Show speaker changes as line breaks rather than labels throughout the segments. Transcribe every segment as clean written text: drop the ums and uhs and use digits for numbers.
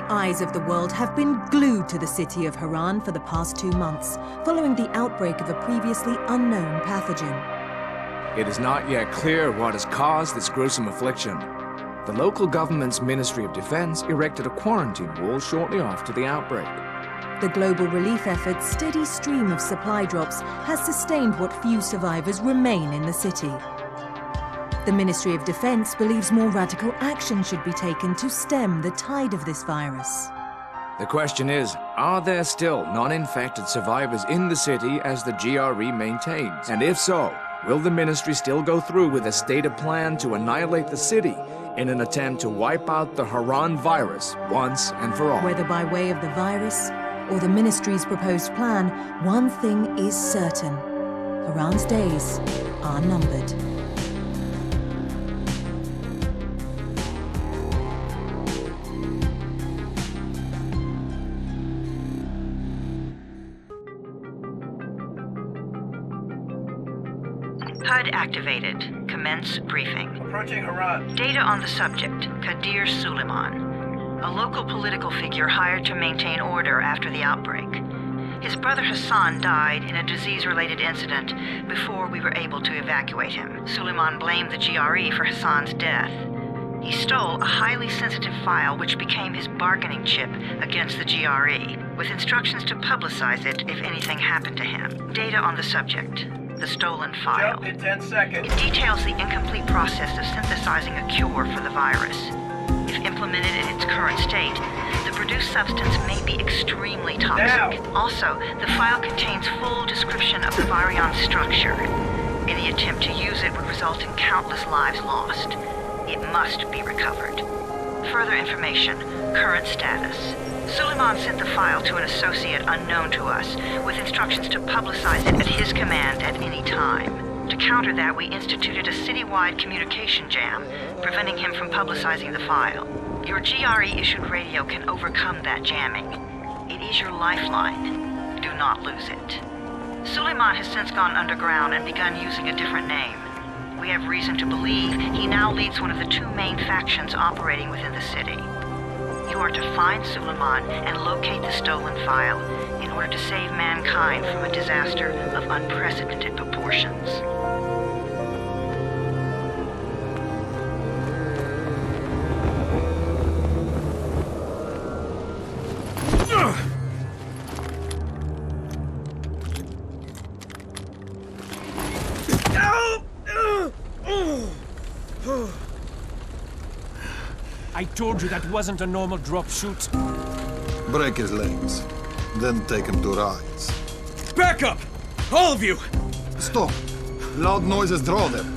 eyes of the world have been glued to the city of Haran for the past 2 months, following the outbreak of a previously unknown pathogen.
It is not yet clear what has caused this gruesome affliction. The local government's Ministry of Defense erected a quarantine wall shortly after the outbreak.
The global relief effort's steady stream of supply drops has sustained what few survivors remain in the city. The Ministry of Defense believes more radical action should be taken to stem the tide of this virus.
The question is, are there still non-infected survivors in the city as the GRE maintains? And if so, will the ministry still go through with a stated plan to annihilate the city in an attempt to wipe out the Haran virus once and for all?
Whether by way of the virus or the ministry's proposed plan, one thing is certain: Haran's days are numbered.
HUD activated. Commence briefing.
Approaching Haran.
Data on the subject, Kadir Suleiman, a local political figure hired to maintain order after the outbreak. His brother Hassan died in a disease-related incident before we were able to evacuate him. Suleiman blamed the GRE for Hassan's death. He stole a highly sensitive file which became his bargaining chip against the GRE, with instructions to publicize it if anything happened to him. Data on the subject. The stolen file.
Jump in 10 seconds.
It details the incomplete process of synthesizing a cure for the virus. If implemented in its current state, the produced substance may be extremely toxic.
Now.
Also, the file contains full description of the virion structure. Any attempt to use it would result in countless lives lost. It must be recovered. Further information, current status. Suleiman sent the file to an associate unknown to us, with instructions to publicize it at his command at any time. To counter that, we instituted a citywide communication jam, preventing him from publicizing the file. Your GRE-issued radio can overcome that jamming. It is your lifeline. Do not lose it. Suleiman has since gone underground and begun using a different name. We have reason to believe he now leads one of the 2 main factions operating within the city. You are to find Suleiman and locate the stolen file in order to save mankind from a disaster of unprecedented proportions.
I told you that wasn't a normal drop shoot.
Break his legs, then take him to rides.
Back up! All of you!
Stop! Loud noises draw them.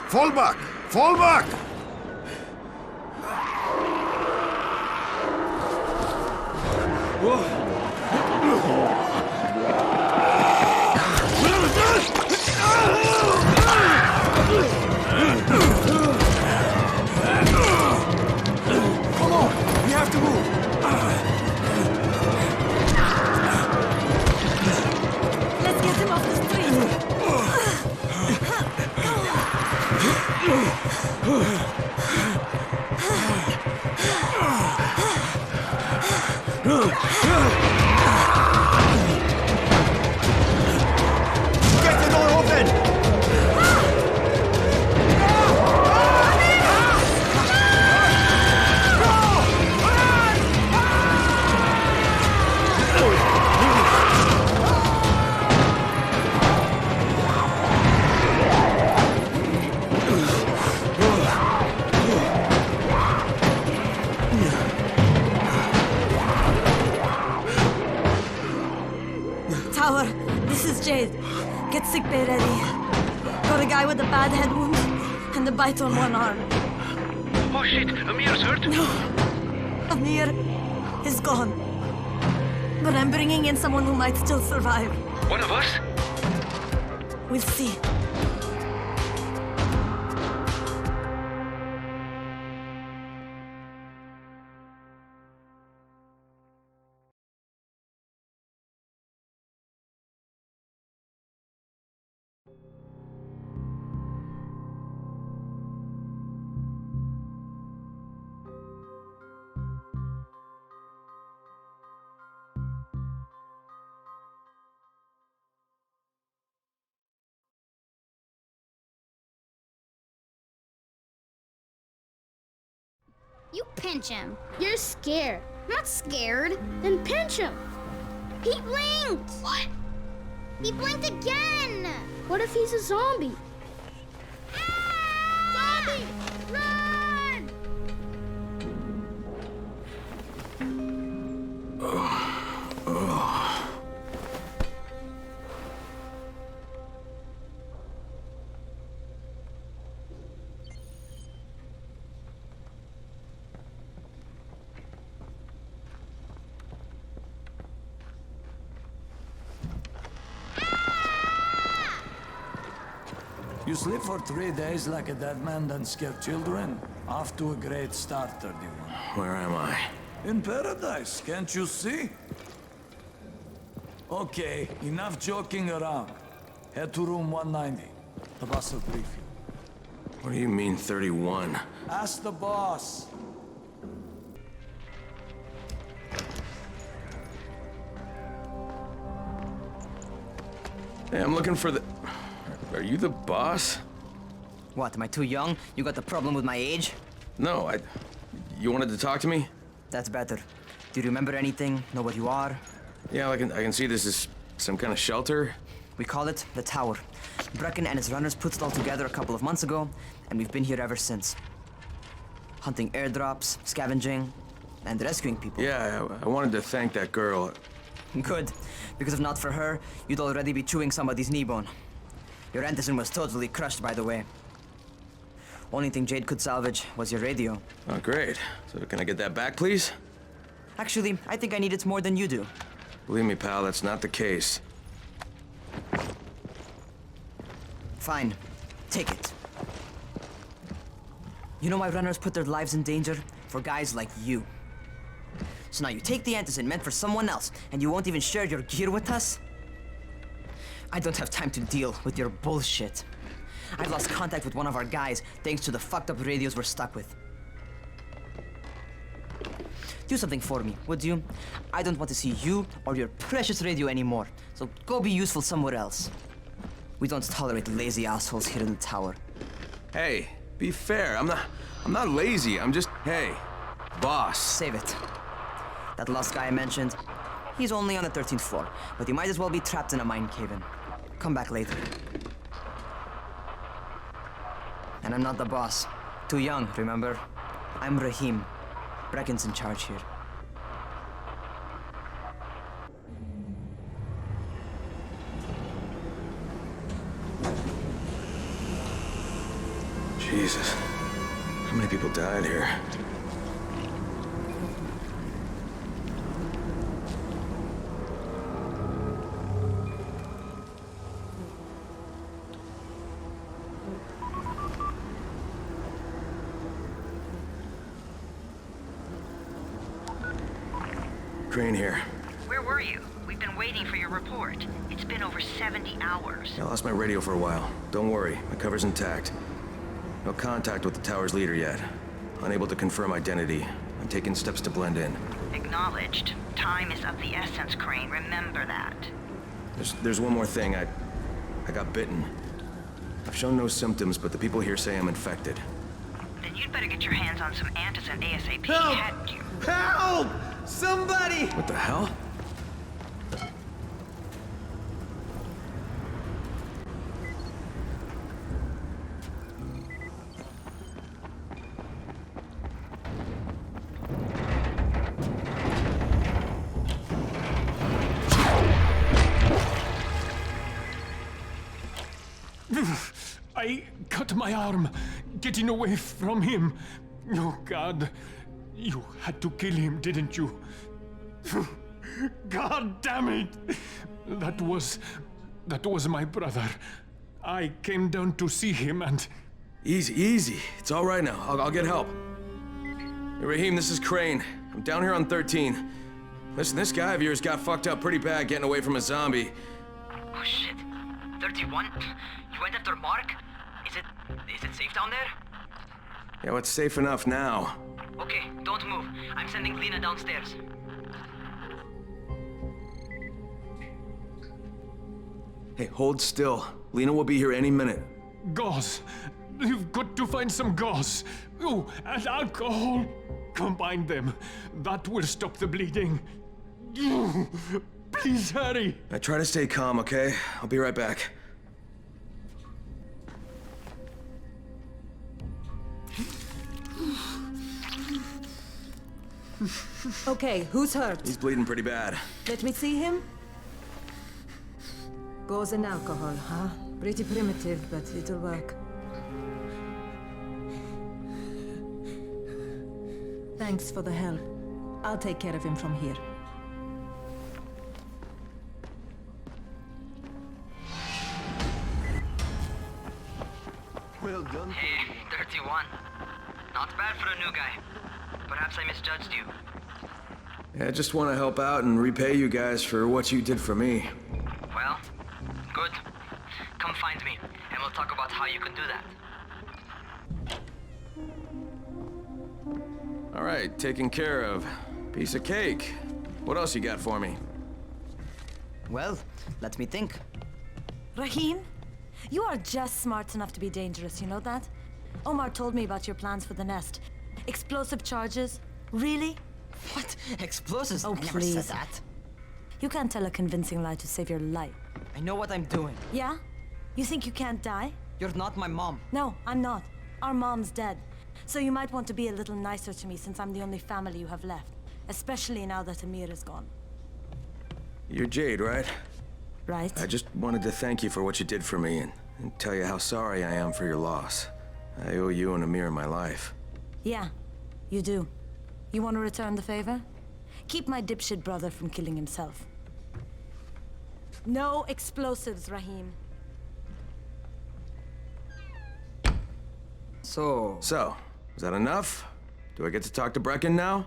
Fall back! Fall back!
Come on! We have to move!
Let's get him off the street!
Get the door open!
Tower, this is Jade. Get sickbay ready. Got a guy with a bad head wound and a bite on one arm.
Oh shit, Amir's hurt?
No, Amir is gone. But I'm bringing in someone who might still survive.
One of us?
We'll see.
You pinch him. You're scared. I'm not scared. Then pinch him. He blinked! What? He blinked again! What if he's a zombie? Ah! Zombie! Run!
You sleep for 3 days like a dead man, then scare children? Off to a great start, 31.
Where am I?
In paradise, can't you see? Okay, enough joking around. Head to room 190. The boss will brief you.
What do you mean, 31?
Ask the boss.
Hey, I'm looking for the... Are you the boss?
What, am I too young? You got the problem with my age?
No, You wanted to talk to me?
That's better. Do you remember anything? Know what you are?
Yeah, I can see this is some kind of shelter.
We call it the Tower. Brecken and his runners put it all together a couple of months ago, and we've been here ever since. Hunting airdrops, scavenging, and rescuing people.
Yeah, I wanted to thank that girl.
Good, because if not for her, you'd already be chewing somebody's knee bone. Your antizin was totally crushed, by the way. Only thing Jade could salvage was your radio.
Oh, great. So can I get that back, please?
Actually, I think I need it more than you do.
Believe me, pal, that's not the case.
Fine. Take it. You know why runners put their lives in danger? For guys like you. So now you take the antizin meant for someone else, and you won't even share your gear with us? I don't have time to deal with your bullshit. I've lost contact with one of our guys thanks to the fucked up radios we're stuck with. Do something for me, would you? I don't want to see you or your precious radio anymore, so go be useful somewhere else. We don't tolerate lazy assholes here in the tower.
Hey, be fair. I'm not lazy. I'm just, hey, boss.
Save it. That last guy I mentioned, he's only on the 13th floor, but he might as well be trapped in a mine cave-in. Come back later. And I'm not the boss. Too young, remember? I'm Rahim. Brecken's in charge here.
Jesus. How many people died here? Crane here.
Where were you? We've been waiting for your report. It's been over 70 hours.
I lost my radio for a while. Don't worry, my cover's intact. No contact with the tower's leader yet. Unable to confirm identity. I'm taking steps to blend in.
Acknowledged. Time is of the essence, Crane. Remember that.
There's one more thing. I got bitten. I've shown no symptoms, but the people here say I'm infected.
Then you'd better get your hands on some antizin ASAP.
Help!
Hadn't you?
Help! Somebody!
What the hell?
I cut my arm, getting away from him. Oh, God. You had to kill him, didn't you? God damn it! That was my brother. I came down to see him and...
Easy. It's all right now. I'll get help. Hey, Rahim, this is Crane. I'm down here on 13. Listen, this guy of yours got fucked up pretty bad getting away from a zombie.
Oh shit. 31? You went after Mark? Is it safe down there?
Yeah, well, it's safe enough now.
Okay, don't move. I'm sending Lena downstairs.
Hey, hold still. Lena will be here any minute.
Gauze. You've got to find some gauze. Oh, and alcohol. Combine them. That will stop the bleeding. Please hurry.
I try to stay calm, okay? I'll be right back.
Okay, who's hurt?
He's bleeding pretty bad.
Let me see him. Gauze and alcohol, huh? Pretty primitive, but it'll work. Thanks for the help. I'll take care of him from here.
Well done.
Hey, 31. Not bad for a new guy. Perhaps I misjudged you.
Yeah, I just want to help out and repay you guys for what you did for me.
Well, good. Come find me, and we'll talk about how you can do that.
All right, taken care of. Piece of cake. What else you got for me?
Well, let me think.
Rahim, you are just smart enough to be dangerous, you know that? Omar told me about your plans for the nest. Explosive charges? Really?
What? Explosives?
Oh,
I never
please.
said that.
You can't tell a convincing lie to save your life.
I know what I'm doing.
Yeah? You think you can't die?
You're not my mom.
No, I'm not. Our mom's dead. So you might want to be a little nicer to me since I'm the only family you have left. Especially now that Amir is gone.
You're Jade, right?
Right?
I just wanted to thank you for what you did for me and tell you how sorry I am for your loss. I owe you and Amir my life.
Yeah, you do. You want to return the favor? Keep my dipshit brother from killing himself. No explosives, Rahim.
So, is that enough? Do I get to talk to Brecken now?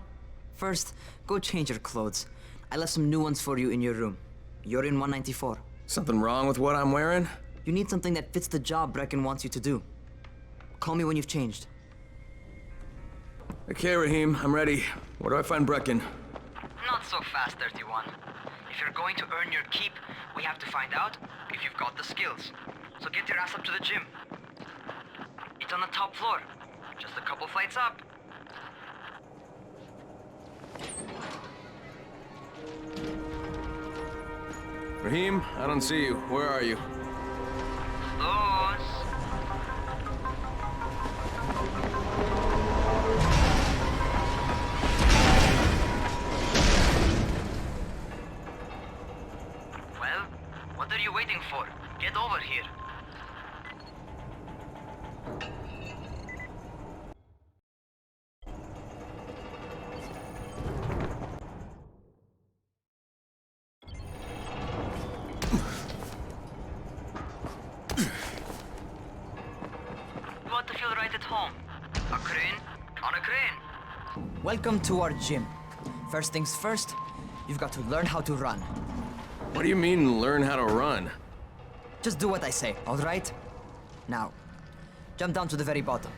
First, go change your clothes. I left some new ones for you in your room. You're in 194.
Something wrong with what I'm wearing?
You need something that fits the job Brecken wants you to do. Call me when you've changed.
Okay, Rahim, I'm ready. Where do I find Brecken?
Not so fast, 31. If you're going to earn your keep, we have to find out if you've got the skills. So get your ass up to the gym. It's on the top floor. Just a couple flights up.
Rahim, I don't see you. Where are you?
Those. Well, what are you waiting for? Get over here. Welcome to our gym. First things first, you've got to learn how to run.
What do you mean, learn how to run?
Just do what I say, all right? Now, jump down to the very bottom.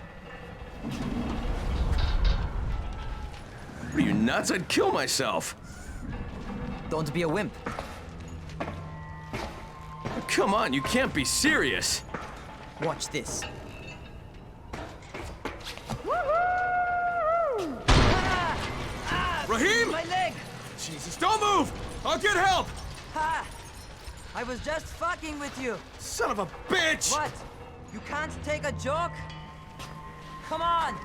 Are you nuts? I'd kill myself.
Don't be a wimp.
Come on, you can't be serious.
Watch this.
Rahim!
My leg!
Jesus, don't move! I'll get help!
Ha! I was just fucking with you.
Son of a bitch!
What? You can't take a joke? Come on!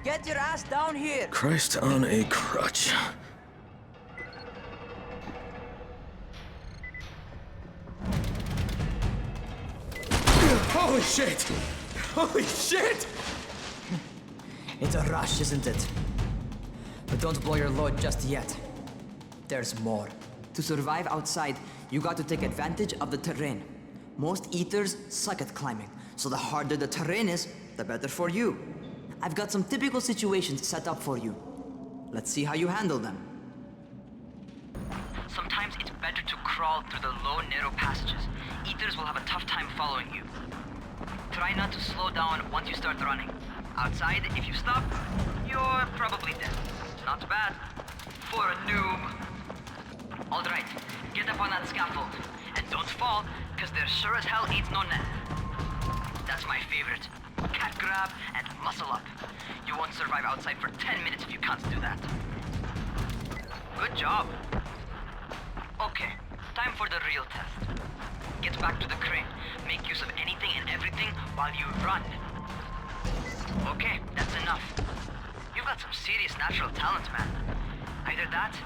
Get your ass down here!
Christ on a crutch. Holy shit! Holy shit!
It's a rush, isn't it? But don't blow your load just yet. There's more. To survive outside, you got to take advantage of the terrain. Most eaters suck at climbing, so the harder the terrain is, the better for you. I've got some typical situations set up for you. Let's see how you handle them. Sometimes it's better to crawl through the low, narrow passages. Eaters will have a tough time following you. Try not to slow down once you start running. Outside, if you stop, you're probably dead. Not bad for a noob. All right, get up on that scaffold. And don't fall, because there sure as hell ain't no net. That's my favorite. cat grab, and muscle up. You won't survive outside for 10 minutes if you can't do that. Good job. Okay, time for the real test. Get back to the crane. Make use of anything and everything while you run. Okay, that's enough. You've got some serious natural talent, man. Either that,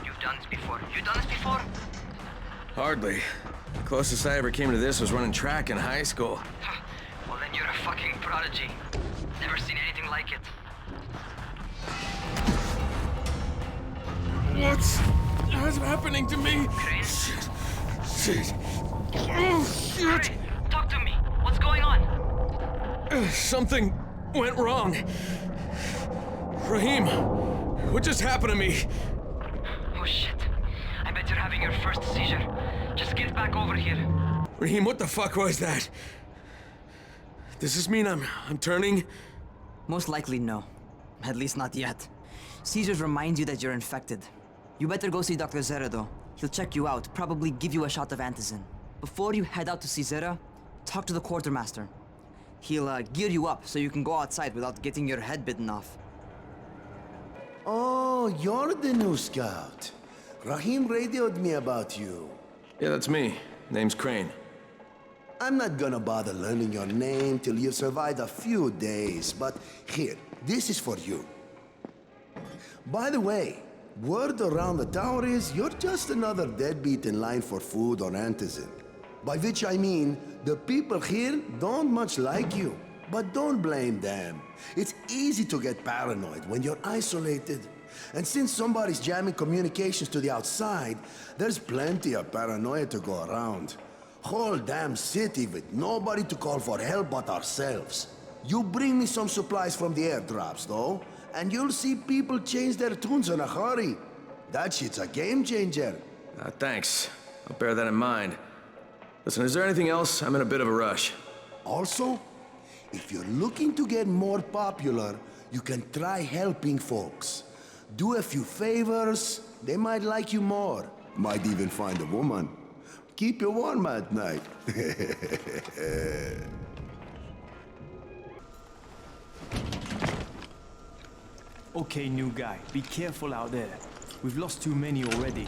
you've done this before. You done this before?
Hardly. The closest I ever came to this was running track in high school.
Well, then you're a fucking prodigy. Never seen anything like it.
What's happening to me?
Crane?
Shit. Oh, shit.
Crane, talk to me. What's going on?
Something went wrong. Raheem, what just happened to me?
Oh, shit. I bet you're having your first seizure. Just get back over here.
Raheem, what the fuck was that? Does this mean I'm turning?
Most likely no. At least not yet. Seizures remind you that you're infected. You better go see Dr. Zera though. He'll check you out, probably give you a shot of antizin. Before you head out to see Zera, talk to the quartermaster. He'll gear you up so you can go outside without getting your head bitten off.
Oh, you're the new scout. Raheem radioed me about you.
Yeah, that's me. Name's Crane.
I'm not gonna bother learning your name till you've survived a few days, but here, this is for you. By the way, word around the tower is you're just another deadbeat in line for food or antizin. By which I mean, the people here don't much like you. But don't blame them. It's easy to get paranoid when you're isolated. And since somebody's jamming communications to the outside, there's plenty of paranoia to go around. Whole damn city with nobody to call for help but ourselves. You bring me some supplies from the airdrops, though, and you'll see people change their tunes in a hurry. That shit's a game changer.
Thanks. I'll bear that in mind. Listen, is there anything else? I'm in a bit of a rush.
Also, if you're looking to get more popular, you can try helping folks. Do a few favors, they might like you more. Might even find a woman. Keep you warm at night.
Okay, new guy, be careful out there. We've lost too many already.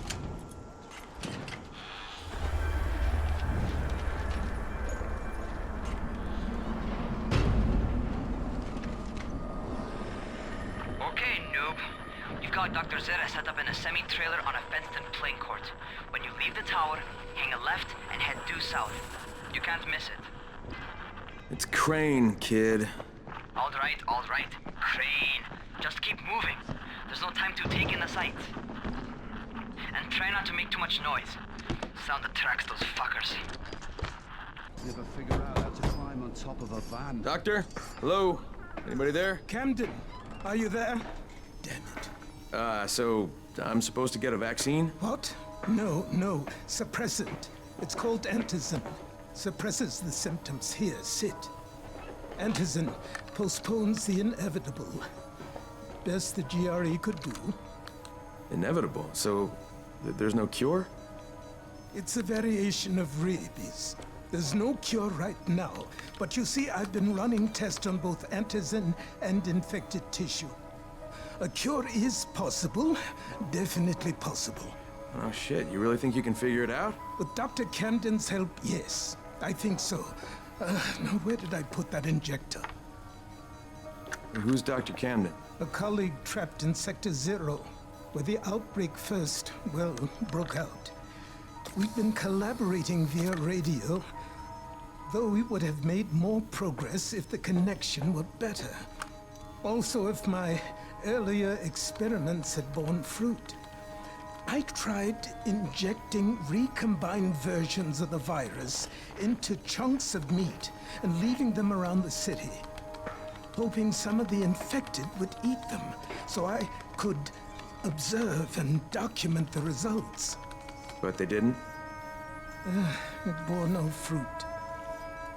Okay, noob. You've got Dr. Zera set up in a semi-trailer on a fenced-in playing court. When you leave the tower, hang a left and head due south. You can't miss it.
It's Crane, kid.
All right. Crane. Just keep moving. There's no time to take in the sights. And try not to make too much noise. Sound attracts those fuckers.
Never figure out how to climb on top of a van.
Doctor? Hello? Anybody there?
Camden, are you there? Damn it.
So I'm supposed to get a vaccine?
What? No. Suppressant. It's called antizin. Suppresses the symptoms. Here, sit. Antizin postpones the inevitable. Best the GRE could do.
Inevitable? So there's no cure?
It's a variation of rabies. There's no cure right now, but you see, I've been running tests on both antizin and infected tissue. A cure is possible, definitely possible.
Oh shit, you really think you can figure it out?
With Dr. Camden's help, yes, I think so. Now where did I put that injector?
Who's Dr. Camden?
A colleague trapped in Sector 0, where the outbreak first, broke out. We've been collaborating via radio, though we would have made more progress if the connection were better. Also, if my earlier experiments had borne fruit. I tried injecting recombined versions of the virus into chunks of meat and leaving them around the city, hoping some of the infected would eat them so I could observe and document the results.
But they didn't?
It bore no fruit.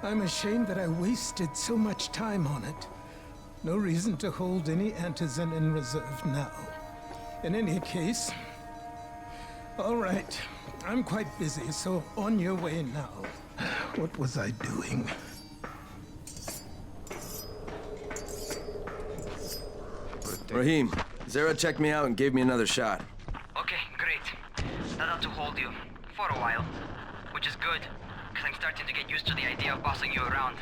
I'm ashamed that I wasted so much time on it. No reason to hold any antizin in reserve now. In any case, all right, I'm quite busy, so on your way now. What was I doing?
Raheem, Zara checked me out and gave me another shot.
Okay, great. That ought to hold you for a while, which is good, because I'm starting to get used to the idea of bossing you around.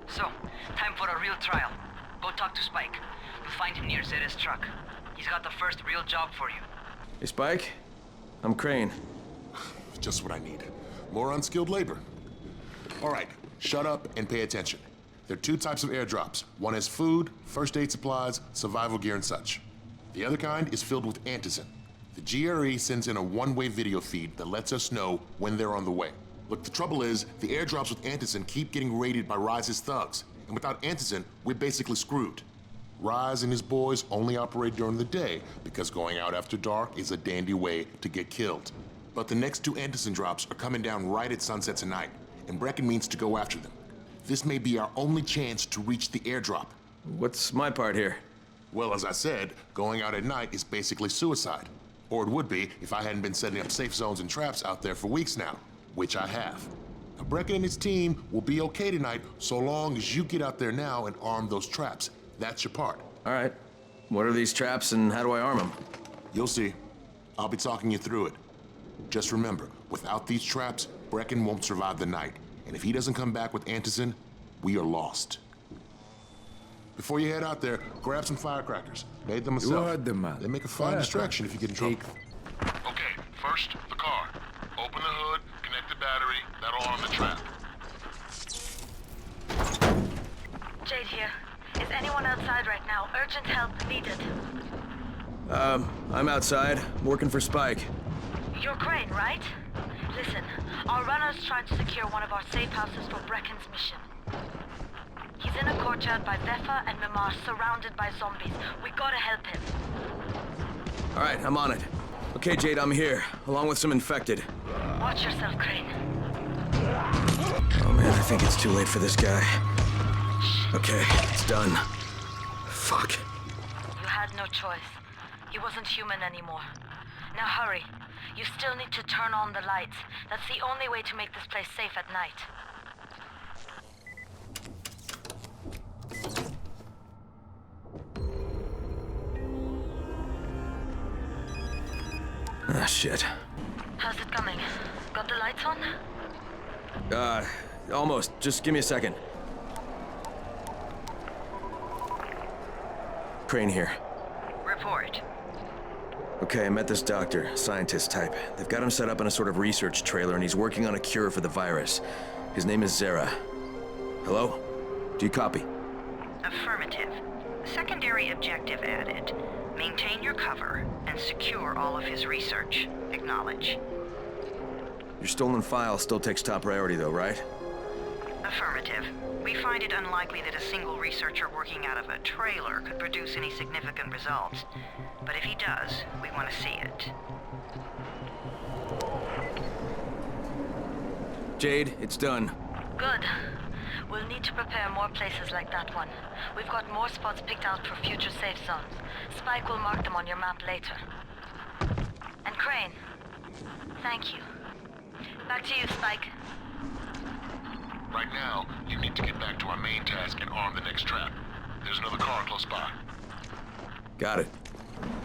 So, time for a real trial. Go talk to Spike. You'll find him near Zara's truck. He's got the first real job for you.
Hey, Spike. I'm Crane.
Just what I need. More unskilled labor. All right, shut up and pay attention. There are two types of airdrops. One is food, first aid supplies, survival gear, and such. The other kind is filled with antizin. The GRE sends in a one-way video feed that lets us know when they're on the way. Look, the trouble is, the airdrops with antizin keep getting raided by Rise's thugs. And without antizin, we're basically screwed. Rise and his boys only operate during the day because going out after dark is a dandy way to get killed. But the next two antizin drops are coming down right at sunset tonight, and Brecken means to go after them. This may be our only chance to reach the airdrop.
What's my part here?
Well, as I said, going out at night is basically suicide. Or it would be if I hadn't been setting up safe zones and traps out there for weeks now, which I have. Now, Brecken and his team will be okay tonight so long as you get out there now and arm those traps. That's your part.
All right. What are these traps and how do I arm them?
You'll see. I'll be talking you through it. Just remember, without these traps, Brecken won't survive the night. And if he doesn't come back with antizin, we are lost. Before you head out there, grab some firecrackers. Made them myself.
You heard them, man.
They make a fine distraction if you get in trouble.
Okay, first, the car. Open the hood, connect the battery, that'll arm the trap.
Jade here. Is anyone outside right now? Urgent help needed.
I'm outside, working for Spike.
You're Crane, right? Listen, our runner's trying to secure one of our safe houses for Brecken's mission. He's in a courtyard by Vefa and Mimar, surrounded by zombies. We gotta help him.
All right, I'm on it. Okay, Jade, I'm here, along with some infected.
Watch yourself, Crane.
Oh man, I think it's too late for this guy. Okay, it's done. Fuck.
You had no choice. He wasn't human anymore. Now hurry. You still need to turn on the lights. That's the only way to make this place safe at night.
Ah, shit.
How's it coming? Got the lights on?
Almost. Just give me a second. Crane here.
Report.
Okay, I met this doctor, scientist type. They've got him set up in a sort of research trailer, and he's working on a cure for the virus. His name is Zara. Hello? Do you copy?
Affirmative. Secondary objective added. Maintain your cover and secure all of his research. Acknowledge.
Your stolen file still takes top priority though, right?
Affirmative. We find it unlikely that a single researcher working out of a trailer could produce any significant results. But if he does, we want to see it.
Jade, it's done.
Good. We'll need to prepare more places like that one. We've got more spots picked out for future safe zones. Spike will mark them on your map later. And Crane, thank you. Back to you, Spike.
Right now, you need to get back to our main task and arm the next trap. There's another car close by.
Got it.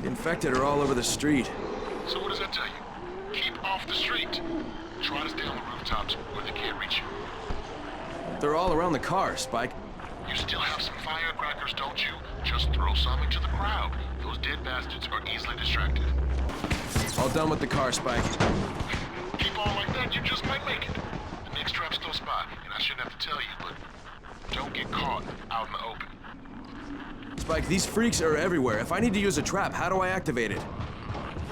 The infected are all over the street.
So what does that tell you? Keep off the street. Try to stay on the rooftops where they can't reach you.
They're all around the car, Spike.
You still have some firecrackers, don't you? Just throw some into the crowd. Those dead bastards are easily distracted.
All done with the car, Spike.
Keep on like that, you just might make it. The next trap's close by, and I shouldn't have to tell you, but don't get caught out in the open.
Spike, these freaks are everywhere. If I need to use a trap, how do I activate it?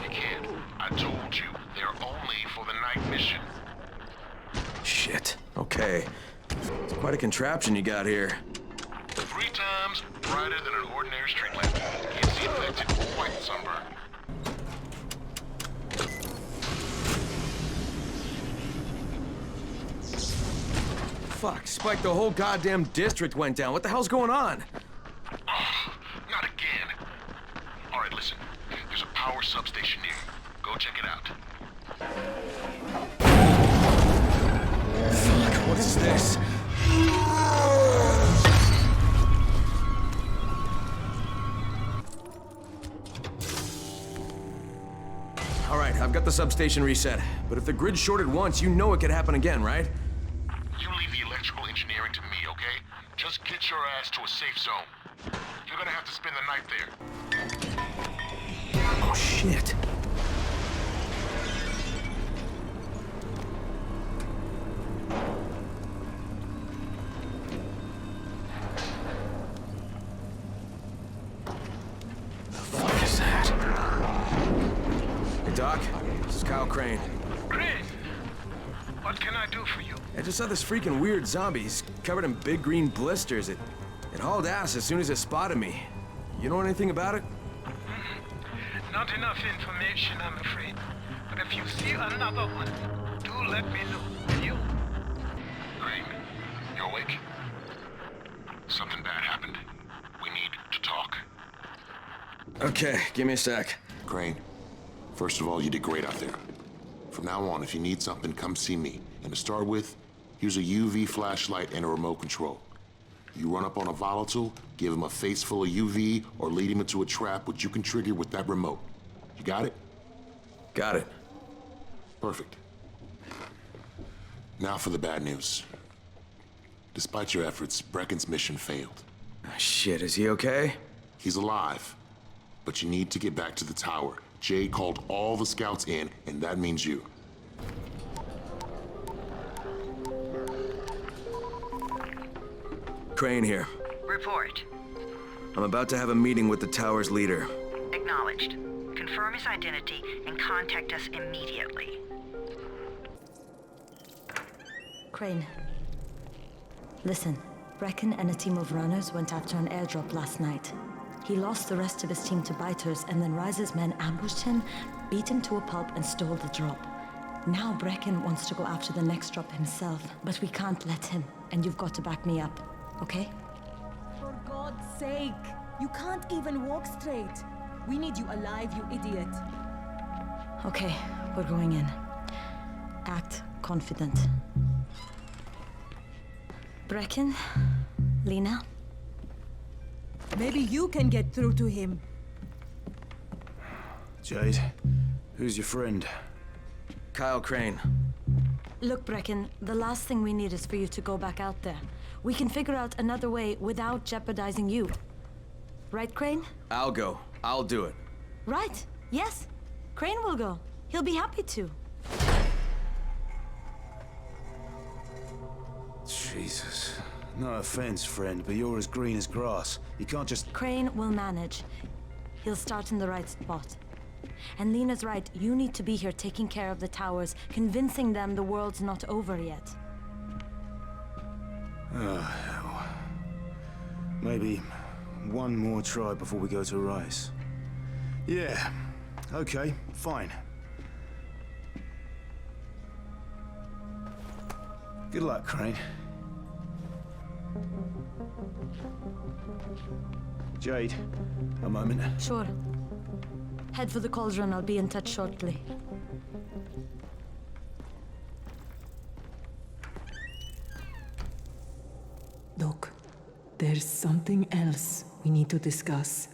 You can't. I told you, they're only for the night mission.
Shit. Okay. It's quite a contraption you got here.
3 times brighter than an ordinary street lamp. Gives the infected quite the sunburn.
Fuck, Spike, the whole goddamn district went down. What the hell's going on?
Oh, not again. All right, listen. There's a power substation near you. Go check it out.
Fuck, what is this? the substation reset, but if the grid shorted once, you know it could happen again, right?
You leave the electrical engineering to me, okay? Just get your ass to a safe zone. You're gonna have to spend the night there.
Oh, shit. Doc, this is Kyle Crane.
Crane, what can I do for you?
I just saw this freaking weird zombie. He's covered in big green blisters. It hauled ass as soon as it spotted me. You know anything about it?
Not enough information, I'm afraid. But if you see another one, do let me know, will you?
Crane, you awake? Something bad happened. We need to talk.
Okay, give me a sec.
Crane, first of all, you did great out there. From now on, if you need something, come see me. And to start with, here's a UV flashlight and a remote control. You run up on a volatile, give him a face full of UV, or lead him into a trap which you can trigger with that remote. You got it?
Got it.
Perfect. Now for the bad news. Despite your efforts, Brecken's mission failed.
Shit, is he okay?
He's alive, but you need to get back to the tower. Jay called all the scouts in, and that means you.
Crane here.
Report.
I'm about to have a meeting with the tower's leader.
Acknowledged. Confirm his identity and contact us immediately.
Crane. Listen, Brecken and a team of runners went after an airdrop last night. He lost the rest of his team to biters, and then Rise's men ambushed him, beat him to a pulp, and stole the drop. Now Brecken wants to go after the next drop himself, but we can't let him, and you've got to back me up, okay?
For God's sake! You can't even walk straight! We need you alive, you idiot!
Okay, we're going in. Act confident. Brecken, Lena.
Maybe you can get through to him.
Jade, who's your friend?
Kyle Crane.
Look, Brecken, the last thing we need is for you to go back out there. We can figure out another way without jeopardizing you. Right, Crane?
I'll go. I'll do it.
Right. Yes. Crane will go. He'll be happy to.
Jesus. No offense, friend, but you're as green as grass. You can't just...
Crane will manage. He'll start in the right spot. And Lena's right, you need to be here taking care of the towers, convincing them the world's not over yet.
Oh, hell. Maybe one more try before we go to Rise. Yeah, okay, fine. Good luck, Crane. Jade, a moment.
Sure. Head for the cauldron, I'll be in touch shortly.
Look, there's something else we need to discuss.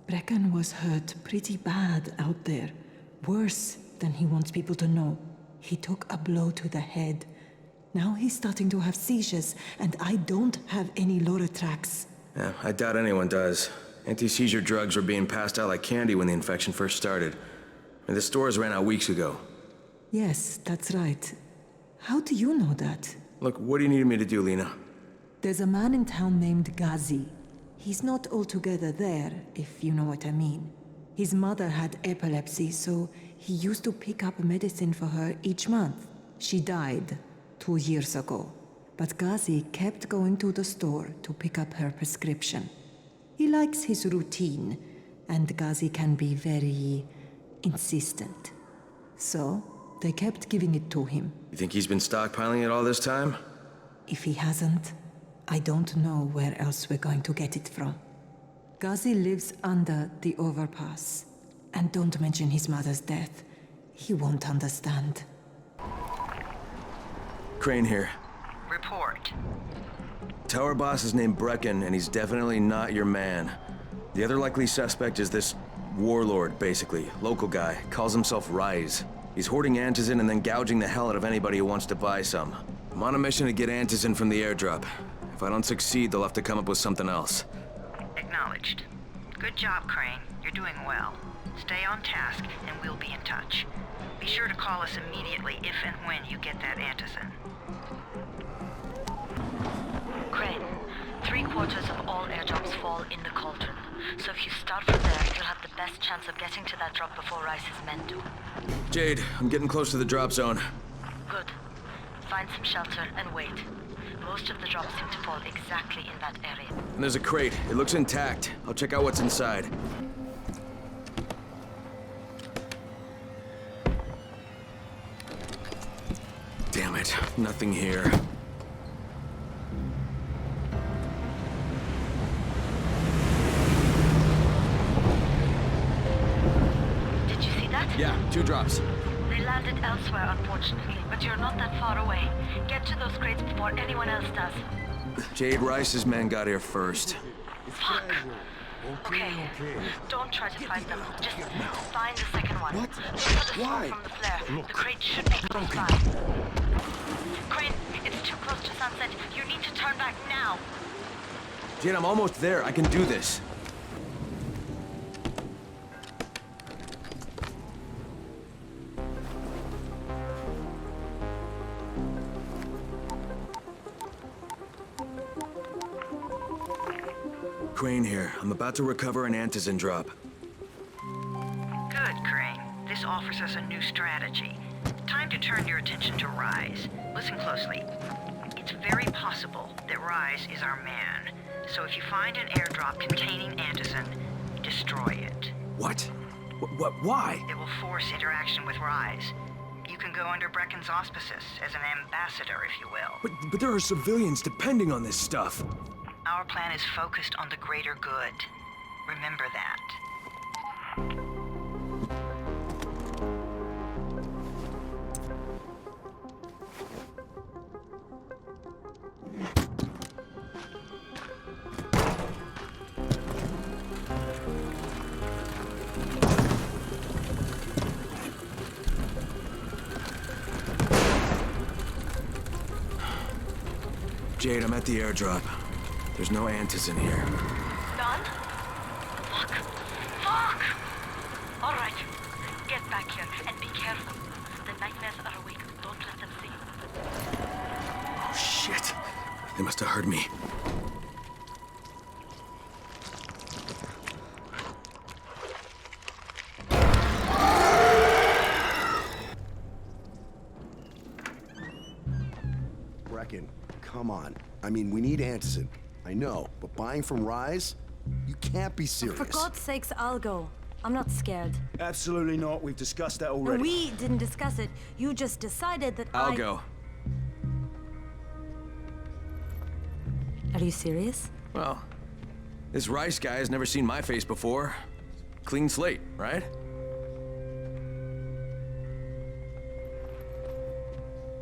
Brecken was hurt pretty bad out there. Worse than he wants people to know. He took a blow to the head. Now he's starting to have seizures, and I don't have any Loratrax.
Yeah, I doubt anyone does. Anti-seizure drugs were being passed out like candy when the infection first started. And the stores ran out weeks ago.
Yes, that's right. How do you know that?
Look, what do you need me to do, Lena?
There's a man in town named Ghazi. He's not altogether there, if you know what I mean. His mother had epilepsy, so he used to pick up medicine for her each month. She died 2 years ago, but Ghazi kept going to the store to pick up her prescription. He likes his routine, and Ghazi can be very insistent. So, they kept giving it to him.
You think he's been stockpiling it all this time?
If he hasn't, I don't know where else we're going to get it from. Ghazi lives under the overpass. And don't mention his mother's death. He won't understand.
Crane here.
Report.
Tower boss is named Brecken, and he's definitely not your man. The other likely suspect is this warlord, basically. Local guy. Calls himself Rise. He's hoarding antizin and then gouging the hell out of anybody who wants to buy some. I'm on a mission to get antizin from the airdrop. If I don't succeed, they'll have to come up with something else.
Acknowledged. Good job, Crane. You're doing well. Stay on task, and we'll be in touch. Be sure to call us immediately if and when you get that antizin.
Crane, 3/4 of all airdrops fall in the cauldron. So if you start from there, you'll have the best chance of getting to that drop before Rice's men do.
Jade, I'm getting close to the drop zone.
Good. Find some shelter and wait. Most of the drops seem to fall exactly in that area.
And there's a crate. It looks intact. I'll check out what's inside. Damn it. Nothing here.
Did you see that?
Yeah, 2 drops.
They landed elsewhere, unfortunately, but you're not that far away. Get to those crates before anyone else does.
Jade Rice's men got here first.
Fuck. Okay. Don't try to find them. Just find the second one. What? Look for the smoke from the flare. The crate should be close by. Crane, it's too close to sunset. You need to turn back now.
Jade, I'm almost there. I can do this. Crane here. I'm about to recover an antizin drop.
Good, Crane. This offers us a new strategy. Time to turn your attention to Rise. Listen closely. It's very possible that Rise is our man. So if you find an airdrop containing antizin, destroy it.
What? Why?
It will force interaction with Rise. You can go under Brecken's auspices as an ambassador, if you will.
But there are civilians depending on this stuff.
Our plan is focused on the greater good. Remember that.
Jade, I'm at the airdrop. There's no antizin here.
Done? Fuck. Fuck! All right. Get back here and be careful. The nightmares are awake. Don't let them see you.
Oh, shit. They must have heard me.
Brecken, come on. I mean, we need antizin. I know, but buying from Rise? You can't be serious.
For God's sakes, I'll go. I'm not scared.
Absolutely not. We've discussed that already.
No, we didn't discuss it. You just decided that
I'll go.
Are you serious?
Well, this Rice guy has never seen my face before. Clean slate, right?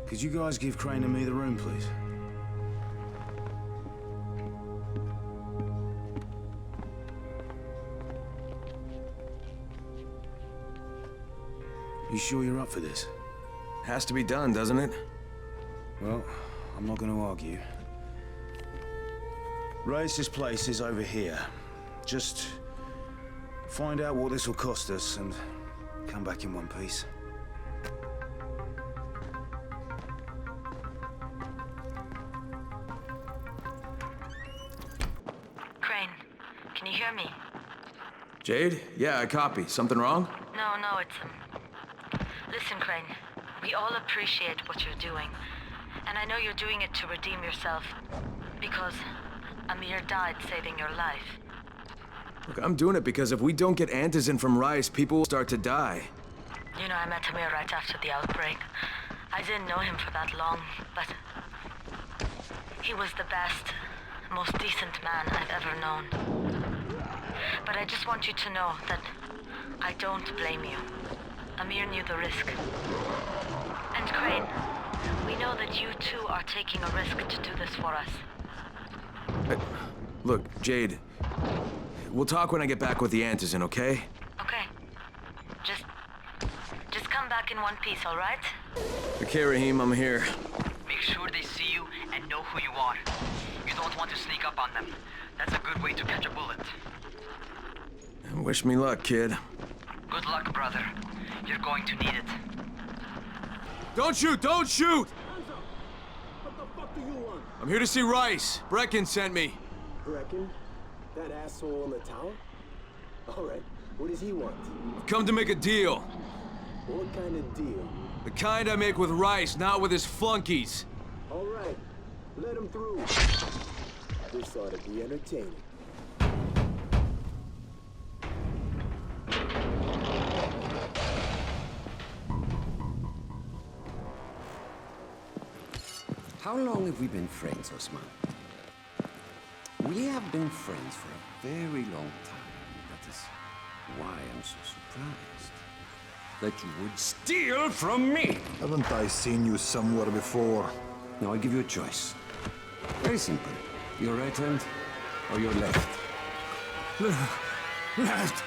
Could you guys give Crane and me the room, please? You sure you're up for this?
Has to be done, doesn't it?
Well, I'm not going to argue. Rice's place is over here. Just find out what this will cost us and come back in one piece.
Crane, can you hear me?
Jade? Yeah, I copy. Something wrong?
No, it's... Listen, Crane, we all appreciate what you're doing. And I know you're doing it to redeem yourself. Because Amir died saving your life.
Look, I'm doing it because if we don't get antizin from Rice, people will start to die.
You know, I met Amir right after the outbreak. I didn't know him for that long, but... he was the best, most decent man I've ever known. But I just want you to know that I don't blame you. Amir knew the risk. And Crane, we know that you too are taking a risk to do this for us.
Look, Jade, we'll talk when I get back with the antizin, okay?
Okay. Just come back in one piece, all right?
Okay, Raheem, I'm here.
Make sure they see you and know who you are. You don't want to sneak up on them. That's a good way to catch a bullet.
Wish me luck, kid.
Good luck, brother. You're going to need it.
Don't shoot! Don't shoot!
What the fuck do you want?
I'm here to see Rice. Brecken sent me.
Brecken? That asshole in the tower? Alright, what does he want?
I've come to make a deal.
What kind of deal?
The kind I make with Rice, not with his flunkies.
Alright, let him through. This ought to be entertaining.
How long have we been friends, Osman? We have been friends for a very long time. That is why I'm so surprised that you would steal from me.
Haven't I seen you somewhere before?
Now I give you a choice. Very simple. Your right hand or your left? Left.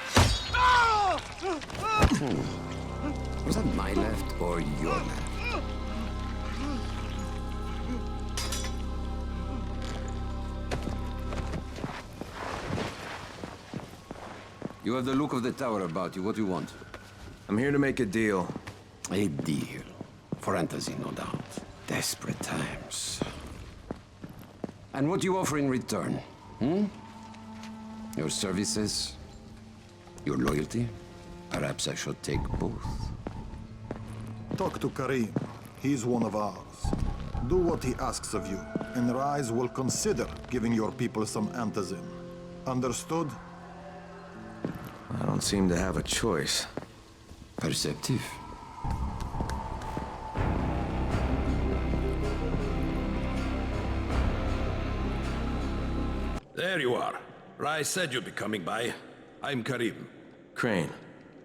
Was that my left or your left? You have the look of the tower about you. What do you want?
I'm here to make a deal.
A deal. Fantasy, no doubt. Desperate times. And what do you offer in return? Your services? Your loyalty? Perhaps I should take both.
Talk to Karim. He's one of ours. Do what he asks of you, and Rise will consider giving your people some antizin. Understood?
I don't seem to have a choice.
Perceptive.
There you are. Rai said you'd be coming by. I'm Karim.
Crane.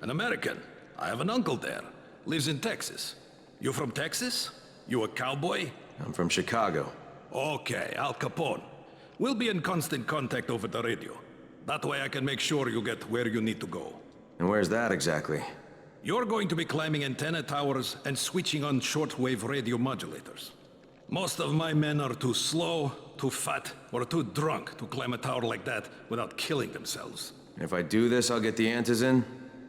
An American. I have an uncle there. Lives in Texas. You from Texas? You a cowboy?
I'm from Chicago.
Okay, Al Capone. We'll be in constant contact over the radio. That way I can make sure you get where you need to go.
And where's that exactly?
You're going to be climbing antenna towers and switching on shortwave radio modulators. Most of my men are too slow, too fat, or too drunk to climb a tower like that without killing themselves.
If I do this, I'll get the antizin?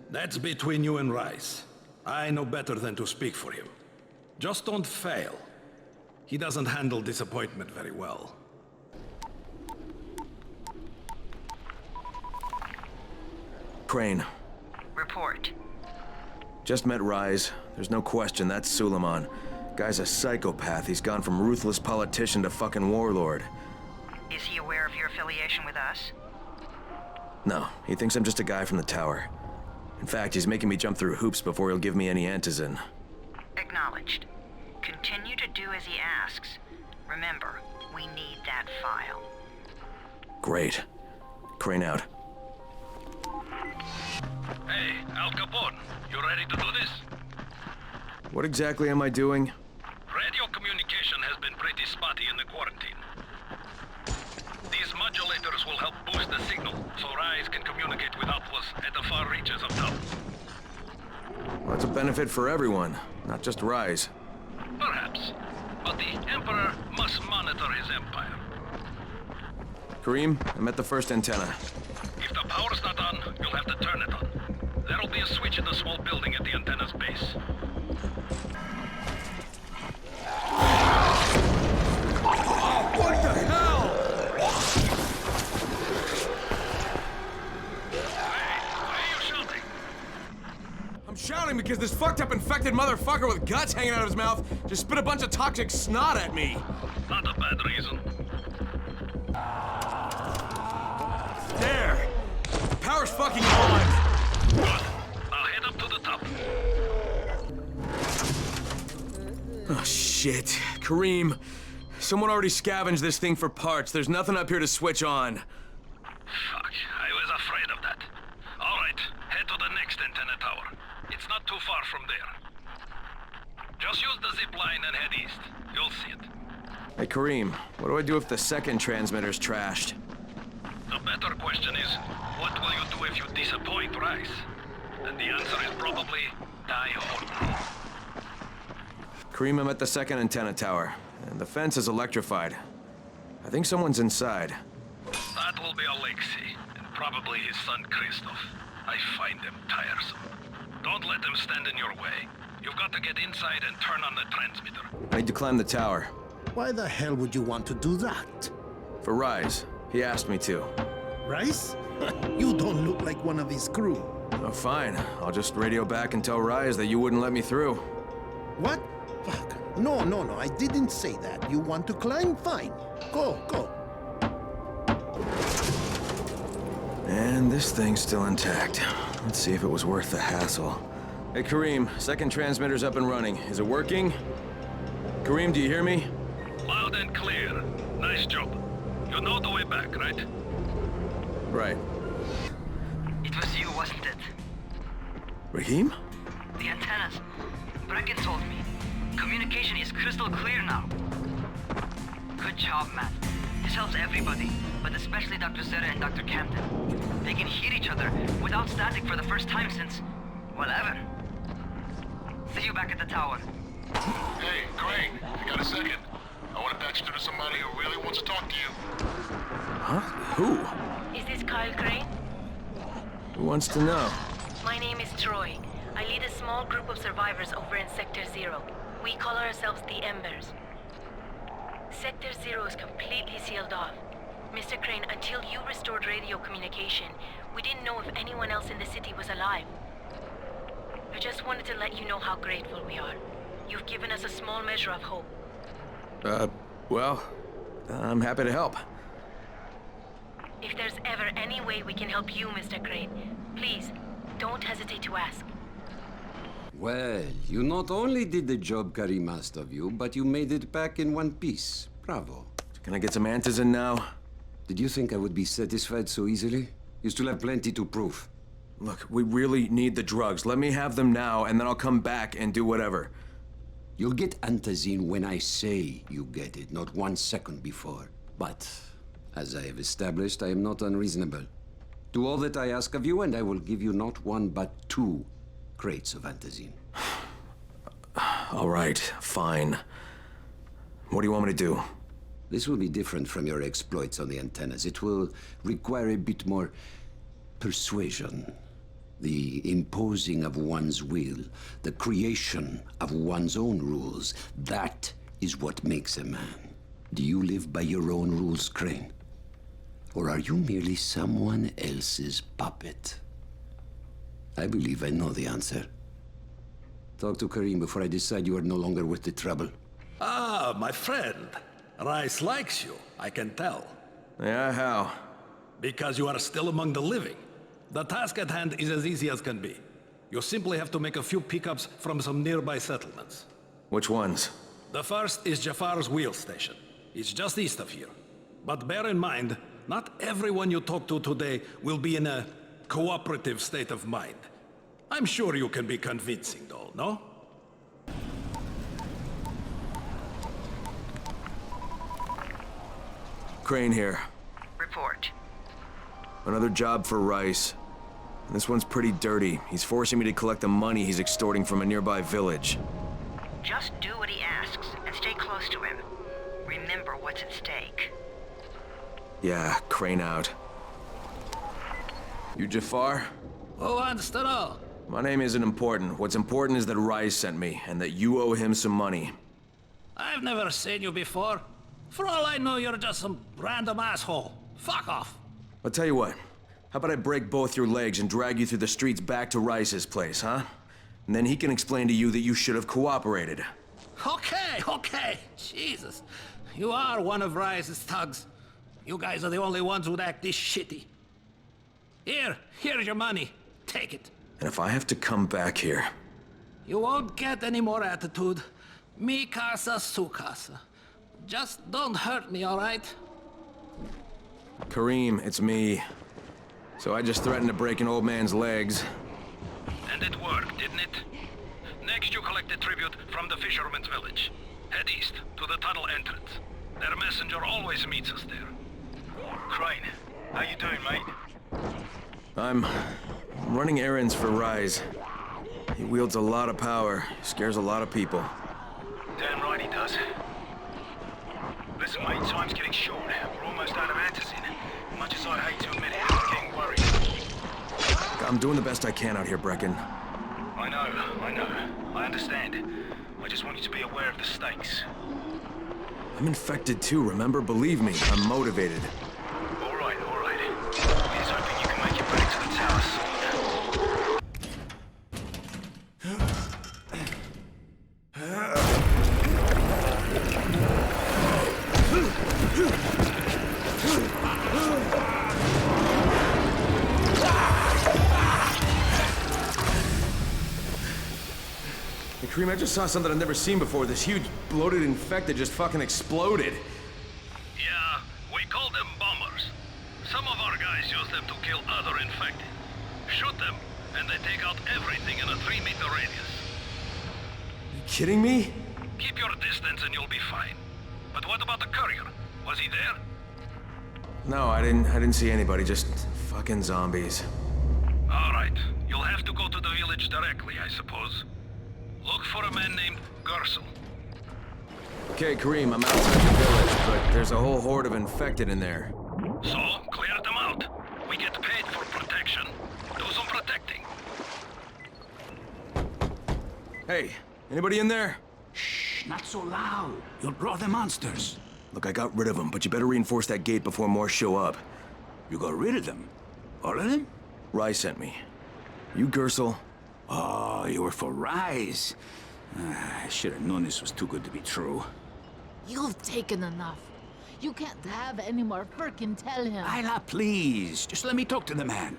That's between you and Rice. I know better than to speak for him. Just don't fail. He doesn't handle disappointment very well.
Crane.
Report.
Just met Rise. There's no question that's Suleiman. Guy's a psychopath. He's gone from ruthless politician to fucking warlord.
Is he aware of your affiliation with us?
No, he thinks I'm just a guy from the tower. In fact, he's making me jump through hoops before he'll give me any antizin.
Acknowledged. Continue to do as he asks. Remember, we need that file.
Great. Crane out.
Hey, Al Capone, you ready to do this?
What exactly am I doing?
Radio communication has been pretty spotty in the quarantine. These modulators will help boost the signal, so Rise can communicate with outposts at the far reaches of town.
Well, that's a benefit for everyone, not just Rise.
Perhaps, but the Emperor must monitor his empire.
Karim, I'm at the first antenna.
If the power's not on, you'll have to turn it on. There'll be a switch in the small building at the antenna's base.
Oh, what the hell?
Hey, why are you shouting?
I'm shouting because this fucked up infected motherfucker with guts hanging out of his mouth just spit a bunch of toxic snot at me.
Not a bad reason.
There! The power's fucking on!
Good. I'll head up to the top.
Oh, shit. Karim, someone already scavenged this thing for parts. There's nothing up here to switch on.
Fuck, I was afraid of that. All right, head to the next antenna tower. It's not too far from there. Just use the zip line and head east. You'll see it.
Hey, Karim, what do I do if the second transmitter's trashed?
The better question is, what will you do if you disappoint Rice? And the answer is probably die hard.
Kareem, I'm at the second antenna tower, and the fence is electrified. I think someone's inside.
That will be Alexei, and probably his son Christoph. I find them tiresome. Don't let them stand in your way. You've got to get inside and turn on the transmitter.
I need to climb the tower.
Why the hell would you want to do that?
For Rise. He asked me to.
Rise? You don't look like one of his crew.
Oh, fine. I'll just radio back and tell Rise that you wouldn't let me through.
What? Fuck. No, I didn't say that. You want to climb? Fine. Go.
And this thing's still intact. Let's see if it was worth the hassle. Hey, Kareem, second transmitter's up and running. Is it working? Kareem, do you hear me?
Loud and clear. Nice job. You know the way back, right?
Right.
It was you, wasn't it?
Raheem?
The antennas. Brecken told me. Communication is crystal clear now. Good job, man. This helps everybody, but especially Dr. Zeta and Dr. Camden. They can hear each other without static for the first time since, well, ever. See you back at the tower.
Hey, Crane, you got a second? I want to patch you through to somebody who really wants to talk to you.
Huh? Who?
Is this Kyle Crane?
Who wants to know?
My name is Troy. I lead a small group of survivors over in Sector 0. We call ourselves the Embers. Sector 0 is completely sealed off. Mr. Crane, until you restored radio communication, we didn't know if anyone else in the city was alive. I just wanted to let you know how grateful we are. You've given us a small measure of hope.
Well, I'm happy to help.
If there's ever any way we can help you, Mr. Crane, please, don't hesitate to ask.
Well, you not only did the job Karim asked of you, but you made it back in one piece. Bravo.
Can I get some antizin now?
Did you think I would be satisfied so easily? You still have plenty to prove.
Look, we really need the drugs. Let me have them now, and then I'll come back and do whatever.
You'll get antizin when I say you get it, not 1 second before. But, as I have established, I am not unreasonable. Do all that I ask of you, and I will give you not 1, but 2 crates of antizin.
All right, fine. What do you want me to do?
This will be different from your exploits on the antennas. It will require a bit more persuasion. The imposing of one's will, the creation of one's own rules. That is what makes a man. Do you live by your own rules, Crane? Or are you merely someone else's puppet? I believe I know the answer. Talk to Karim before I decide you are no longer worth the trouble.
Ah, my friend. Rice likes you, I can tell.
Yeah, how?
Because you are still among the living. The task at hand is as easy as can be. You simply have to make a few pickups from some nearby settlements.
Which ones?
The first is Jafar's wheel station. It's just east of here. But bear in mind, not everyone you talk to today will be in a cooperative state of mind. I'm sure you can be convincing, though, no?
Crane here.
Report.
Another job for Rice. This one's pretty dirty. He's forcing me to collect the money he's extorting from a nearby village.
Just do what he asks and stay close to him. Remember what's at stake.
Yeah, Crane out. You Jafar?
Who wants to know?
My name isn't important. What's important is that Rice sent me, and that you owe him some money.
I've never seen you before. For all I know, you're just some random asshole. Fuck off.
I'll tell you what. How about I break both your legs and drag you through the streets back to Rice's place, huh? And then he can explain to you that you should have cooperated.
Okay. Jesus. You are one of Rice's thugs. You guys are the only ones who'd act this shitty. Here's your money. Take it.
And if I have to come back here...
You won't get any more attitude. Mi casa, su casa. Just don't hurt me, all right?
Kareem, it's me. So I just threatened to break an old man's legs.
And it worked, didn't it? Next you collect a tribute from the fisherman's village. Head east to the tunnel entrance. Their messenger always meets us there.
Crane, how you doing, mate?
I'm running errands for Rise. He wields a lot of power, scares a lot of people.
does. Listen, mate, time's getting short. We're almost out of antizin. Much as I'd hate to admit it, I'm getting worried.
I'm doing the best I can out here, Brecken.
I know. I understand. I just want you to be aware of the stakes.
I'm infected too, remember? Believe me, I'm motivated.
All right. Here's hoping you can make it back to the tower soon.
Hey, Kareem, I just saw something I've never seen before. This huge, bloated infected just fucking exploded.
Yeah, we call them bombers. Some of our guys use them to kill other infected. Shoot them, and they take out everything in a 3-meter radius.
You kidding me?
Keep your distance and you'll be fine. But what about the courier? Was he there?
No, I didn't see anybody, just fucking zombies.
All right, you'll have to go to the village directly, I suppose. Look for a man named Gersel.
Okay, Kareem, I'm outside the village, but there's a whole horde of infected in there.
So, clear them out. We get paid for protection. Do some protecting.
Hey, anybody in there?
Shh, not so loud. You'll draw the monsters.
Look, I got rid of them, but you better reinforce that gate before more show up.
You got rid of them? All of them?
Rise sent me. You Gersel?
Oh, you were for Rise. I should have known this was too good to be true.
You've taken enough. You can't have any more. Frickin' tell him.
Isla, please. Just let me talk to the man.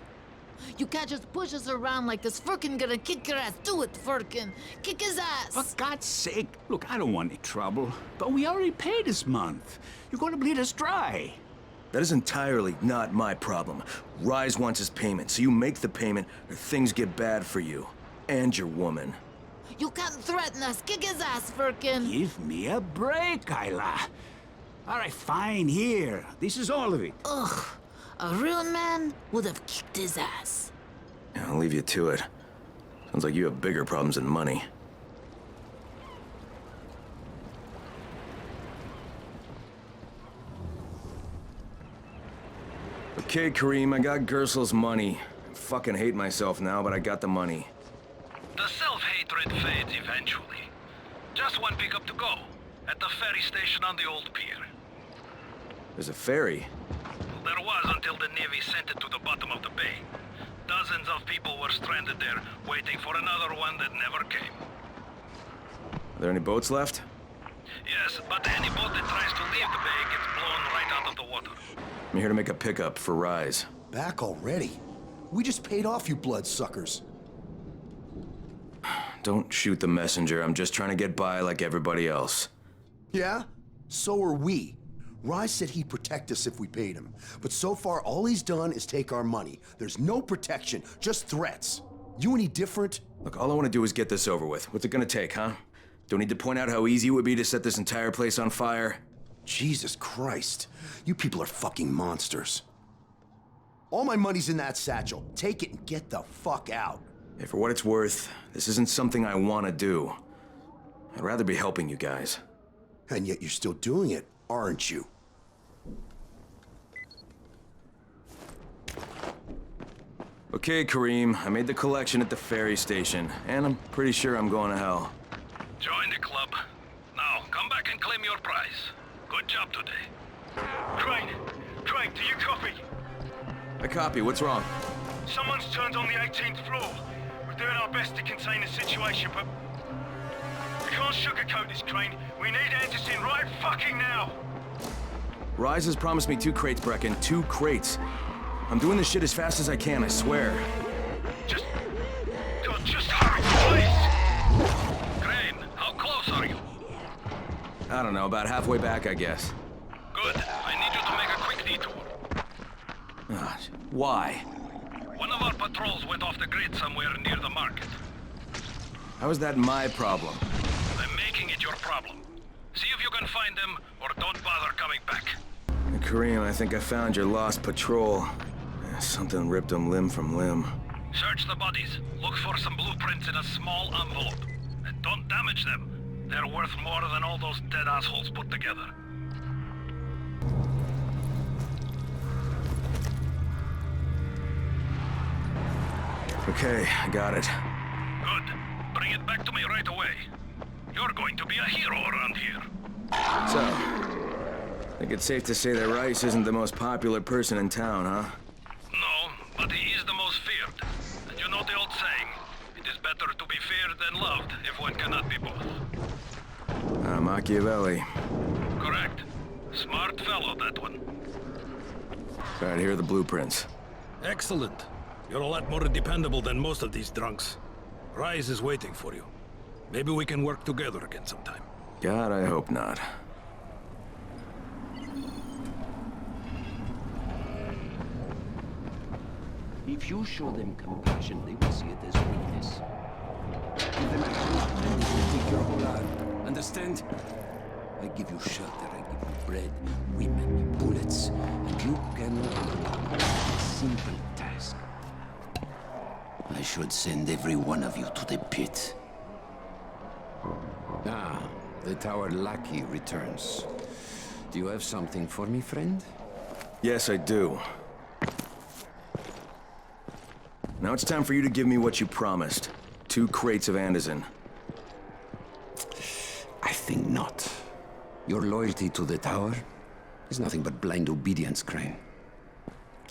You can't just push us around like this. Frickin' gonna kick your ass. Do it, Frickin'. Kick his ass.
For God's sake. Look, I don't want any trouble. But we already paid this month. You're gonna bleed us dry.
That is entirely not my problem. Rise wants his payment, so you make the payment or things get bad for you. And your woman.
You can't threaten us. Kick his ass, Frickin'.
Give me a break, Isla. All right, fine, here. This is all of it.
Ugh. A real man would have kicked his ass.
Yeah, I'll leave you to it. Sounds like you have bigger problems than money. Okay, Kareem, I got Gersel's money. I fucking hate myself now, but I got the money.
The self-hatred fades eventually. Just one pickup to go. At the ferry station on the old pier.
There's a ferry?
There was until the Navy sent it to the bottom of the bay. Dozens of people were stranded there, waiting for another one that never came.
Are there any boats left?
Yes, but any boat that tries to leave the bay gets blown right out of the water.
I'm here to make a pickup for Rise.
Back already? We just paid off, you bloodsuckers.
Don't shoot the messenger. I'm just trying to get by like everybody else.
Yeah? So are we. Rise said he'd protect us if we paid him. But so far, all he's done is take our money. There's no protection, just threats. You any different?
Look, all I want to do is get this over with. What's it gonna take, huh? Don't need to point out how easy it would be to set this entire place on fire?
Jesus Christ. You people are fucking monsters. All my money's in that satchel. Take it and get the fuck out.
Hey, for what it's worth, this isn't something I want to do. I'd rather be helping you guys.
And yet you're still doing it, aren't you?
Okay, Kareem, I made the collection at the ferry station, and I'm pretty sure I'm going to hell.
Join the club. Now, come back and claim your prize. Good job today.
Crane, do you copy?
I copy. What's wrong?
Someone's turned on the 18th floor. We're doing our best to contain the situation, but we can't sugarcoat this, Crane. We need Anderson right fucking now.
Rise has promised me 2 crates, Brecken. 2 crates. I'm doing this shit as fast as I can, I swear.
God, just hurry, please.
Crane, how close are you?
I don't know, about halfway back, I guess.
Good. I need you to make a quick detour.
Why?
One of our patrols went off the grid somewhere near the market.
How is that my problem?
I'm making it your problem. See if you can find them, or don't bother coming back.
Kareem, I think I found your lost patrol. Something ripped them limb from limb.
Search the bodies. Look for some blueprints in a small envelope. And don't damage them. They're worth more than all those dead assholes put together.
Okay, I got it.
Good. Bring it back to me right away. You're going to be a hero around here.
So, I think it's safe to say that Rice isn't the most popular person in town, huh?
No, but he is the most feared. And you know the old saying, it is better to be feared than loved if one cannot be both.
Machiavelli.
Correct. Smart fellow, that one.
All right, here are the blueprints.
Excellent. You're a lot more dependable than most of these drunks. Rise is waiting for you. Maybe we can work together again sometime.
God, I hope not.
If you show them compassion, they will see it as weakness. Give them a hand, and they will take your whole arm. Understand? I give you shelter, I give you bread, women, bullets, and you can a simple task. I should send every one of you to the pit. Ah, the tower lackey returns. Do you have something for me, friend?
Yes, I do. Now it's time for you to give me what you promised. 2 crates of Anderson.
I think not. Your loyalty to the tower is nothing but blind obedience, Crane.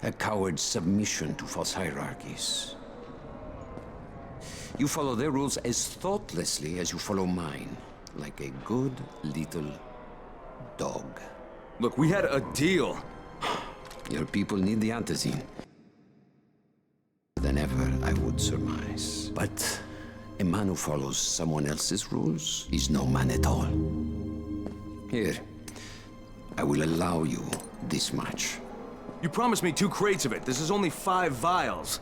A coward's submission to false hierarchies. You follow their rules as thoughtlessly as you follow mine, like a good little dog.
Look, we had a deal.
Your people need the antizin than ever, I would surmise. But a man who follows someone else's rules is no man at all. Here, I will allow you this much.
You promised me 2 crates of it. This is only 5 vials.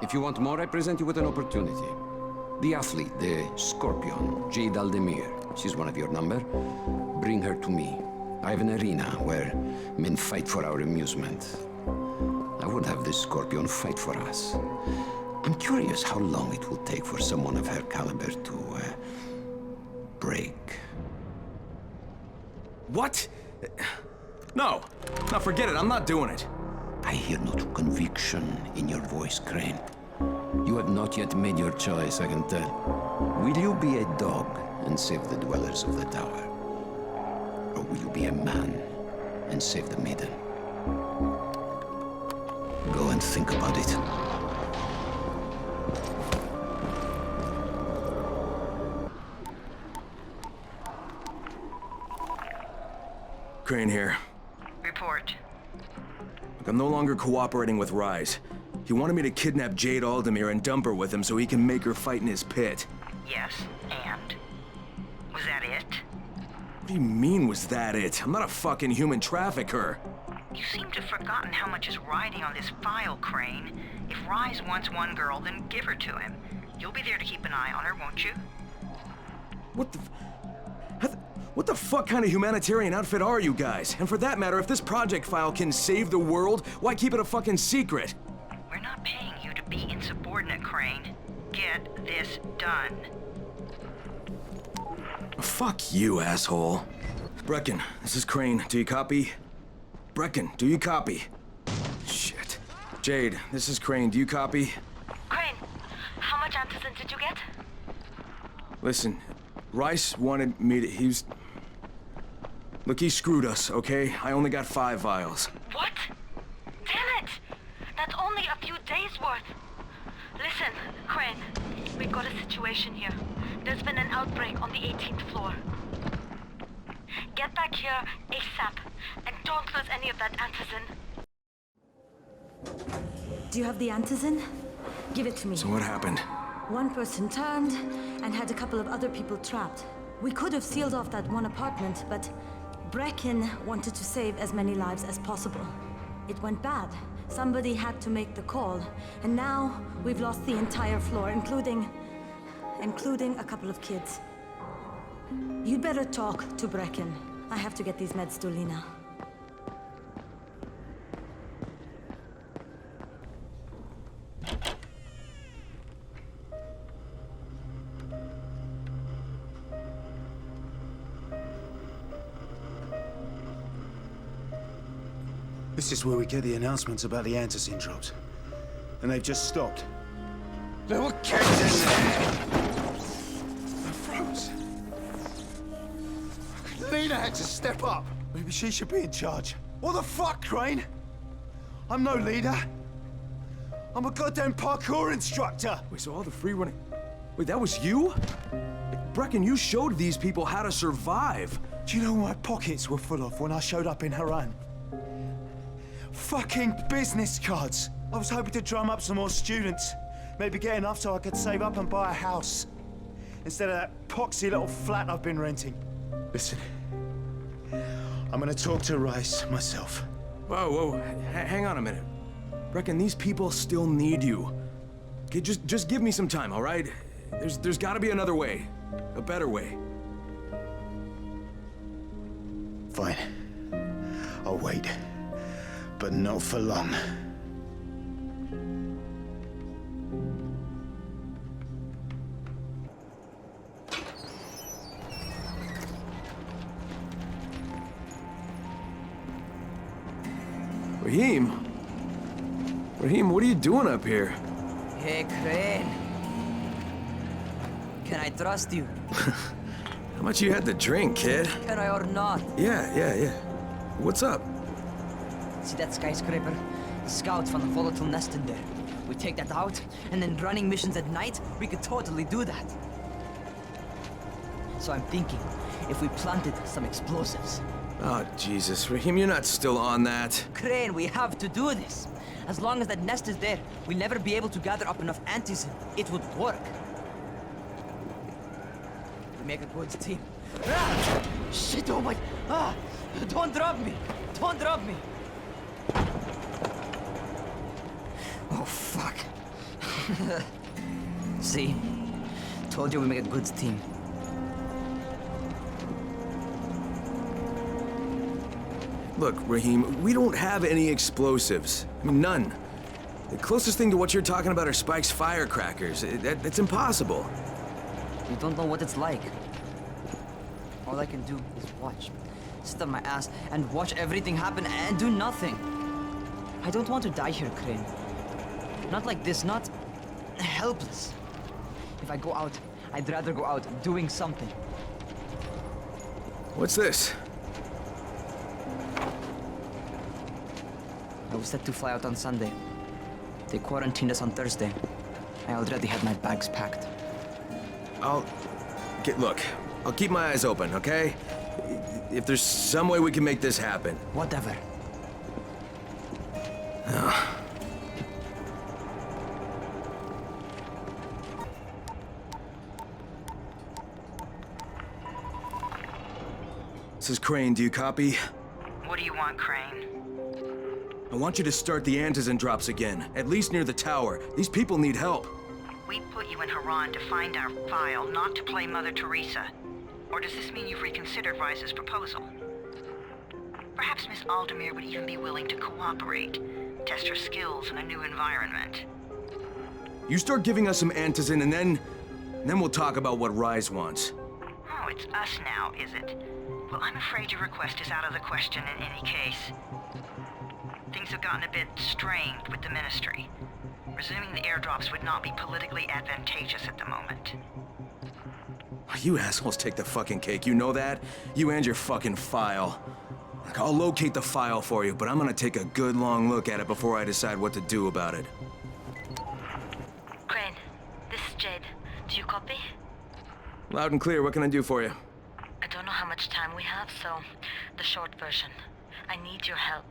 If you want more, I present you with an opportunity. The athlete, the Scorpion, Jade Aldemir. She's one of your number. Bring her to me. I have an arena where men fight for our amusement. I would have the Scorpion fight for us. I'm curious how long it will take for someone of her caliber to, break.
What? No. No, forget it. I'm not doing it.
I hear no conviction in your voice, Crane. You have not yet made your choice, I can tell. Will you be a dog and save the dwellers of the tower? Or will you be a man and save the maiden? Go and think about it.
Crane here.
Report.
Look, I'm no longer cooperating with Rise. He wanted me to kidnap Jade Aldemir and dump her with him so he can make her fight in his pit.
Yes, and? Was that it?
What do you mean, was that it? I'm not a fucking human trafficker.
You seem to have forgotten how much is riding on this file, Crane. If Rise wants one girl, then give her to him. You'll be there to keep an eye on her, won't you?
What the fuck kind of humanitarian outfit are you guys? And for that matter, if this project file can save the world, why keep it a fucking secret?
We're not paying you to be insubordinate, Crane. Get this done.
Fuck you, asshole. Brecken, this is Crane. Do you copy? Brecken, do you copy? Shit. Jade, this is Crane. Do you copy?
Crane, how much antizin did you get?
Listen, Rice wanted me to... Look, he screwed us, okay? I only got 5 vials.
What? Damn it! That's only a few days worth. Listen, Crane, we've got a situation here. There's been an outbreak on the 18th floor. Get back here ASAP, and don't lose any of that antizin.
Do you have the antizin? Give it to me.
So what happened?
One person turned and had a couple of other people trapped. We could have sealed off that one apartment, but Brecken wanted to save as many lives as possible. It went bad. Somebody had to make the call, and now we've lost the entire floor, including a couple of kids. You'd better talk to Brecken. I have to get these meds to Lena.
This is where we get the announcements about the antizin drops. And they've just stopped.
There were kids in there! I froze.
Lena had to step up. Maybe she should be in charge. What the fuck, Crane? I'm no leader. I'm a goddamn parkour instructor.
Wait, so all the free running... Wait, that was you? Brecken, you showed these people how to survive.
Do you know what my pockets were full of when I showed up in Haran? Fucking business cards. I was hoping to drum up some more students. Maybe get enough so I could save up and buy a house. Instead of that poxy little flat I've been renting. Listen, I'm gonna talk to Rice myself.
Whoa, hang on a minute. Brecken, these people still need you. Okay, just give me some time, all right? There's gotta be another way. A better way.
Fine. I'll wait. But not for long.
Raheem, what are you doing up here?
Hey, Crane. Can I trust you?
How much you had to drink, kid?
Can I or not?
Yeah. What's up?
See that skyscraper? The scouts found a volatile nest in there. We take that out, and then running missions at night, we could totally do that. So I'm thinking, if we planted some explosives.
Oh, Jesus. Raheem, you're not still on that.
Crane, we have to do this. As long as that nest is there, we'll never be able to gather up enough antizin. It would work. We make a good team. Ah! Shit, oh my... Ah! Don't drop me! Don't drop me! Oh, fuck. See? Told you we make a good team.
Look, Raheem, we don't have any explosives. I mean, none. The closest thing to what you're talking about are Spike's firecrackers. That's impossible.
You don't know what it's like. All I can do is watch. Sit on my ass and watch everything happen and do nothing. I don't want to die here, Crane. Not like this, not helpless. If I go out, I'd rather go out doing something.
What's this?
I was set to fly out on Sunday. They quarantined us on Thursday. I already had my bags packed.
Look, I'll keep my eyes open, okay? If there's some way we can make this happen.
Whatever.
This is Crane, do you copy?
What do you want, Crane?
I want you to start the antizin drops again, at least near the tower. These people need help.
We put you in Haran to find our file, not to play Mother Teresa. Or does this mean you've reconsidered Rice's proposal? Perhaps Miss Aldemir would even be willing to cooperate, test her skills in a new environment.
You start giving us some antizin and then we'll talk about what Rise wants.
Oh, it's us now, is it? Well, I'm afraid your request is out of the question in any case. Things have gotten a bit strained with the Ministry. Resuming the airdrops would not be politically advantageous at the moment.
You assholes take the fucking cake, you know that? You and your fucking file. Look, I'll locate the file for you, but I'm gonna take a good long look at it before I decide what to do about it.
Crane, this is Jade. Do you copy?
Loud and clear, what can I do for you?
I don't know how much time we have, so the short version. I need your help.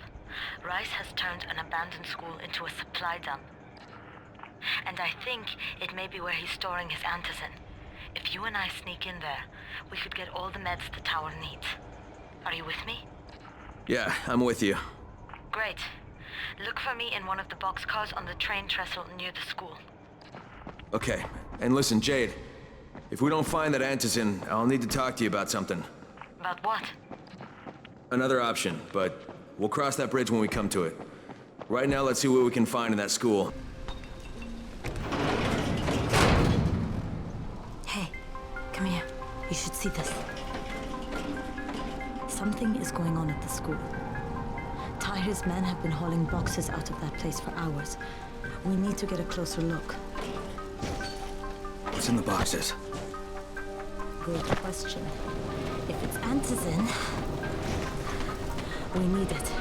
Rice has turned an abandoned school into a supply dump. And I think it may be where he's storing his antizin. If you and I sneak in there, we could get all the meds the tower needs. Are you with me?
Yeah, I'm with you.
Great. Look for me in one of the boxcars on the train trestle near the school.
Okay, and listen, Jade. If we don't find that antizin, I'll need to talk to you about something.
About what?
Another option, but we'll cross that bridge when we come to it. Right now, let's see what we can find in that school.
Hey, come here. You should see this. Something is going on at the school. Tahir's men have been hauling boxes out of that place for hours. We need to get a closer look.
What's in the boxes?
Good question. If it's antizin, we need it.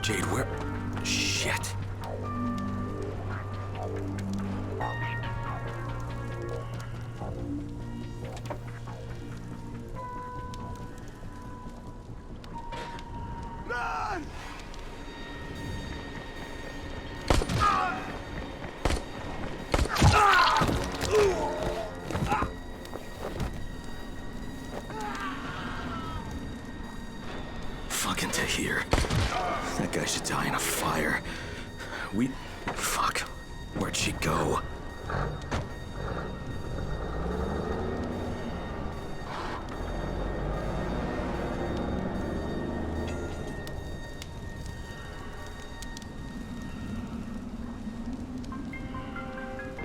Jade, where? Shit.
Run!
Fucking Tahir. That guy should die in a fire. Fuck. Where'd she go?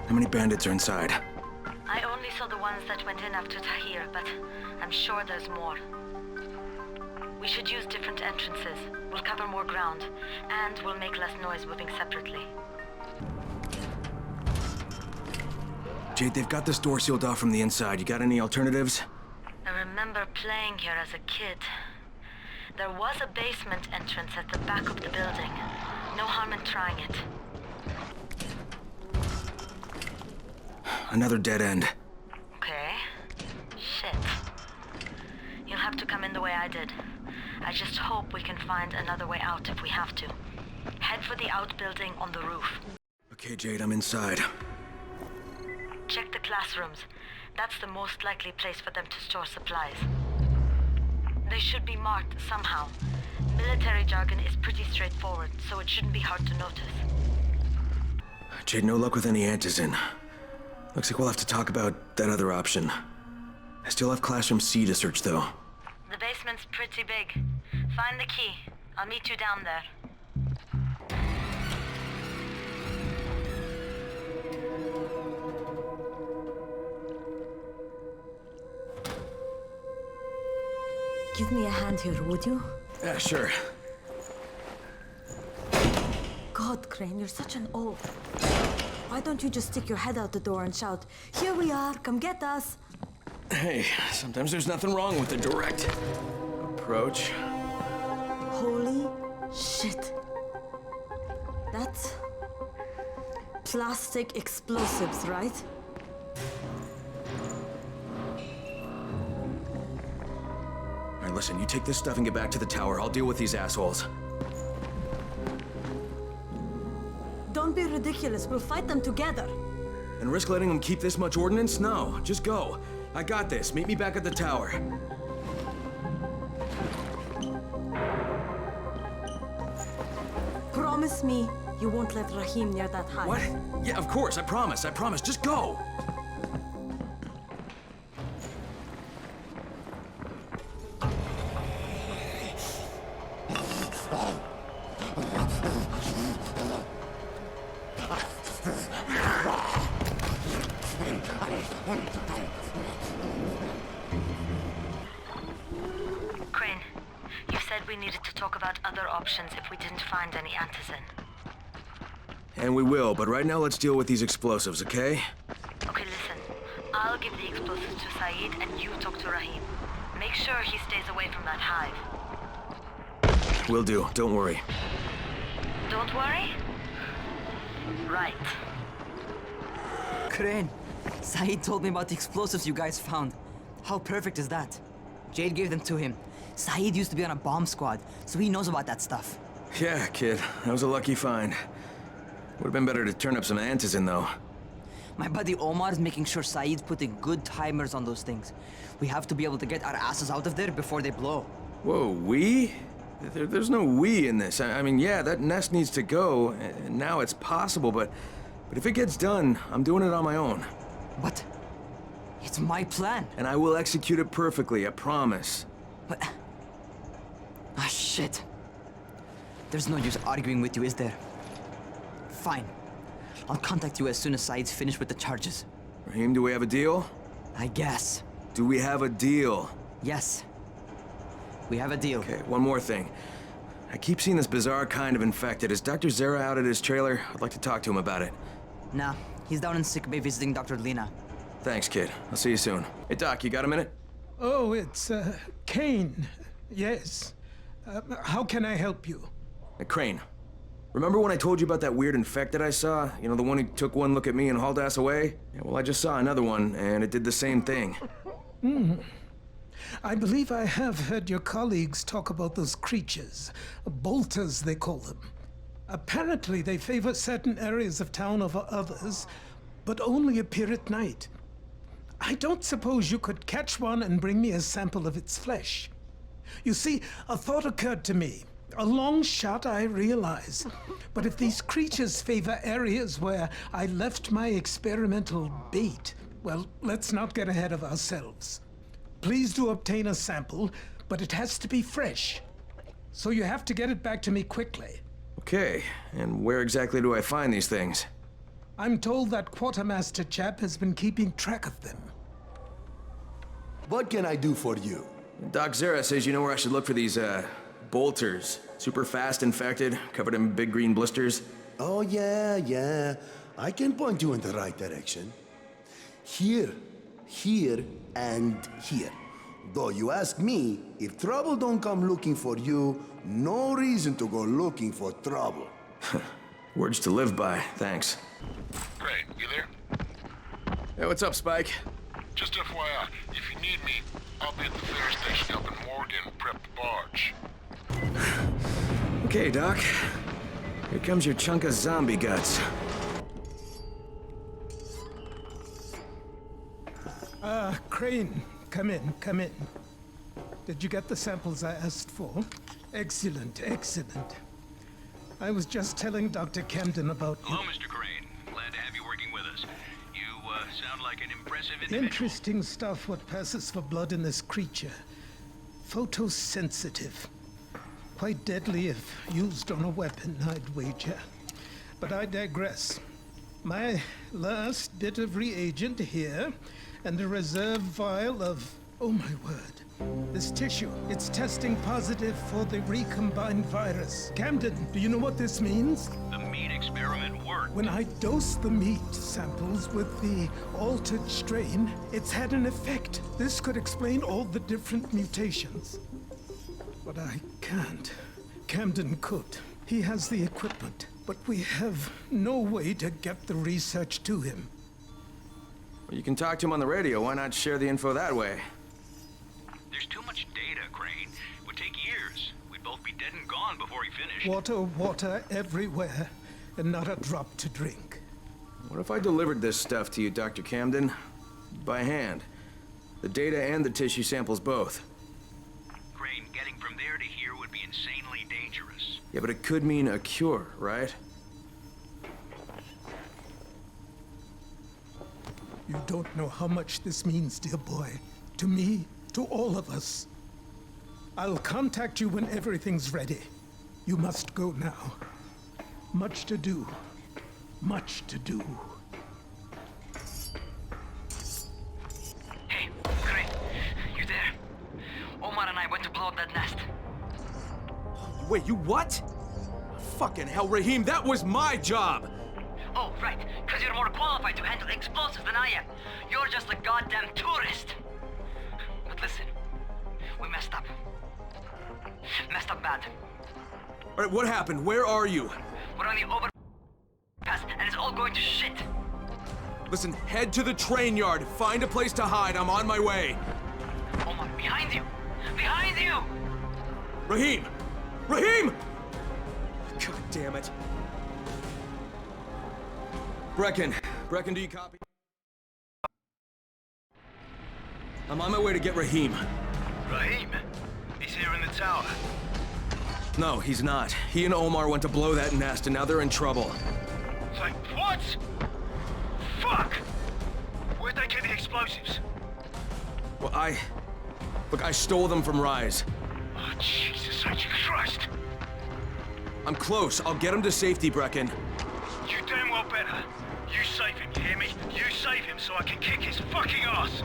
How many bandits are inside?
I only saw the ones that went in after Tahir, but I'm sure there's more. We should use different entrances. We'll cover more ground, and we'll make less noise moving separately.
Jade, they've got this door sealed off from the inside. You got any alternatives?
I remember playing here as a kid. There was a basement entrance at the back of the building. No harm in trying it.
Another dead end.
Okay. Shit. You'll have to come in the way I did. I just hope we can find another way out if we have to. Head for the outbuilding on the roof.
Okay, Jade, I'm inside.
Check the classrooms. That's the most likely place for them to store supplies. They should be marked somehow. Military jargon is pretty straightforward, so it shouldn't be hard to notice.
Jade, no luck with any antizin. Looks like we'll have to talk about that other option. I still have Classroom C to search, though.
The basement's pretty big. Find the key. I'll meet you down there.
Give me a hand here, would you?
Yeah, sure.
God, Crane, you're such an oaf. Why don't you just stick your head out the door and shout, "Here we are, come get us"?
Hey, sometimes there's nothing wrong with the direct approach.
Holy shit. That's plastic explosives, right?
All right, listen, you take this stuff and get back to the tower. I'll deal with these assholes.
Don't be ridiculous. We'll fight them together.
And risk letting them keep this much ordnance? No, just go. I got this. Meet me back at the tower.
Promise me you won't let Rahim near that hive.
What? Yeah, of course. I promise. I promise. Just go.
Crane, you said we needed to talk about other options if we didn't find any antizin.
And we will, but right now let's deal with these explosives, okay?
Okay, listen. I'll give the explosives to Saeed and you talk to Rahim. Make sure he stays away from that hive.
Will do. Don't worry.
Don't worry? Right.
Crane, Saeed told me about the explosives you guys found. How perfect is that? Jade gave them to him. Saeed used to be on a bomb squad, so he knows about that stuff.
Yeah, kid. That was a lucky find. Would have been better to turn up some antizin, though.
My buddy Omar's making sure Saeed's putting good timers on those things. We have to be able to get our asses out of there before they blow.
Whoa, we? There's no we in this. I mean, yeah, that nest needs to go, and now it's possible, but if it gets done, I'm doing it on my own.
But it's my plan.
And I will execute it perfectly, I promise.
But... ah, shit. There's no use arguing with you, is there? Fine. I'll contact you as soon as Saeed's finished with the charges.
Raheem, do we have a deal?
I guess.
Do we have a deal?
Yes. We have a deal.
Okay, one more thing. I keep seeing this bizarre kind of infected. Is Dr. Zera out at his trailer? I'd like to talk to him about it.
Nah, he's down in sickbay visiting Dr. Lena.
Thanks, kid. I'll see you soon. Hey, Doc, you got a minute?
Oh, it's, Kane. Yes. How can I help you?
Crane. Remember when I told you about that weird infected I saw? You know, the one who took one look at me and hauled ass away? Yeah, well, I just saw another one, and it did the same thing.
I believe I have heard your colleagues talk about those creatures. Bolters, they call them. Apparently, they favor certain areas of town over others, but only appear at night. I don't suppose you could catch one and bring me a sample of its flesh. You see, a thought occurred to me. A long shot, I realize. But if these creatures favor areas where I left my experimental bait, well, let's not get ahead of ourselves. Please do obtain a sample, but it has to be fresh. So you have to get it back to me quickly.
Okay, and where exactly do I find these things?
I'm told that quartermaster chap has been keeping track of them.
What can I do for you?
Doc Zera says you know where I should look for these, bolters. Super fast infected, covered in big green blisters.
Oh, yeah. I can point you in the right direction. Here, and here. Though you ask me, if trouble don't come looking for you, no reason to go looking for trouble.
Words to live by, thanks.
Great, you there?
Hey, what's up, Spike?
Just FYI, if you need me, I'll be at the ferry station up in Morgan, prep the barge.
Okay, Doc. Here comes your chunk of zombie guts.
Crane, come in. Did you get the samples I asked for? Excellent. I was just telling Dr. Camden about...
Hello, Mr. Crane. Glad to have you working with us. You, sound like an impressive individual.
Interesting stuff, what passes for blood in this creature. Photosensitive. Quite deadly if used on a weapon, I'd wager. But I digress. My last bit of reagent here, and a reserve vial of... oh my word. This tissue, it's testing positive for the recombined virus. Camden, do you know what this means?
The meat experiment worked.
When I dose the meat samples with the altered strain, it's had an effect. This could explain all the different mutations. But I can't. Camden could. He has the equipment, but we have no way to get the research to him.
Well, you can talk to him on the radio. Why not share the info that way?
There's too much data, Crane. It would take years. We'd both be dead and gone before he finished.
Water everywhere, and not a drop to drink.
What if I delivered this stuff to you, Dr. Camden? By hand. The data and the tissue samples both.
Crane, getting from there to here would be insanely dangerous.
Yeah, but it could mean a cure, right?
You don't know how much this means, dear boy. To me, to all of us. I'll contact you when everything's ready. You must go now. Much to do. Much to do.
Hey, Crane, you there? Omar and I went to blow up that nest.
Wait, you what? Fucking hell, Raheem, that was my job!
Oh, right, because you're more qualified to handle explosives than I am. You're just a goddamn tourist. But listen, we messed up. Messed up bad.
Alright, what happened? Where are you?
We're on the overpass, and it's all going to shit.
Listen, head to the train yard. Find a place to hide. I'm on my way.
Omar, behind you! Behind you!
Raheem! Raheem! God damn it. Brecken, do you copy? I'm on my way to get Rahim.
Rahim? He's here in the tower.
No, he's not. He and Omar went to blow that nest, and now they're in trouble.
Like, what? Fuck! Where'd they get the explosives?
Well, Look, I stole them from Rise.
Oh, Jesus H. Christ.
I'm close. I'll get him to safety, Brecken.
You damn well better. You save him, you hear me? You save him so I can kick his fucking ass.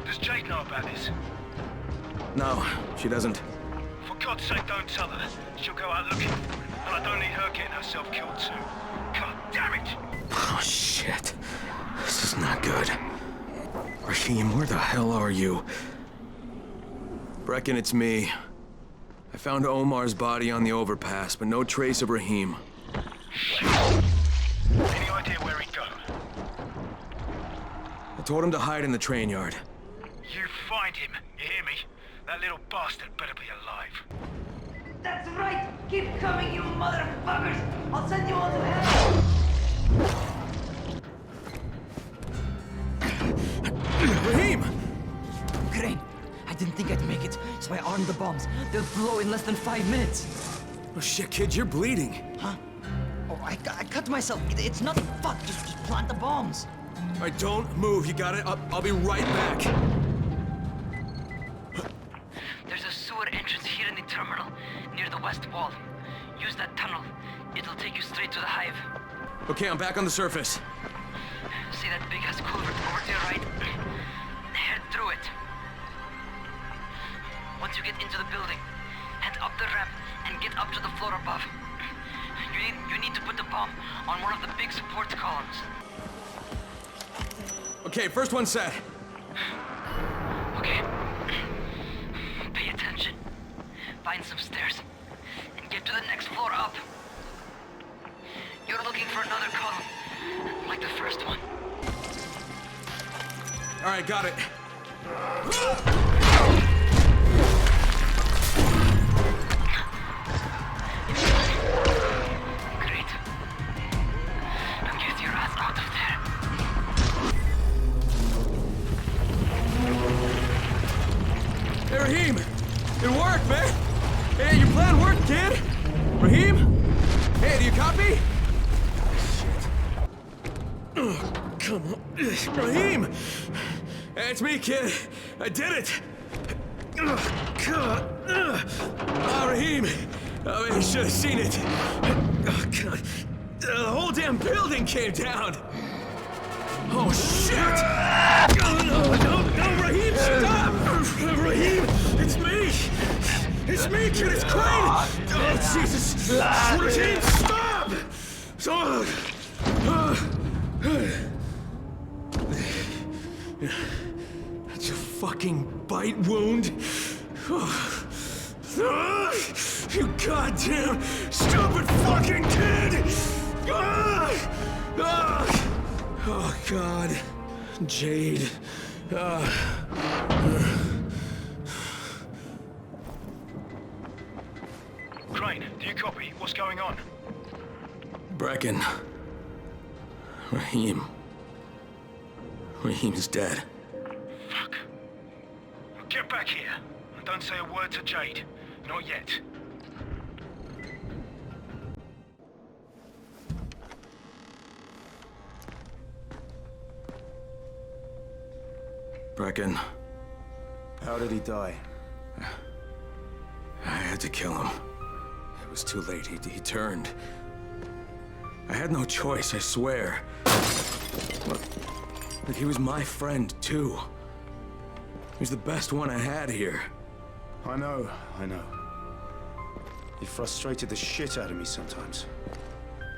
Does Jade know about this?
No, she doesn't.
For God's sake, don't tell her. She'll go out looking for him. And I don't need her getting herself killed too. God damn it!
Oh, shit. This is not good. Rahim, where the hell are you? Brecken, it's me. I found Omar's body on the overpass, but no trace of Rahim.
Any idea where he'd go?
I told him to hide in the train yard.
You find him, you hear me? That little bastard better be alive.
That's right! Keep coming, you motherfuckers! I'll send you all to hell!
Rahim!
Crane, I didn't think I'd make it, so I armed the bombs. They'll blow in less than 5 minutes.
Oh shit, kid, you're bleeding.
Huh? Oh, I cut myself. It's nothing. Fuck, just plant the bombs.
All right, don't move. You got it? I'll be right back.
There's a sewer entrance here in the terminal, near the west wall. Use that tunnel. It'll take you straight to the hive.
Okay, I'm back on the surface.
See that big-ass culvert over to your right? Head through it. Once you get into the building, head up the ramp and get up to the floor above. You need to put the bomb on one of the big support columns.
Okay, first one set.
Okay. Pay attention. Find some stairs and get to the next floor up. You're looking for another column, like the first one.
All right, got it.
Great. Now get your ass out of there.
Hey, Rahim! It worked, man! Hey, your plan worked, kid! Rahim? Hey, do you copy? Shit. Oh, come on. Rahim! Hey, it's me, kid. I did it! Oh, God. Oh, Rahim! Oh, man, you should have seen it. Oh, God. The whole damn building came down! Oh, shit! No, Rahim, stop! Rahim, it's me! It's me, kid, it's Crane! Oh, Jesus! Rahim, stop! That's a fucking bite wound. You goddamn stupid fucking kid! Oh, God. Jade.
Crane, do you copy? What's going on?
Brecken. Rahim. Rahim's dead.
Fuck. Get back here. And don't say a word to Jade. Not yet.
Brecken.
How did he die?
I had to kill him. It was too late. He turned. I had no choice, I swear. Look, he was my friend, too. He was the best one I had here.
I know. He frustrated the shit out of me sometimes.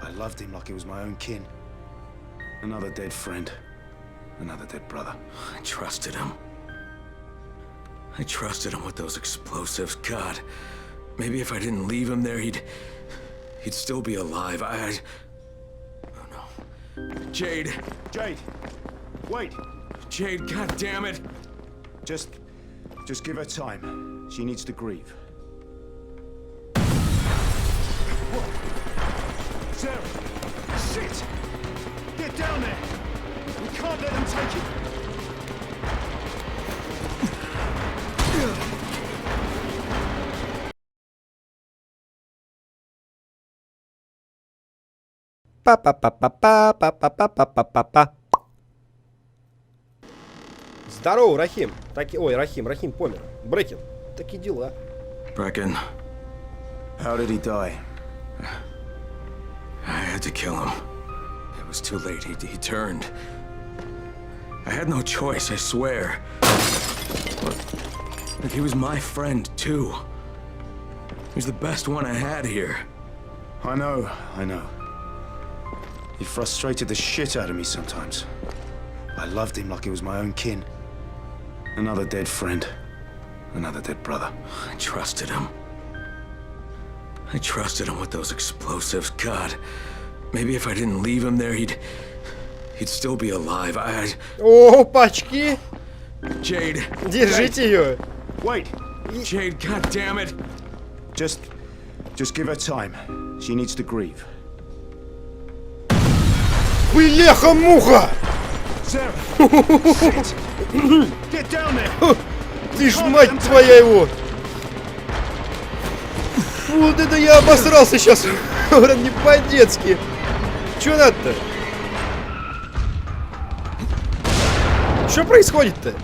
I loved him like he was my own kin. Another dead friend. Another dead brother.
I trusted him. I trusted him with those explosives. God, maybe if I didn't leave him there, he'd still be alive. Oh no. Jade.
Jade! Wait!
Jade, god damn it!
Just give her time. She needs to grieve. What? Sarah! Shit! Get down there! We can't let them take it!
Па-па-па-па-па-па-па-па-па-па-па. Здорово, Рахим. Ой, Рахим помер. Брэкен, такие дела.
Brecken, how did he die? I had to kill him. It was too late. He turned. I had no choice, I swear. Look, he was my friend, too. He was the best one I had here.
I know. He frustrated the shit out of me sometimes. I loved him like he was my own kin. Another dead friend. Another dead brother.
I trusted him. I trusted him with those explosives. God, maybe if I didn't leave him there, he'd still be alive.
О, пачки!
Jade.
Держите ее.
Wait.
Jade, god damn it.
Just give her time. She needs to grieve.
Бляха-муха!
Get down there.
Ты ж мать твоя его! Вот это я обосрался сейчас! Не по-детски! Чё надо-то? Что происходит-то?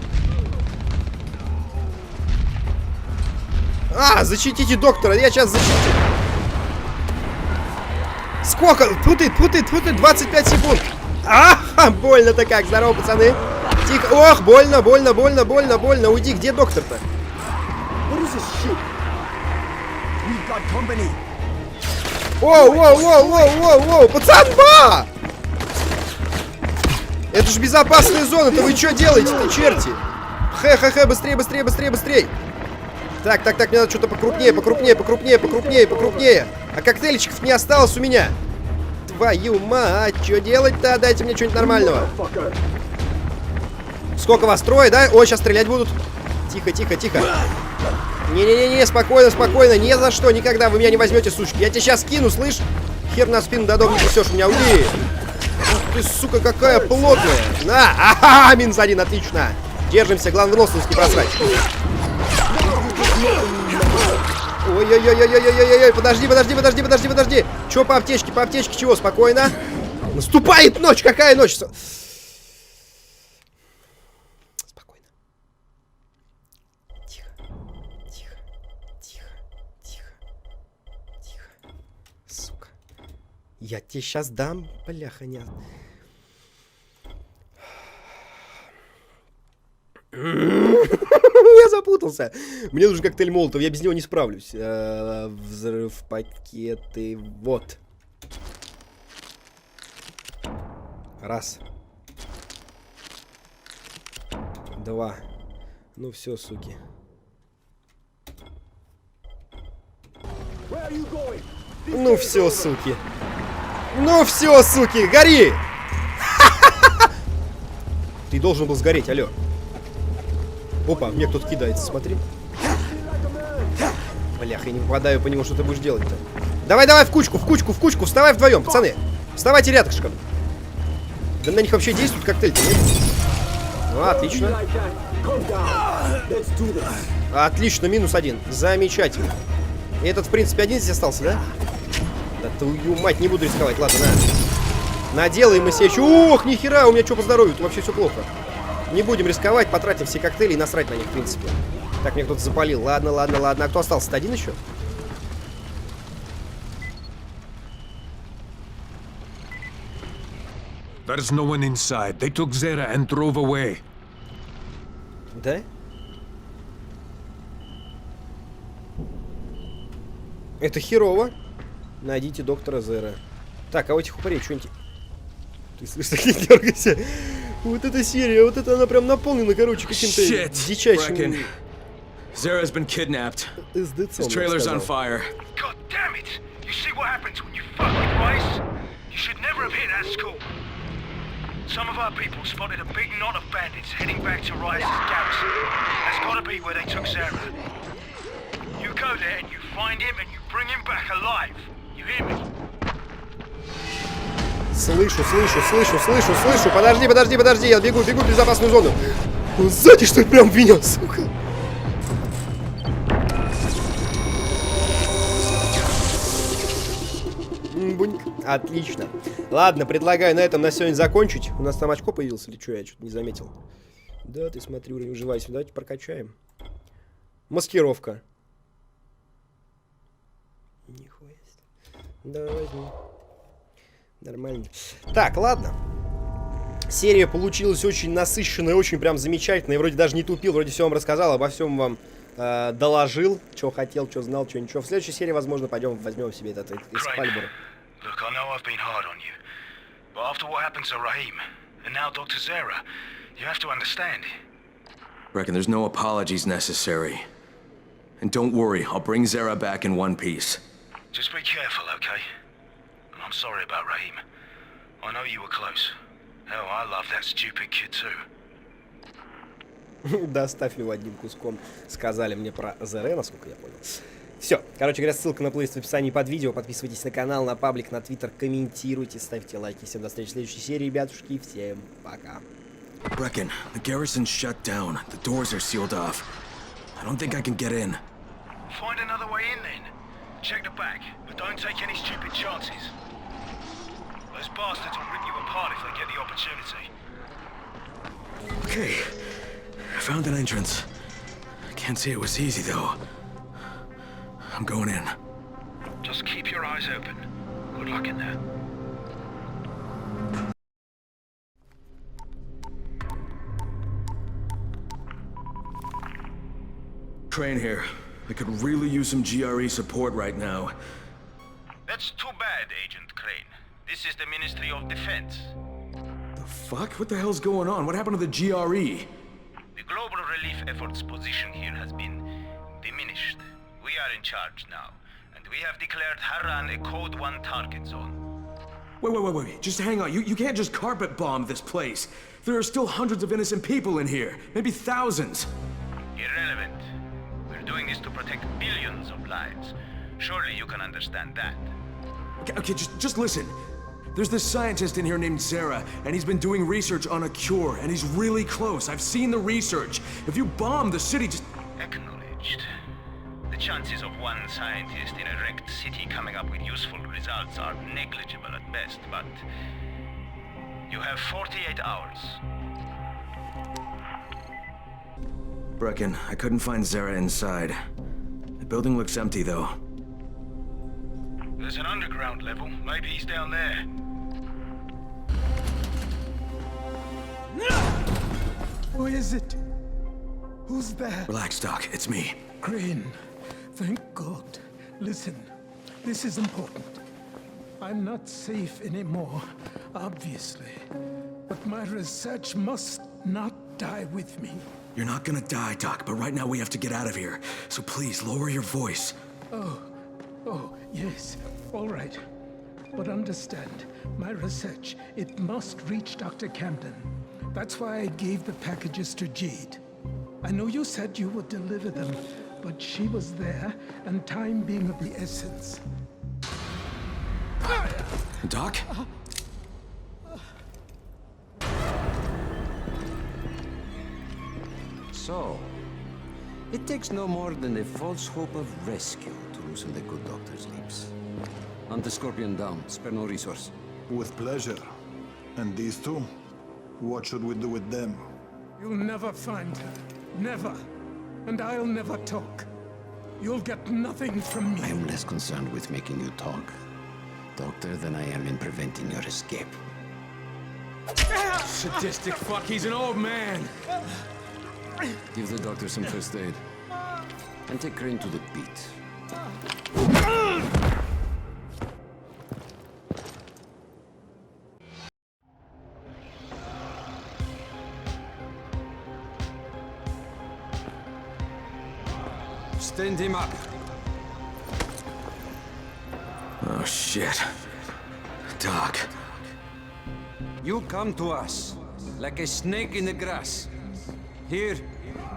Защитите доктора, я сейчас защитю. Сколько? Тьфу ты, 25 секунд. Больно-то как, здорово, пацаны. Тихо, ох, больно. Уйди, где доктор-то? Воу, пацанба! Это же безопасная зона-то, вы что делаете-то, черти? Быстрее. Так, мне надо что-то покрупнее. А коктейльчиков не осталось у меня. Твою мать, что делать-то? Дайте мне что-нибудь нормального. Сколько вас, трое, да? Ой, сейчас стрелять будут. Тихо. Не, спокойно. Ни за что, никогда вы меня не возьмете, сучки. Я тебя сейчас кину, слышь? Хер на спину до дома не несешь, у меня уйди. Ты, сука, какая плотная. На, минус 1, отлично. Держимся, главное в нос не просрать. Ой, подожди. Чё по аптечке, чего, спокойно? Наступает ночь, какая ночь? Спокойно. Тихо. Сука. Я тебе сейчас дам, бляха, не... Я запутался. Мне нужен коктейль Молотова, я без него не справлюсь. Взрыв пакеты. Вот. Раз. Два. Ну все, суки. Ну все, суки. Гори! Ты должен был сгореть, алло. Опа, мне кто-то кидается, смотри. Блях, я не попадаю по нему, что ты будешь делать-то. Давай, в кучку, вставай вдвоем, пацаны. Вставайте рядышком. Да на них вообще действует коктейль-то, нет? Отлично. Отлично, минус 1. Замечательно. И этот, в принципе, один здесь остался, да? Да твою мать, не буду рисковать, ладно, на. Наделаем мы себе еще. Ох, нихера, у меня что по здоровью, тут вообще все плохо. Не будем рисковать, потратим все коктейли и насрать на них, в принципе. Так, мне кто-то запалил. Ладно. А кто остался? Один еще?
There's no one inside. They took Zera and drove away.
Да? Это херово. Найдите доктора Зера. Так, а у этих упырей что-нибудь... Ты слышишь, не дергайся. Вот эта серия, вот это она прям наполнена, короче, каким-то дичайшим...
Zera's been kidnapped. His trailer's on fire.
God damn it! You see what happens when you fuck with Rice? You should never have hit that school. Some of our people spotted a big knot of bandits heading back to Rice's garrison. That's gotta be where they took Zera. You go there and you find him and you bring him back alive. You hear me?
Слышу. Подожди. Я бегу в безопасную зону. Он сзади, что ли, прям в меня, сука. Отлично. Ладно, предлагаю на этом на сегодня закончить. У нас там очко появилось или что? Я что-то не заметил. Да, ты смотри, уровень выживания. Давайте прокачаем. Маскировка. Нихуя. Давай возьму. Нормально. Так, ладно. Серия получилась очень насыщенная, очень прям замечательная. Вроде даже не тупил, вроде все вам рассказал, обо всем вам доложил. Что хотел, что знал, что ничего. В следующей серии, возможно, пойдем возьмем себе этот Экскалибур.
Look, I know I've been hard on you, but after what happened to Raheem, and now Dr. Zera, you have to understand.
Reckon there's no apologies necessary. And don't worry, I'll bring Zera back in one piece.
Just be careful, okay? And I'm sorry about Raheem. I know you were close. Hell, I love that stupid kid too.
Доставь его одним куском. Сказали мне про Зере, насколько я понял. Все. Короче говоря, ссылка на плейлист в описании под видео. Подписывайтесь на канал, на паблик, на твиттер, комментируйте, ставьте лайки. Всем до встречи в следующей серии, ребятушки. Всем пока.
Brecken, the garrison's shut down. The doors are sealed off. I don't think I can get in.
Find another way in then. Check the back, but don't take any stupid chances. Those bastards will rip you apart if they get the opportunity.
Okay. I found an entrance. I can't say it was easy though. I'm going in.
Just keep your eyes open. Good luck in there.
Crane here. I could really use some GRE support right now.
That's too bad, Agent Crane. This is the Ministry of Defense.
The fuck? What the hell's going on? What happened to the GRE?
The global relief efforts position here has been diminished. We are in charge now, and we have declared Harran a Code 1 target zone.
Wait. Just hang on. You can't just carpet bomb this place. There are still hundreds of innocent people in here. Maybe thousands.
Irrelevant. We're doing this to protect billions of lives. Surely you can understand that.
Okay, just listen. There's this scientist in here named Zera, and he's been doing research on a cure, and he's really close. I've seen the research. If you bomb the city, just...
Acknowledged. The chances of one scientist in a wrecked city coming up with useful results are negligible at best, but you have 48 hours.
Brecken, I couldn't find Zera inside. The building looks empty, though.
There's an underground level. Maybe he's down there.
Who is it? Who's there?
Relax, Doc. It's me.
Crane. Thank God. Listen, this is important. I'm not safe anymore, obviously. But my research must not die with me.
You're not gonna die, Doc, but right now we have to get out of here. So please, lower your voice.
Oh, yes. All right. But understand, my research, it must reach Dr. Camden. That's why I gave the packages to Jade. I know you said you would deliver them, but she was there, and time being of the essence.
Doc?
So, it takes no more than a false hope of rescue to loosen the good doctor's lips. Hunt the Scorpion down. Spare no resource.
With pleasure. And these two? What should we do with them?
You'll never find her. Never. And I'll never talk. You'll get nothing from me.
I am less concerned with making you talk, Doctor, than I am in preventing your escape.
Sadistic fuck, he's an old man!
Give the doctor some first aid. And take Crane to the beat. Stand him up.
Oh, shit. Doc.
You come to us like a snake in the grass. Here,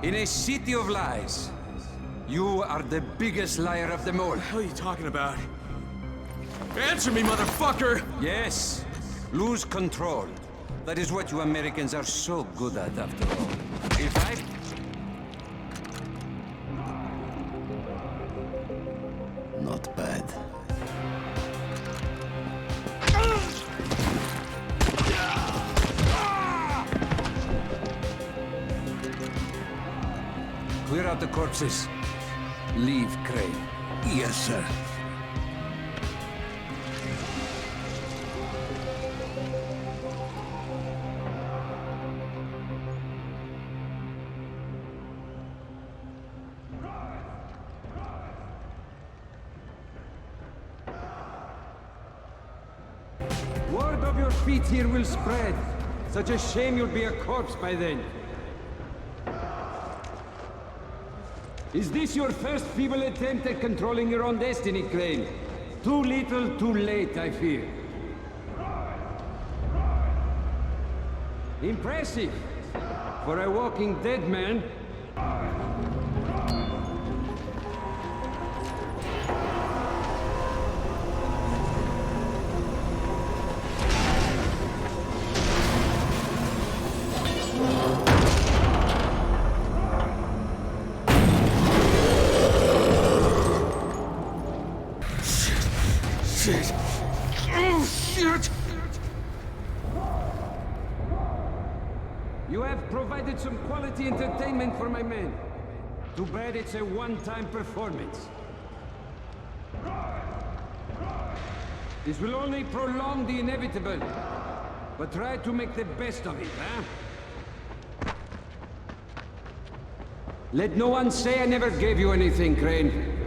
in a city of lies. You are the biggest liar of them all.
What the hell are you talking about? Answer me, motherfucker!
Yes. Lose control. That is what you Americans are so good at, after all. If I... Not bad.
out the corpses. Leave, Crane.
Yes, sir.
Word of your feet here will spread. Such a shame you'll be a corpse by then. Is this your first feeble attempt at controlling your own destiny, Crane? Too little, too late, I fear. Impressive. For a walking dead man. Shit. Oh, shit! You have provided some quality entertainment for my men. Too bad it's a one-time performance. This will only prolong the inevitable. But try to make the best of it, huh? Let no one say I never gave you anything, Crane.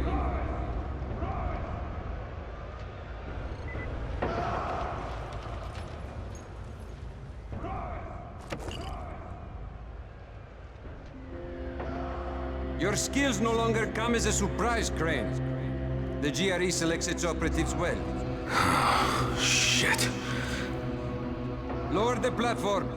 Your skills no longer come as a surprise, Crane. The GRE selects its operatives well.
Shit.
Lower the platform.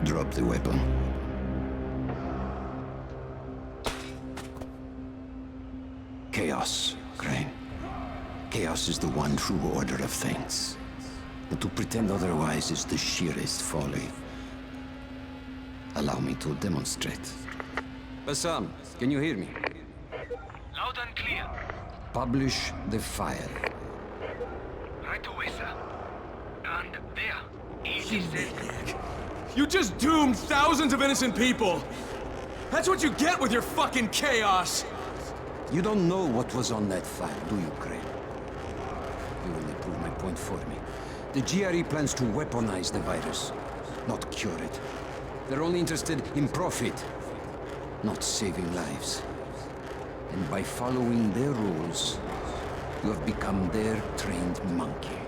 Drop the weapon. Chaos, Crane. Chaos is the one true order of things. And to pretend otherwise is the sheerest folly. Allow me to demonstrate.
Bassam, can you hear me?
Loud and clear.
Publish the file.
Right away, sir. And there. Easy set.
You just doomed thousands of innocent people! That's what you get with your fucking chaos!
You don't know what was on that file, do you, Crane? You only prove my point for me. The GRE plans to weaponize the virus, not cure it. They're only interested in profit, not saving lives. And by following their rules, you have become their trained monkey.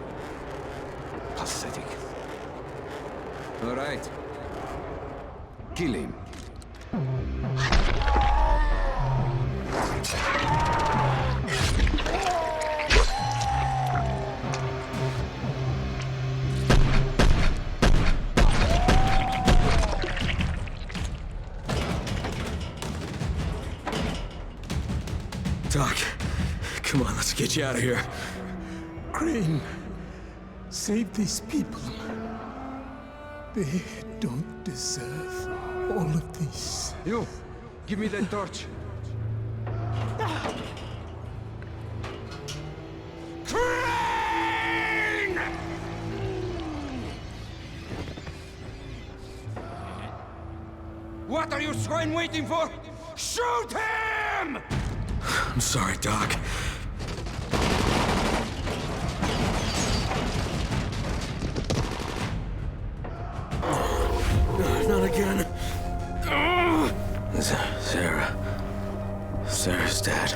Pathetic.
All right.
Kill him.
Doc, come on, let's get you out of here.
Crane, save these people. They don't deserve all of this.
You, give me that torch.
Crane!
What are you swine waiting for? Shoot him!
I'm sorry, Doc. Not again. Sarah. Sarah's dead.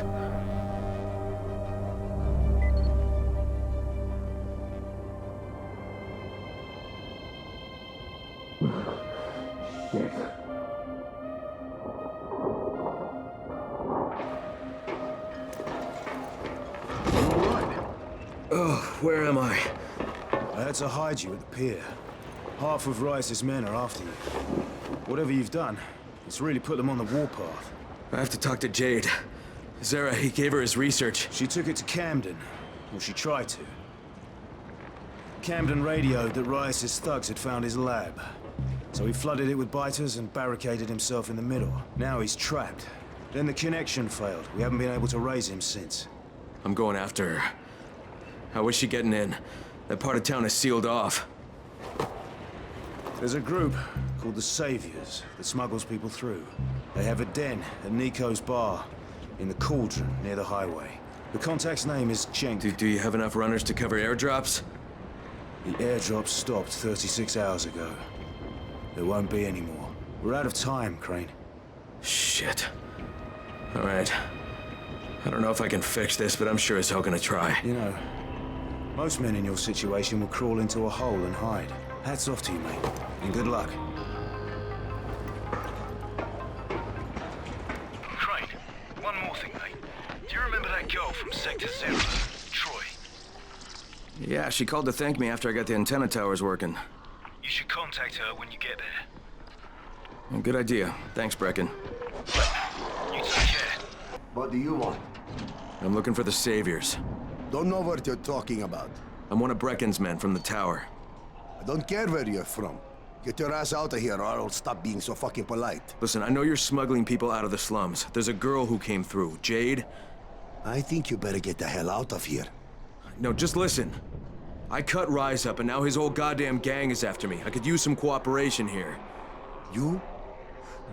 Shit. Oh, where am I?
I had to hide you at the pier. Half of Rice's men are after you. Whatever you've done, it's really put them on the warpath.
I have to talk to Jade. Zara, he gave her his research.
She took it to Camden. Or she tried to. Camden radioed that Rice's thugs had found his lab. So he flooded it with biters and barricaded himself in the middle. Now he's trapped. Then the connection failed. We haven't been able to raise him since.
I'm going after her. How is she getting in? That part of town is sealed off.
There's a group called the Saviors that smuggles people through. They have a den at Nico's bar in the Cauldron near the highway. The contact's name is Cenk.
Do you have enough runners to cover airdrops?
The airdrop stopped 36 hours ago. There won't be any more. We're out of time, Crane.
Shit. All right. I don't know if I can fix this, but I'm sure as hell gonna try.
You know, most men in your situation will crawl into a hole and hide. Hats off to you, mate, and good luck.
Crane, one more thing, mate. Do you remember that girl from Sector 0, Troy?
Yeah, she called to thank me after I got the antenna towers working.
You should contact her when you get there.
Good idea. Thanks, Brecken.
You take care.
What do you want?
I'm looking for the Saviors.
Don't know what you're talking about.
I'm one of Brecken's men from the tower.
I don't care where you're from. Get your ass out of here or I'll stop being so fucking polite.
Listen, I know you're smuggling people out of the slums. There's a girl who came through, Jade.
I think you better get the hell out of here.
No, just listen. I cut Rise up and now his whole goddamn gang is after me. I could use some cooperation here.
You?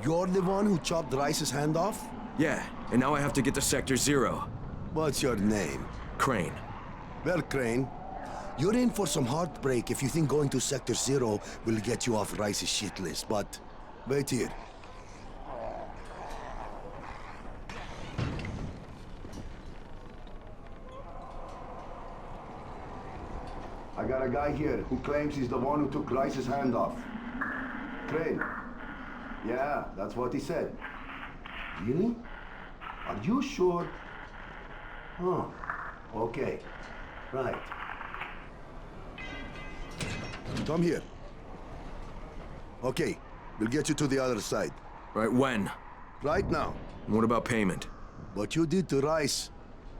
You're the one who chopped Rice's hand off?
Yeah, and now I have to get to Sector 0.
What's your name?
Crane.
Well, Crane, you're in for some heartbreak if you think going to Sector 0 will get you off Rice's shit list, but wait here. I got a guy here who claims he's the one who took Rice's hand off. Crane. Yeah, that's what he said. Really? Are you sure? Huh. Okay. Right. Come here. Okay, we'll get you to the other side.
Right when?
Right now.
And what about payment?
What you did to Rice,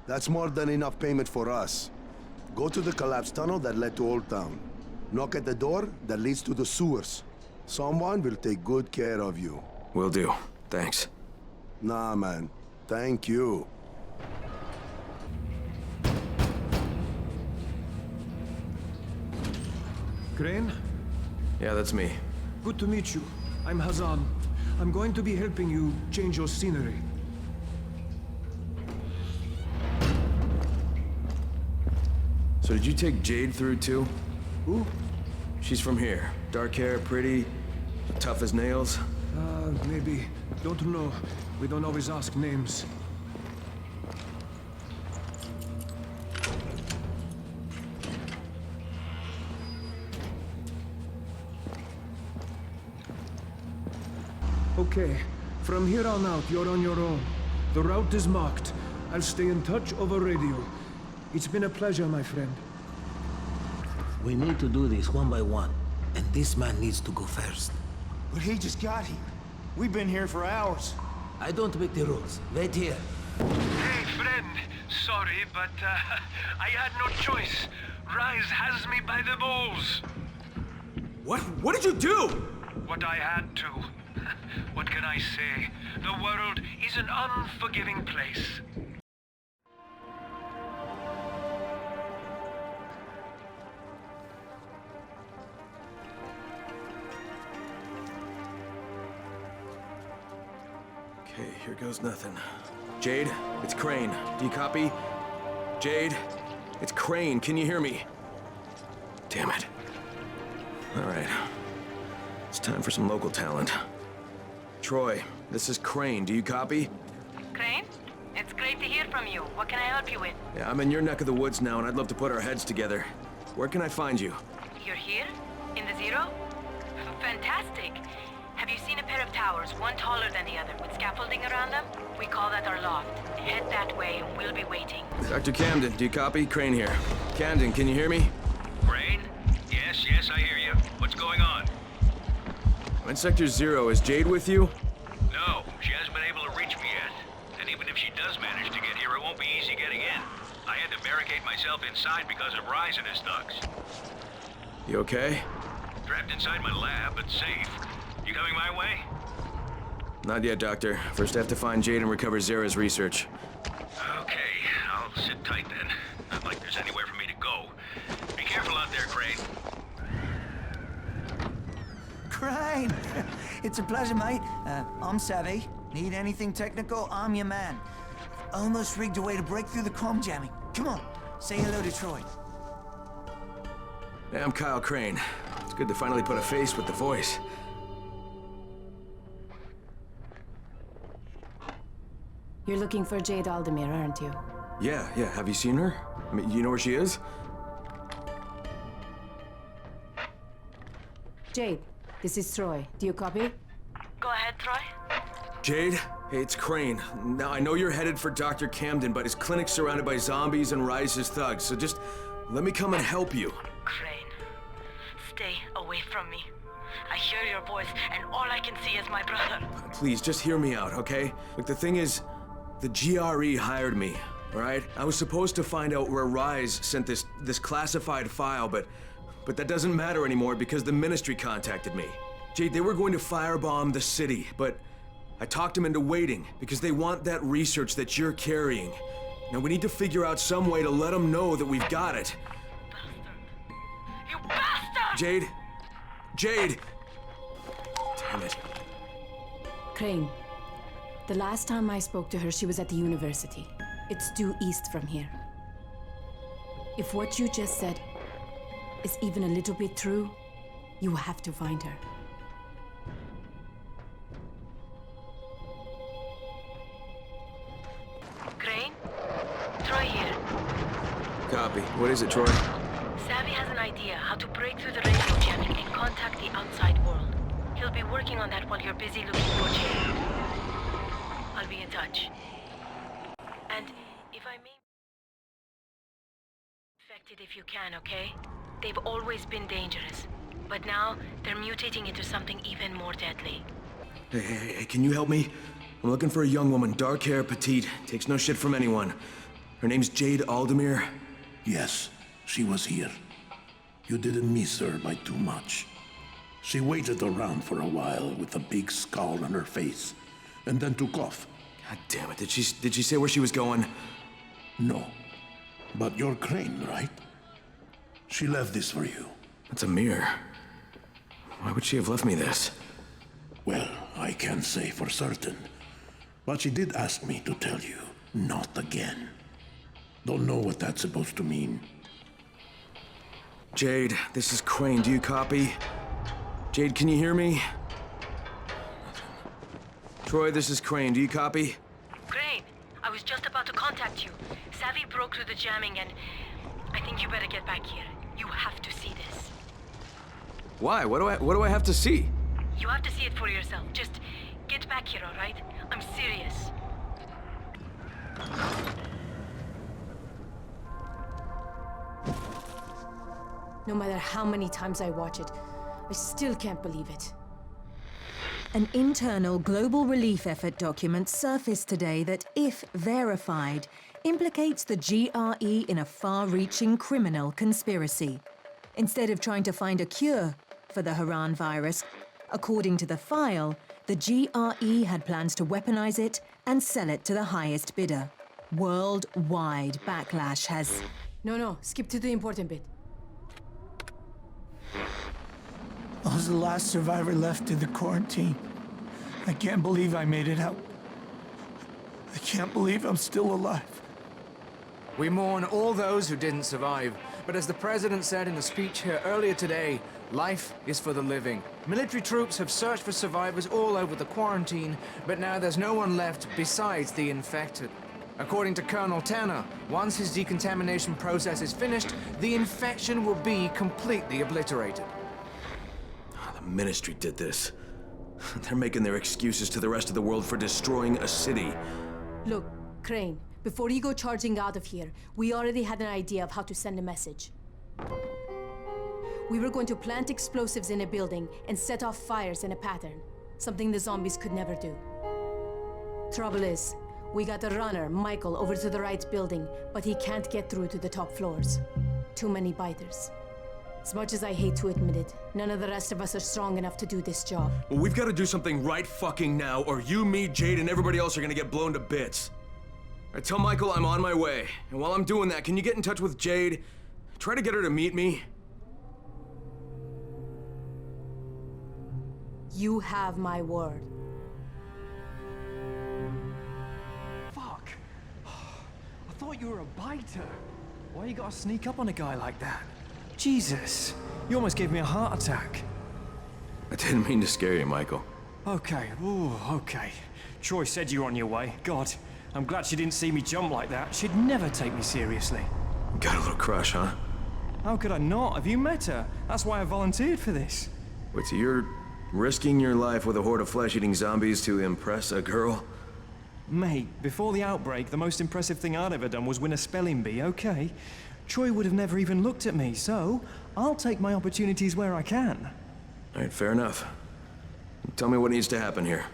that's more than enough payment for us. Go to the collapsed tunnel that led to Old Town. Knock at the door that leads to the sewers. Someone will take good care of you.
Will do. Thanks.
Nah, man. Thank you.
Crane?
Yeah, that's me.
Good to meet you. I'm Hazan. I'm going to be helping you change your scenery.
So did you take Jade through too?
Who?
She's from here. Dark hair, pretty, tough as nails.
Maybe. Don't know. We don't always ask names. Okay. From here on out, you're on your own. The route is marked. I'll stay in touch over radio. It's been a pleasure, my friend.
We need to do this one by one, and this man needs to go first.
But he just got here. We've been here for hours.
I don't make the rules. Wait here.
Hey, friend. Sorry, but I had no choice. Rise has me by the balls.
What? What did you do?
What I had to. What can I say? The world is an unforgiving place.
Okay, here goes nothing. Jade, it's Crane. Do you copy? Jade, it's Crane. Can you hear me? Damn it. All right. It's time for some local talent. Troy, this is Crane. Do you copy?
Crane? It's great to hear from you. What can I help you with?
Yeah, I'm in your neck of the woods now, and I'd love to put our heads together. Where can I find you?
You're here? In the Zero? Fantastic. Have you seen a pair of towers, one taller than the other, with scaffolding around them? We call that our loft. Head that way, and we'll be waiting.
Dr. Camden, do you copy? Crane here. Camden, can you hear me?
Crane? Yes, I hear you. What's going on?
I'm in Sector 0. Is Jade with you?
No, she hasn't been able to reach me yet. And even if she does manage to get here, it won't be easy getting in. I had to barricade myself inside because of Rise and his thugs.
You okay?
Trapped inside my lab, but safe. You coming my way?
Not yet, Doctor. First I have to find Jade and recover Zara's research.
Okay, I'll sit tight then. Not like there's anywhere for me to go. Be careful out there, Crane.
Crane! It's a pleasure, mate. I'm Savvy. Need anything technical, I'm your man. Almost rigged a way to break through the comm jamming. Come on, say hello to Troy.
Hey, I'm Kyle Crane. It's good to finally put a face with the voice.
You're looking for Jade Aldemir, aren't you?
Yeah. Have you seen her? I mean, you know where she is?
Jade, this is Troy. Do you copy?
Go ahead, Troy.
Jade? Hey, it's Crane. Now, I know you're headed for Dr. Camden, but his clinic's surrounded by zombies and Rise's thugs, so just let me come and help you.
Crane, stay away from me. I hear your voice, and all I can see is my brother.
Please, just hear me out, okay? Look, the thing is, the GRE hired me, all right? I was supposed to find out where Rise sent this classified file, but that doesn't matter anymore because the Ministry contacted me. Jade, they were going to firebomb the city, but I talked them into waiting because they want that research that you're carrying. Now we need to figure out some way to let them know that we've got it.
You bastard!
Jade! Damn it.
Crane, the last time I spoke to her, she was at the university. It's due east from here. If what you just said is even a little bit true, you have to find her.
Crane? Troy here.
Copy. What is it, Troy?
Savvy has an idea how to break through the radio jamming and contact the outside world. He'll be working on that while you're busy looking for Jade. I'll be in touch. And if I may... Infected if you can, okay? They've always been dangerous. But now, they're mutating into something even more deadly.
Hey, can you help me? I'm looking for a young woman, dark hair, petite, takes no shit from anyone. Her name's Jade Aldemir.
Yes, she was here. You didn't miss her by too much. She waited around for a while with a big scowl on her face, and then took off.
God damn it, did she say where she was going?
No. But you're Crane, right? She left this for you.
That's a mirror. Why would she have left me this?
Well, I can't say for certain. But she did ask me to tell you, not again. Don't know what that's supposed to mean.
Jade, this is Crane. Do you copy? Jade, can you hear me? Troy, this is Crane. Do you copy?
Crane, I was just about to contact you. Savvy broke through the jamming and I think you better get back here. You have to see this.
Why? What do I have to see?
You have to see it for yourself. Just get back here, all right? I'm serious.
No matter how many times I watch it, I still can't believe it.
An internal global relief effort document surfaced today that, if verified, implicates the GRE in a far-reaching criminal conspiracy. Instead of trying to find a cure for the Haran virus, according to the file, the GRE had plans to weaponize it and sell it to the highest bidder. Worldwide backlash has...
No, skip to the important bit.
I was the last survivor left in the quarantine. I can't believe I made it out. I can't believe I'm still alive.
We mourn all those who didn't survive, but as the President said in a speech here earlier today, life is for the living. Military troops have searched for survivors all over the quarantine, but now there's no one left besides the infected. According to Colonel Tanner, once his decontamination process is finished, the infection will be completely obliterated.
The Ministry did this. They're making their excuses to the rest of the world for destroying a city.
Look, Crane, before you go charging out of here, we already had an idea of how to send a message. We were going to plant explosives in a building and set off fires in a pattern, something the zombies could never do. Trouble is, we got the runner, Michael, over to the right building, but he can't get through to the top floors. Too many biters. As much as I hate to admit it, none of the rest of us are strong enough to do this job.
Well, we've got to do something right fucking now, or you, me, Jade, and everybody else are gonna get blown to bits. All right, tell Michael I'm on my way. And while I'm doing that, can you get in touch with Jade? Try to get her to meet me.
You have my word.
Fuck. I thought you were a biter. Why you gotta sneak up on a guy like that? Jesus, you almost gave me a heart attack.
I didn't mean to scare you, Michael.
Okay, ooh, okay. Troy said you were on your way. God, I'm glad she didn't see me jump like that. She'd never take me seriously.
Got a little crush, huh?
How could I not? Have you met her? That's why I volunteered for this.
Wait, so you're risking your life with a horde of flesh-eating zombies to impress a girl?
Mate, before the outbreak, the most impressive thing I'd ever done was win a spelling bee, okay? Troy would have never even looked at me, so I'll take my opportunities where I can.
All right, fair enough. Tell me what needs to happen here.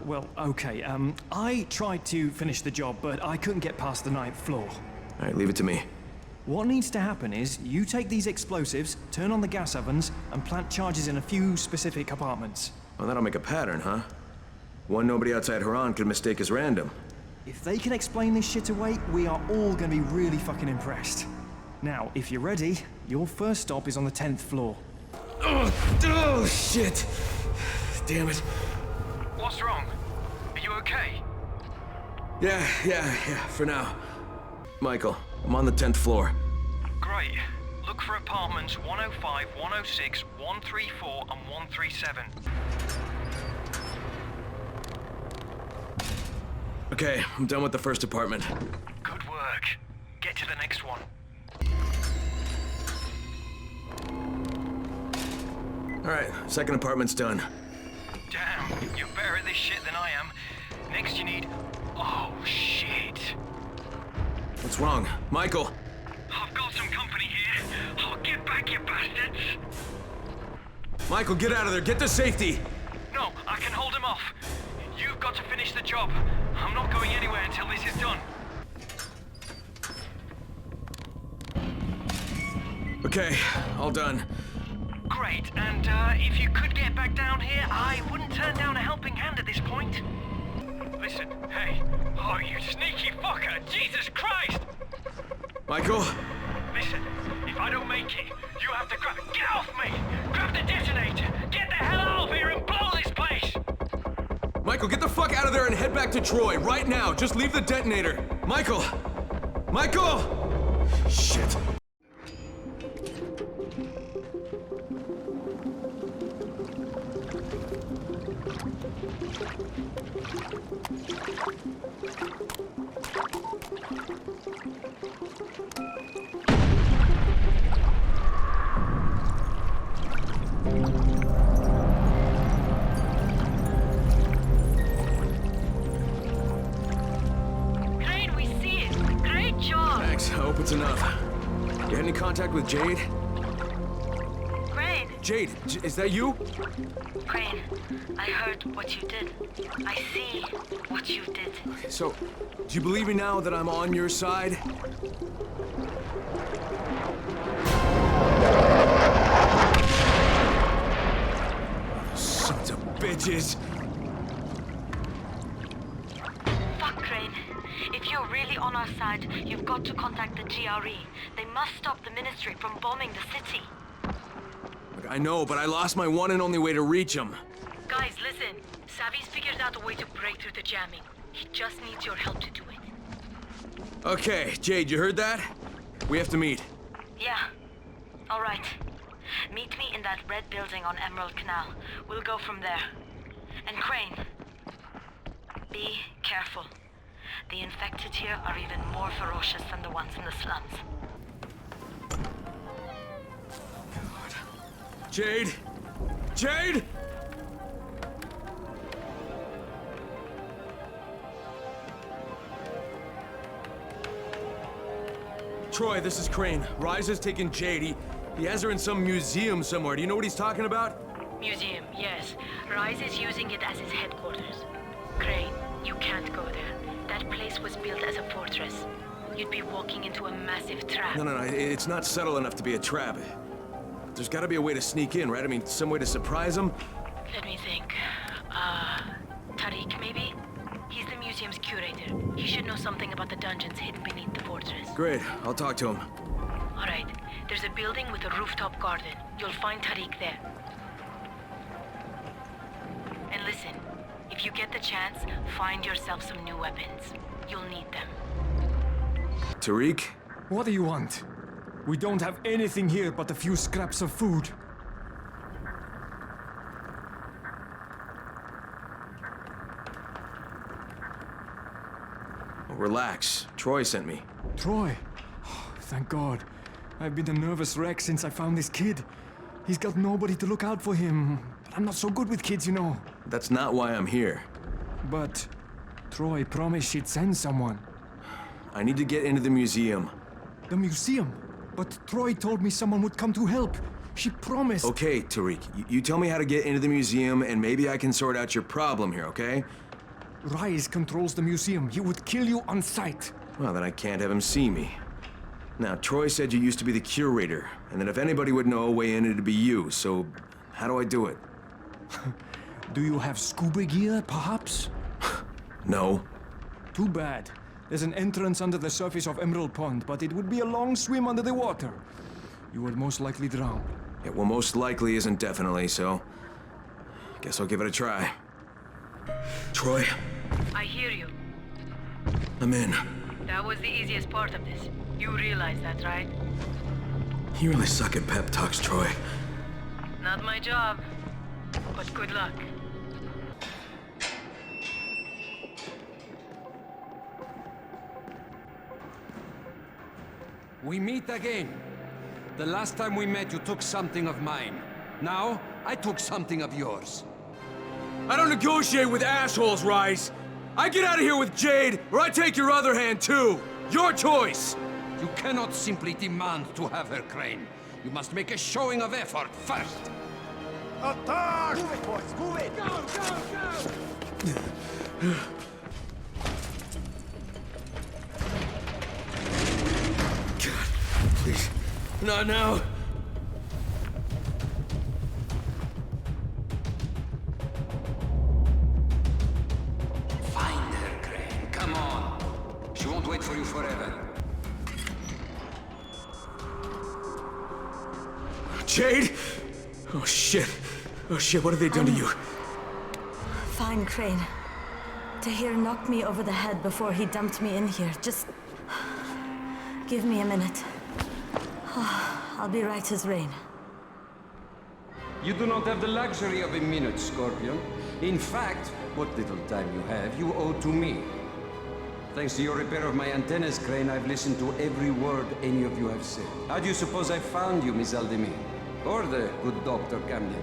Well, okay, I tried to finish the job, but I couldn't get past the 9th floor.
All right, leave it to me.
What needs to happen is, you take these explosives, turn on the gas ovens, and plant charges in a few specific apartments.
Well, that'll make a pattern, huh? One nobody outside Haran could mistake as random.
If they can explain this shit away, we are all gonna be really fucking impressed. Now, if you're ready, your first stop is on the 10th floor.
Oh, shit! Damn it.
What's wrong? Are you okay?
Yeah, for now. Michael, I'm on the 10th floor.
Great. Look for apartments 105, 106, 134, and 137.
Okay, I'm done with the first apartment.
Good work. Get to the next one.
All right, second apartment's done.
Damn, you're better at this shit than I am. Next you need... Oh, shit.
What's wrong? Michael!
I've got some company here. I'll get back, you bastards.
Michael, get out of there. Get to safety.
No, I can hold him off. You've got to finish the job. I'm not going anywhere until this is done.
Okay, all done.
Great, and if you could get back down here, I wouldn't turn down a helping hand at this point. Listen, hey. Oh, you sneaky fucker! Jesus Christ!
Michael?
Listen, if I don't make it, you have to grab... Get off me! Grab the detonator! Get the hell out of here and blow this place!
Michael, get the fuck out of there and head back to Troy, right now! Just leave the detonator! Michael! Michael! Shit.
Crane, we see it. Great job.
Thanks, I hope it's enough. You had any contact with Jade?
Crane.
Jade, is that you?
Crane, I heard what you did. I see what you did.
So, do you believe me now that I'm on your side? Sons of bitches!
Fuck, Crane. If you're really on our side, you've got to contact the GRE. They must stop the ministry from bombing the city.
Look, I know, but I lost my one and only way to reach him.
Guys, listen. Savvy's figured out a way to break through the jamming. He just needs your help to do it.
Okay, Jade, you heard that? We have to meet.
Yeah. All right. Meet me in that red building on Emerald Canal. We'll go from there. And Crane, be careful. The infected here are even more ferocious than the ones in the slums.
Jade! Jade! Troy, this is Crane. Rise has taken Jade. He has her in some museum somewhere. Do you know what he's talking about?
Museum, yes. Rise is using it as his headquarters. Crane, you can't go there. That place was built as a fortress. You'd be walking into a massive trap.
No, it's not subtle enough to be a trap. There's gotta be a way to sneak in, right? I mean, some way to surprise them?
Let me think. Tariq, maybe? He's the museum's curator. He should know something about the dungeons hidden beneath the fortress.
Great, I'll talk to him.
All right. There's a building with a rooftop garden. You'll find Tariq there. And listen, if you get the chance, find yourself some new weapons. You'll need them.
Tariq?
What do you want? We don't have anything here but a few scraps of food.
Relax. Troy sent me.
Troy? Oh, thank God. I've been a nervous wreck since I found this kid. He's got nobody to look out for him. But I'm not so good with kids, you know.
That's not why I'm here.
But Troy promised she'd send someone.
I need to get into the museum.
The museum? But Troy told me someone would come to help. She promised.
Okay, Tariq. You tell me how to get into the museum, and maybe I can sort out your problem here, okay?
Rise controls the museum. He would kill you on sight.
Well, then I can't have him see me. Now, Troy said you used to be the curator, and that if anybody would know a way in, it'd be you, so how do I do it?
Do you have scuba gear, perhaps?
No.
Too bad. There's an entrance under the surface of Emerald Pond, but it would be a long swim under the water. You would most likely drown.
Yeah, well, most likely isn't definitely, so guess I'll give it a try. Troy?
I hear you.
I'm in.
That was the easiest part of this. You realize that, right?
You really suck at pep talks, Troy.
Not my job, but good luck.
We meet again. The last time we met, you took something of mine. Now, I took something of yours.
I don't negotiate with assholes, Rise. I get out of here with Jade, or I take your other hand, too. Your choice.
You cannot simply demand to have her, Crane. You must make a showing of effort first.
Attack! Move it, boys, move it! Go, go, go!
God, please, not now.
Find her, Crane. Come on. She won't wait for you forever.
Jade? Oh shit. Oh shit, what have they done to you?
Fine, Crane. Tahir knocked me over the head before he dumped me in here. Just give me a minute. I'll be right as rain.
You do not have the luxury of a minute, Scorpion. In fact, what little time you have, you owe to me. Thanks to your repair of my antennas, Crane, I've listened to every word any of you have said. How do you suppose I found you, Miss Aldemir? Or the good Dr. Camden?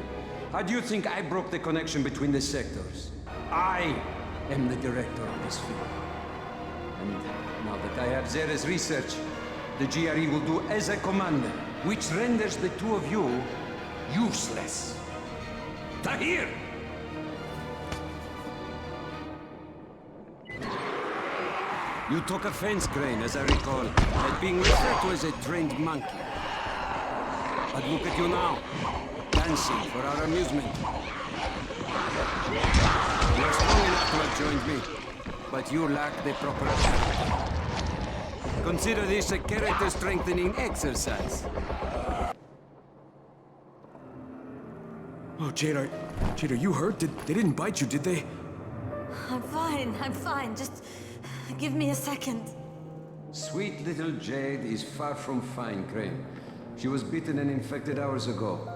How do you think I broke the connection between the sectors? I am the director of this film. And now that I have Zere's research, the GRE will do as I command them, which renders the two of you useless. Tahir! You took offense, Crane, as I recall, at being referred to as a trained monkey. But look at you now, dancing for our amusement. You are strong enough to have joined me, but you lack the proper character. Consider this a character-strengthening exercise.
Oh, Jade, are you hurt? They didn't bite you, did they?
I'm fine. Just give me a second.
Sweet little Jade is far from fine, Crane. She was bitten and infected hours ago.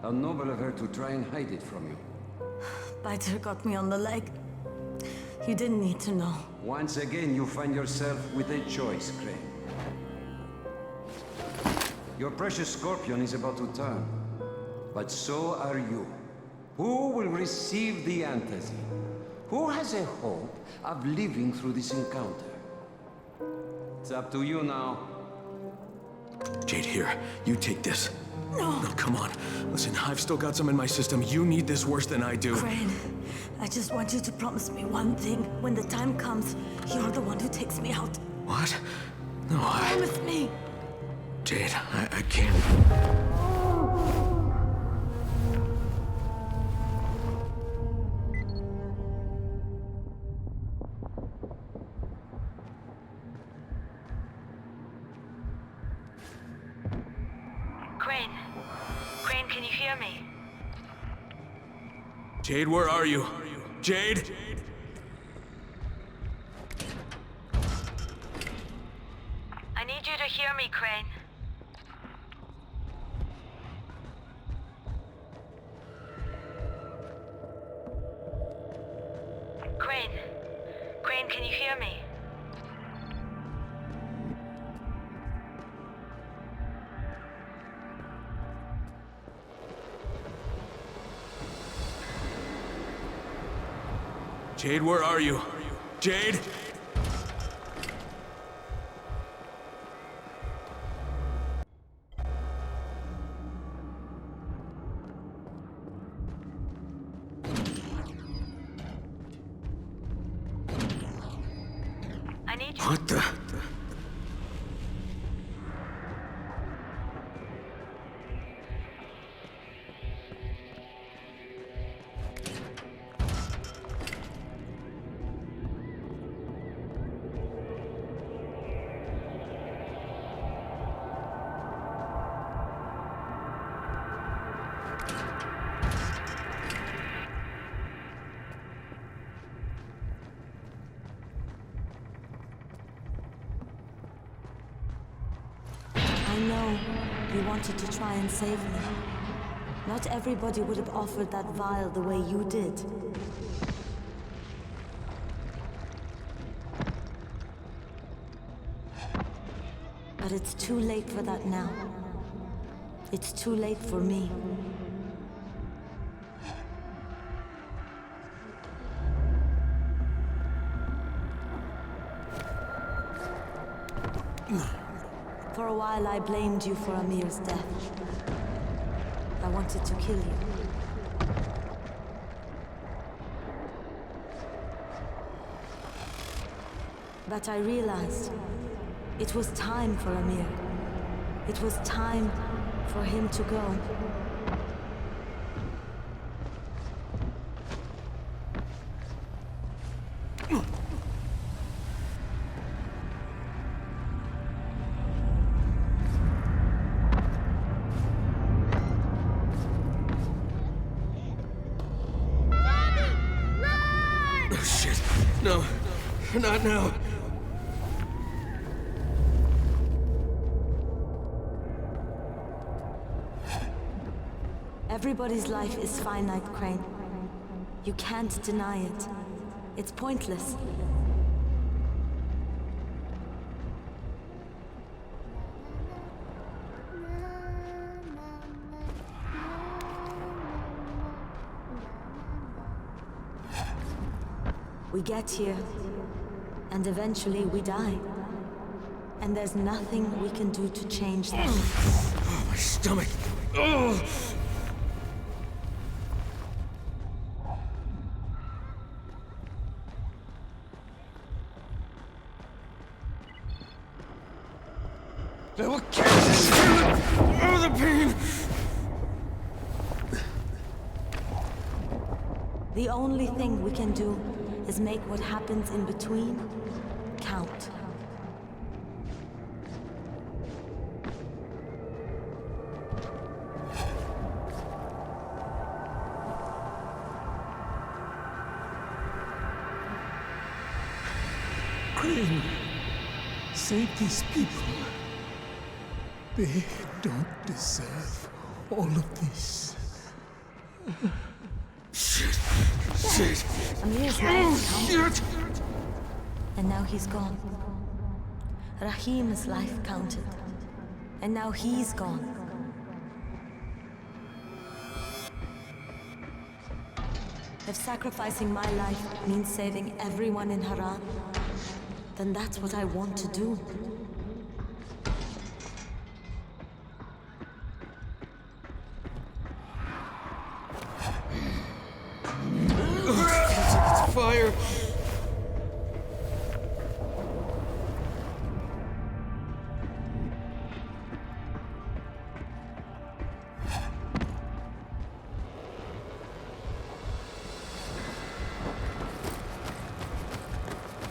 How noble of her to try and hide it from you.
Biter got me on the leg. You didn't need to know.
Once again, you find yourself with a choice, Crane. Your precious Scorpion is about to turn. But so are you. Who will receive the antazine? Who has a hope of living through this encounter? It's up to you now.
Jade, here, you take this.
No.
No, come on. Listen, I've still got some in my system. You need this worse than I do.
Crane, I just want you to promise me one thing. When the time comes, you're the one who takes me out.
What? No,
Promise me.
Jade, I can't.
hear me?
Jade, where are you? Jade?
I need you to hear me, Crane. Crane. Crane, can you hear me?
Jade, where are you? Jade?
I need you.
What the?
I know you wanted to try and save me. Not everybody would have offered that vial the way you did. But it's too late for that now. It's too late for me. For a while I blamed you for Amir's death. I wanted to kill you. But I realized it was time for Amir. It was time for him to go.
No, not now.
Everybody's life is finite, Crane. You can't deny it. It's pointless. We get here, and eventually we die. And there's nothing we can do to change that.
Oh, my stomach. Oh! They will oh, the pain!
The only thing we can do is make what happens in between count.
Crane, save these people. They don't deserve all of this.
Shit! Shit!
Amir's life counted. And now he's gone. Rahim's life counted. And now he's gone. If sacrificing my life means saving everyone in Haran, then that's what I want to do.
It's fire!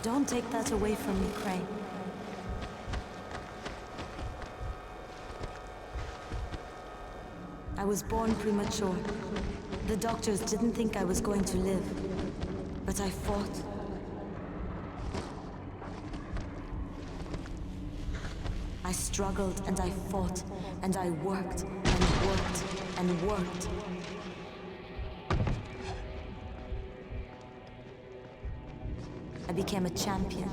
Don't take that away from me, Crane. I was born premature. The doctors didn't think I was going to live, but I fought. I struggled and I fought, and I worked and worked and worked. I became a champion.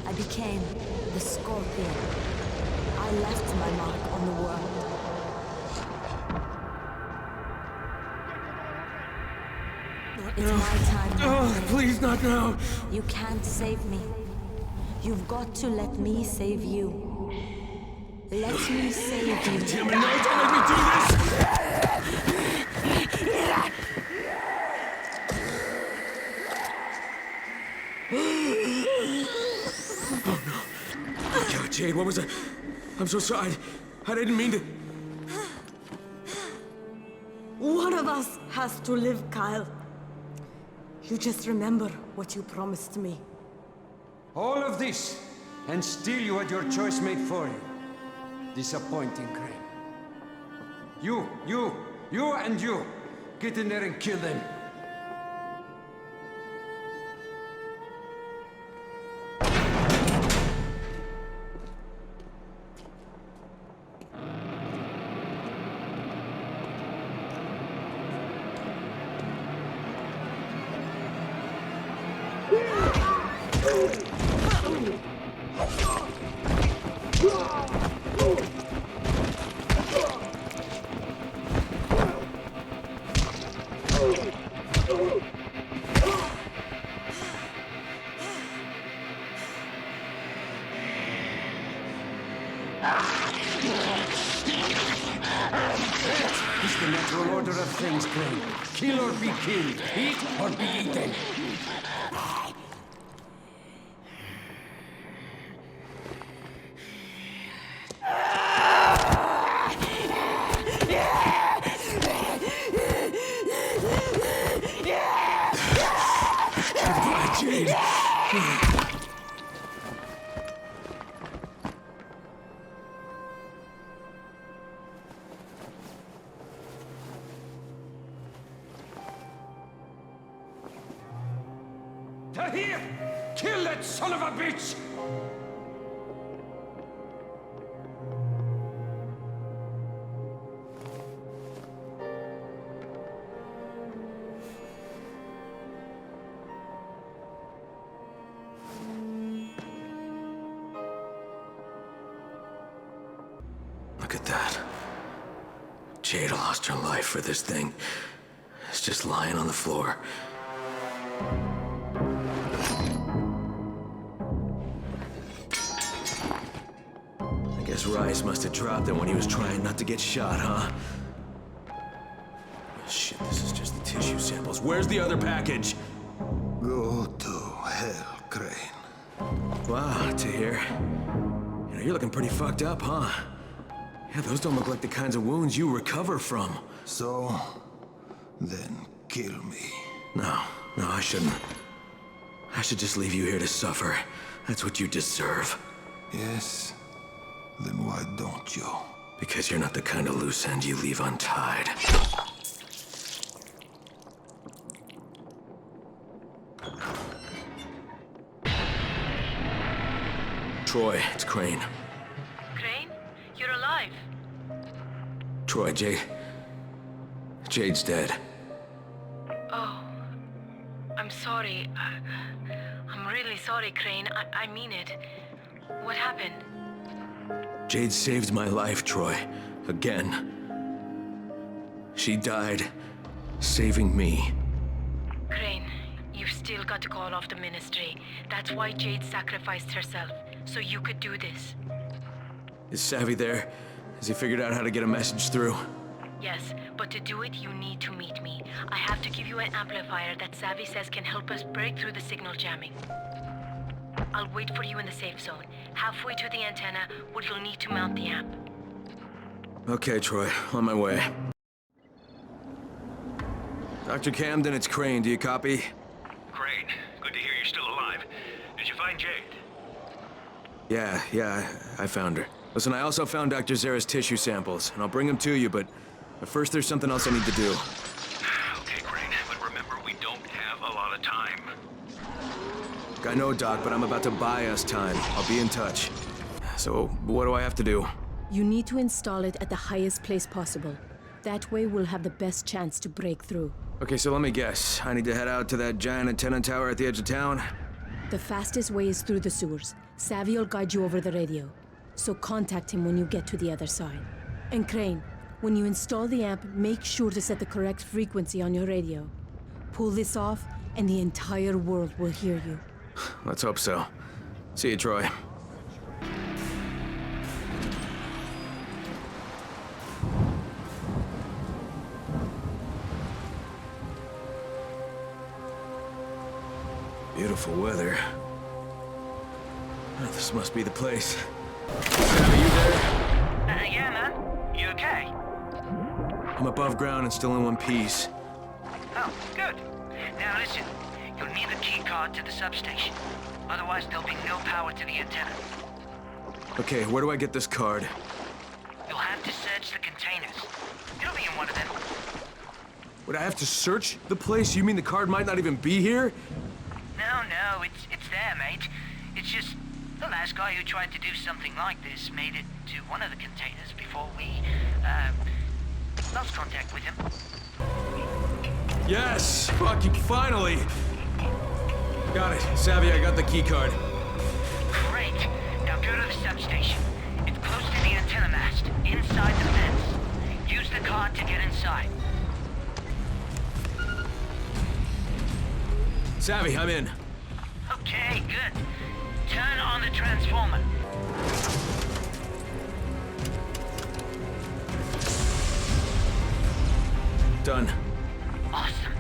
I became the Scorpion. I left my mark on the world. It's my time now.
Oh, please, not now.
You can't save me. You've got to let me save you. Let me save you.
Damn it, no, don't let me do this! Oh no. God, Jade, what was that? I'm so sorry. I didn't mean to.
One of us has to live, Kyle. You just remember what you promised me.
All of this, and still you had your choice made for you. Disappointing, Crane. You, and you. Get in there and kill them. It's the natural order of things, Crane. Kill or be killed. Eat or be eaten. Jade. They're here! Kill that son of a bitch!
Look at that. Jade lost her life for this thing. It's just lying on the floor. I guess Rice must have dropped it when he was trying not to get shot, huh? Shit, this is just the tissue samples. Where's the other package?
Go to hell, Crane.
Wow, Tahir. You know, you're looking pretty fucked up, huh? Yeah, those don't look like the kinds of wounds you recover from.
So, then kill me.
No, I shouldn't. I should just leave you here to suffer. That's what you deserve.
Yes? Then why don't you?
Because you're not the kind of loose end you leave untied. Troy, it's Crane.
Crane? You're alive.
Troy, Jade's dead.
Oh. I'm sorry. I'm really sorry, Crane. I mean it. What happened?
Jade saved my life, Troy. Again. She died, saving me.
Crane, you've still got to call off the ministry. That's why Jade sacrificed herself, so you could do this.
Is Savvy there? Has he figured out how to get a message through?
Yes, but to do it, you need to meet me. I have to give you an amplifier that Savvy says can help us break through the signal jamming. I'll wait for you in the safe zone, halfway to the antenna, where you'll need to mount the amp.
Okay, Troy, on my way. Dr. Camden, it's Crane. Do you copy?
Crane, good to hear you're still alive. Did you find Jade?
Yeah, I found her. Listen, I also found Dr. Zera's tissue samples, and I'll bring them to you, but But first, there's something else I need to do.
Okay, Crane, but remember, we don't have a lot of time.
I know, Doc, but I'm about to buy us time. I'll be in touch. So, what do I have to do?
You need to install it at the highest place possible. That way we'll have the best chance to break through.
Okay, so let me guess. I need to head out to that giant antenna tower at the edge of town?
The fastest way is through the sewers. Savvy will guide you over the radio. So contact him when you get to the other side. And Crane, when you install the amp, make sure to set the correct frequency on your radio. Pull this off, and the entire world will hear you.
Let's hope so. See you, Troy. Beautiful weather. Oh, this must be the place. Savvy, you there?
Yeah, man. You okay?
I'm above ground and still in one piece.
Oh, good. Now listen, you'll need the key card to the substation. Otherwise, there'll be no power to the antenna.
Okay, where do I get this card?
You'll have to search the containers. It'll be in one of them.
Would I have to search the place? You mean the card might not even be here?
No, it's there, mate. It's just the last guy who tried to do something like this made it to one of the containers before we, lost contact with him.
Yes! Fucking finally! Got it. Savvy, I got the key card.
Great. Now go to the substation. It's close to the antenna mast, inside the fence. Use the card to get inside.
Savvy, I'm in.
Okay, good. Turn on the transformer.
Done.
Awesome.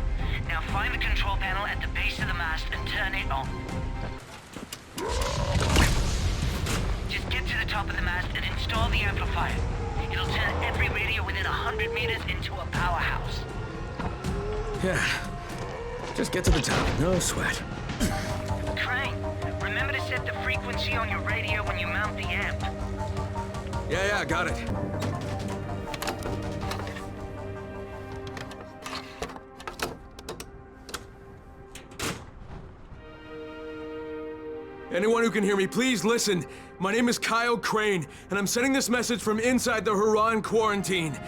Now find the control panel at the base of the mast and turn it on. Just get to the top of the mast and install the amplifier. It'll turn every radio within 100 meters into a powerhouse.
Yeah. Just get to the top. No sweat.
Crane, remember to set the frequency on your radio when you mount the amp.
Yeah, got it. Anyone who can hear me, please listen. My name is Kyle Crane, and I'm sending this message from inside the Huron quarantine.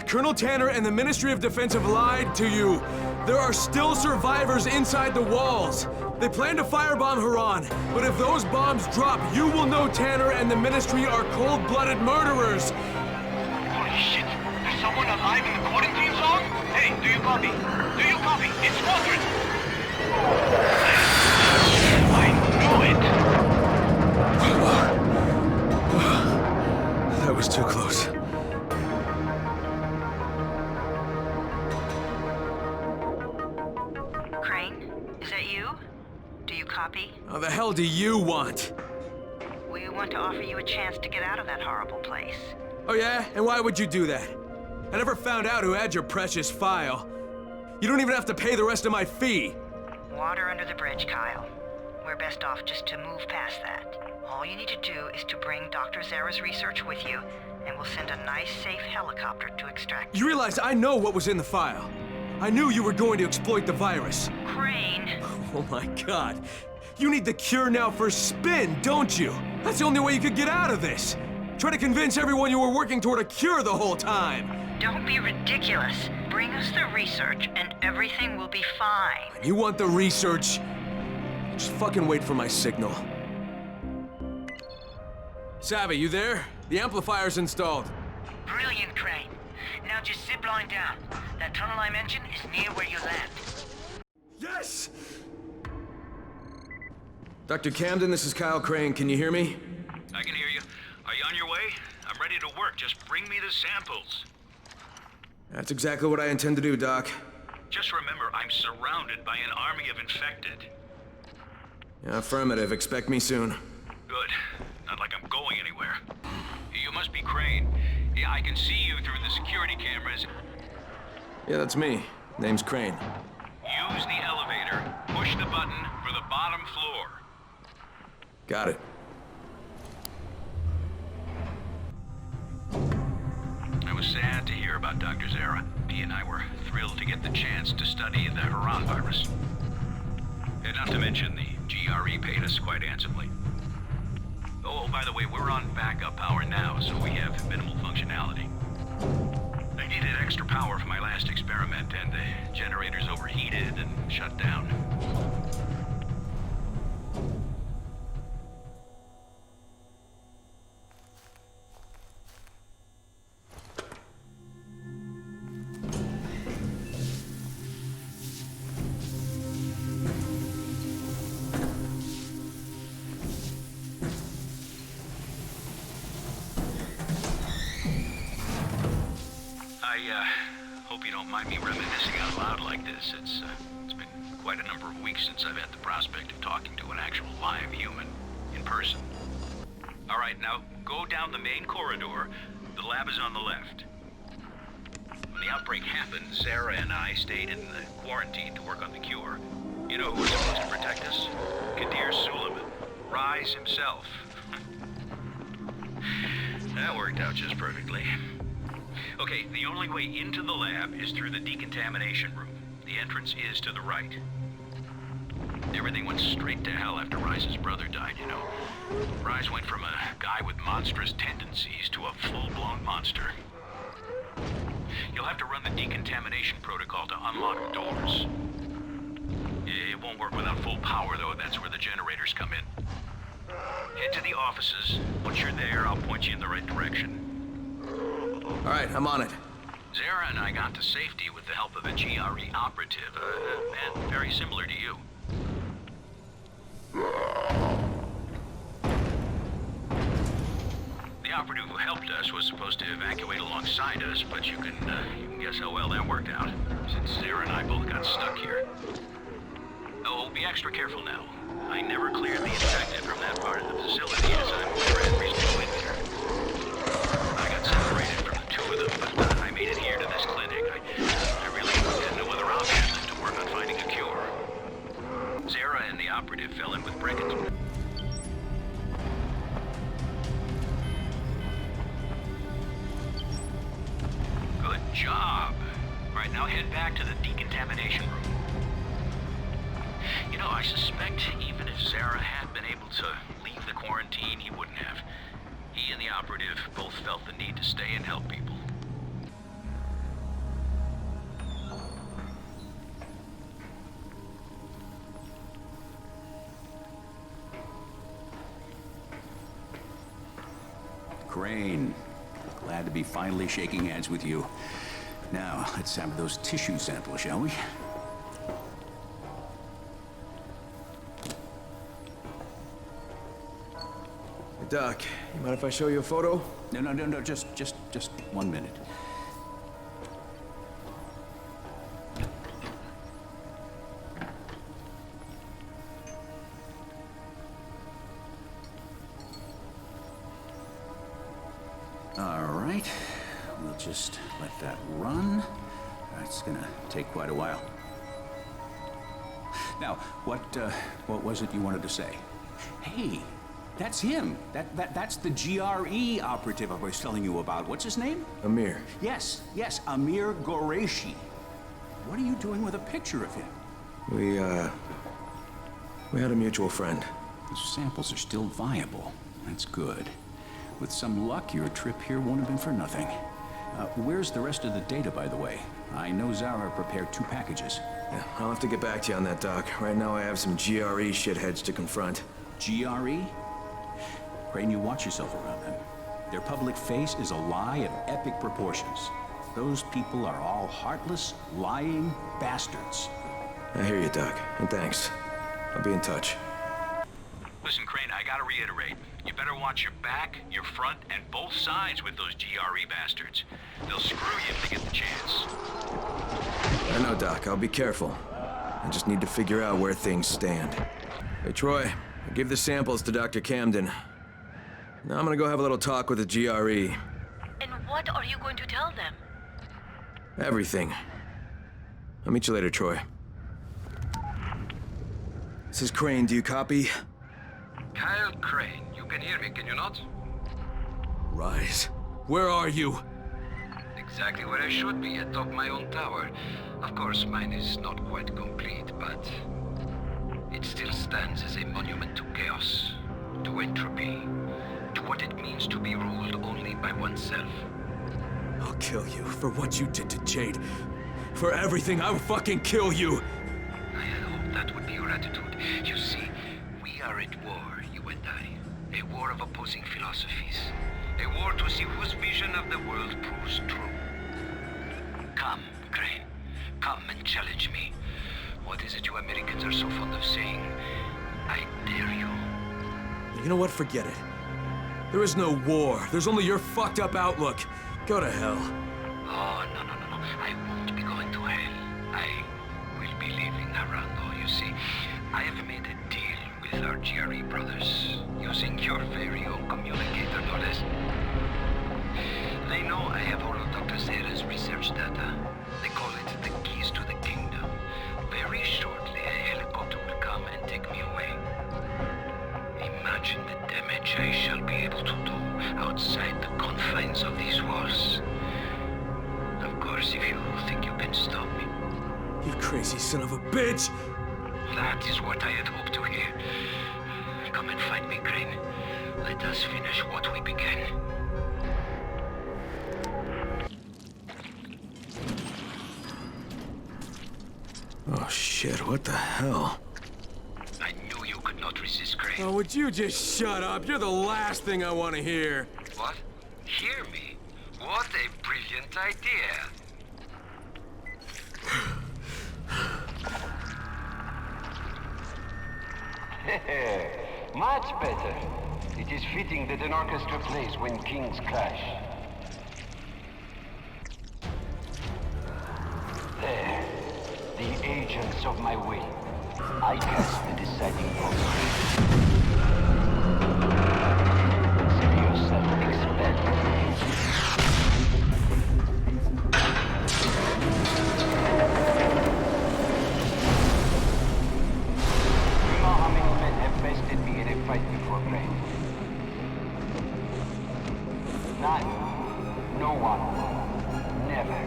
Colonel Tanner and the Ministry of Defense have lied to you. There are still survivors inside the walls. They plan to firebomb Huron, but if those bombs drop, you will know Tanner and the Ministry are cold-blooded murderers.
Holy shit! There's someone alive in the quarantine zone? Hey, do you copy? Do you copy? It's Walter! I knew it!
That was too close.
Crane, is that you? Do you copy?
How the hell do you want?
We want to offer you a chance to get out of that horrible place.
Oh yeah? And why would you do that? I never found out who had your precious file. You don't even have to pay the rest of my fee.
Water under the bridge, Kyle. We're best off just to move past that. All you need to do is to bring Dr. Zara's research with you, and we'll send a nice, safe helicopter to extract
You realize I know what was in the file. I knew you were going to exploit the virus.
Crane!
Oh my god. You need the cure now for spin, don't you? That's the only way you could get out of this. Try to convince everyone you were working toward a cure the whole time.
Don't be ridiculous. Bring us the research, and everything will be fine.
You want the research? Just fucking wait for my signal. Savvy, you there? The amplifier's installed.
Brilliant, Crane. Now just zip line down. That tunnel I mentioned is near where you land.
Yes! Dr. Camden, this is Kyle Crane. Can you hear me?
I can hear you. Are you on your way? I'm ready to work. Just bring me the samples.
That's exactly what I intend to do, Doc.
Just remember, I'm surrounded by an army of infected.
Yeah, affirmative. Expect me soon.
Good. Not like I'm going anywhere. You must be Crane. Yeah, I can see you through the security cameras.
Yeah, that's me. Name's Crane.
Use the elevator. Push the button for the bottom floor.
Got it.
I was sad to hear about Dr.
Zara. He and I were thrilled to get the chance to study the Haran virus. And not to mention the GRE paid us quite handsomely. Oh, by the way, we're on backup power now, so we have minimal functionality. I needed extra power for my last experiment, and the generators overheated and shut down. Hope you don't mind me reminiscing out loud like this. It's been quite a number of weeks since I've had the prospect of talking to an actual live human in person. All right, now go down the main corridor. The lab is on the left. When the outbreak happened, Sarah and I stayed in the quarantine to work on the cure. You know who was supposed to protect us? Kadir Suleiman, Rise himself. That worked out just perfectly. Okay, the only way into the lab is through the decontamination room. The entrance is to the right. Everything went straight to hell after Rise's brother died, you know. Rise went from a guy with monstrous tendencies to a full-blown monster. You'll have to run the decontamination protocol to unlock doors. It won't work without full power, though. That's where the generators come in. Head to the offices. Once you're there, I'll point you in the right direction.
All right, I'm on it.
Zara and I got to safety with the help of a GRE operative, and very similar to you. The operative who helped us was supposed to evacuate alongside us, but you can guess how well that worked out, since Zara and I both got stuck here. Oh, be extra careful now. I never cleared the infected from that part of the facility, as I'm aware of every single in there. I got separated from the two of them, but I made it here to this clinic. I really had no other option than to work on finding a cure. Zara and the operative fell in with brigands. Good job. All right, now head back to the decontamination room. You know, I suspect even if Zara had been able to leave the quarantine, he wouldn't have. He and the operative both felt the need to stay and help people.
Crane, glad to be finally shaking hands with you. Now, let's have those tissue samples, shall we?
Doc, you mind if I show you a photo?
No, just 1 minute. All right, we'll just let that run. It's gonna take quite a while. Now, what was it you wanted to say? Hey! That's him. That's the GRE operative I was telling you about. What's his name?
Amir.
Yes, Amir Qureshi. What are you doing with a picture of him?
We had a mutual friend.
The samples are still viable. That's good. With some luck, your trip here won't have been for nothing. Where's the rest of the data, by the way? I know Zara prepared 2 packages.
Yeah, I'll have to get back to you on that, Doc. Right now I have some GRE shitheads to confront.
GRE? Crane, you watch yourself around them. Their public face is a lie of epic proportions. Those people are all heartless, lying bastards.
I hear you, Doc, and thanks. I'll be in touch.
Listen, Crane, I gotta reiterate. You better watch your back, your front, and both sides with those GRE bastards. They'll screw you if they get the chance.
I know, Doc. I'll be careful. I just need to figure out where things stand. Hey, Troy, give the samples to Dr. Camden. Now I'm gonna go have a little talk with the GRE.
And what are you going to tell them?
Everything. I'll meet you later, Troy. This is Crane. Do you copy?
Kyle Crane, you can hear me, can you not?
Rise. Where are you?
exactly where I should be, atop my own tower. Of course, mine is not quite complete, but it still stands as a monument to chaos, to entropy, to what it means to be ruled only by oneself.
I'll kill you for what you did to Jade. For everything, I will fucking kill you!
I hope that would be your attitude. You see, we are at war, you and I. A war of opposing philosophies. A war to see whose vision of the world proves true. Come, Crane. Come and challenge me. What is it you Americans are so fond of saying? I dare you.
You know what? Forget it. There is no war. There's only your fucked up outlook. Go to hell.
Oh, no. I won't be going to hell. I will be leaving Arando. You see, I have made a deal with our GRE brothers, using your very own communicator, no less. They know I have all of Dr. Zera's research data. They call it the keys to the kingdom. Very shortly, a helicopter will come and take me away. Imagine the damage I shall be able to do outside the confines of these walls. Of course, if you think you can stop me.
You crazy son of a bitch!
That is what I had hoped to hear. Come and find me, Crane. Let us finish what we began.
Oh shit, what the hell?
I knew you could not resist, Crane.
Oh, would you just shut up? You're the last thing I want to hear.
What? Hear me? What a brilliant idea. Much better. It is fitting that an orchestra plays when kings crash. There. The agents of my will. I cast the deciding vote. See yourself expelled. You know how many men have bested me in a fight before, Crane? None. No one. Never.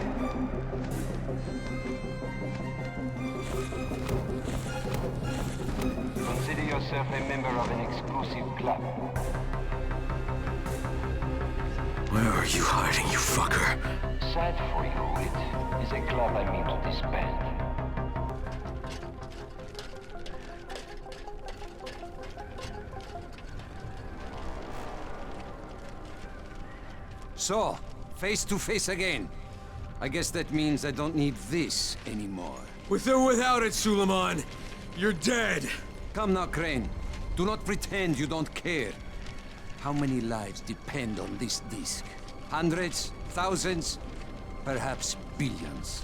Consider yourself a member of an exclusive club.
Where are you hiding, you fucker?
Sad for you, it is a club I mean to disband. So, face to face again. I guess that means I don't need this anymore.
With or without it, Suleiman, you're dead.
Come now, Crane. Do not pretend you don't care. How many lives depend on this disc? Hundreds? Thousands? Perhaps billions.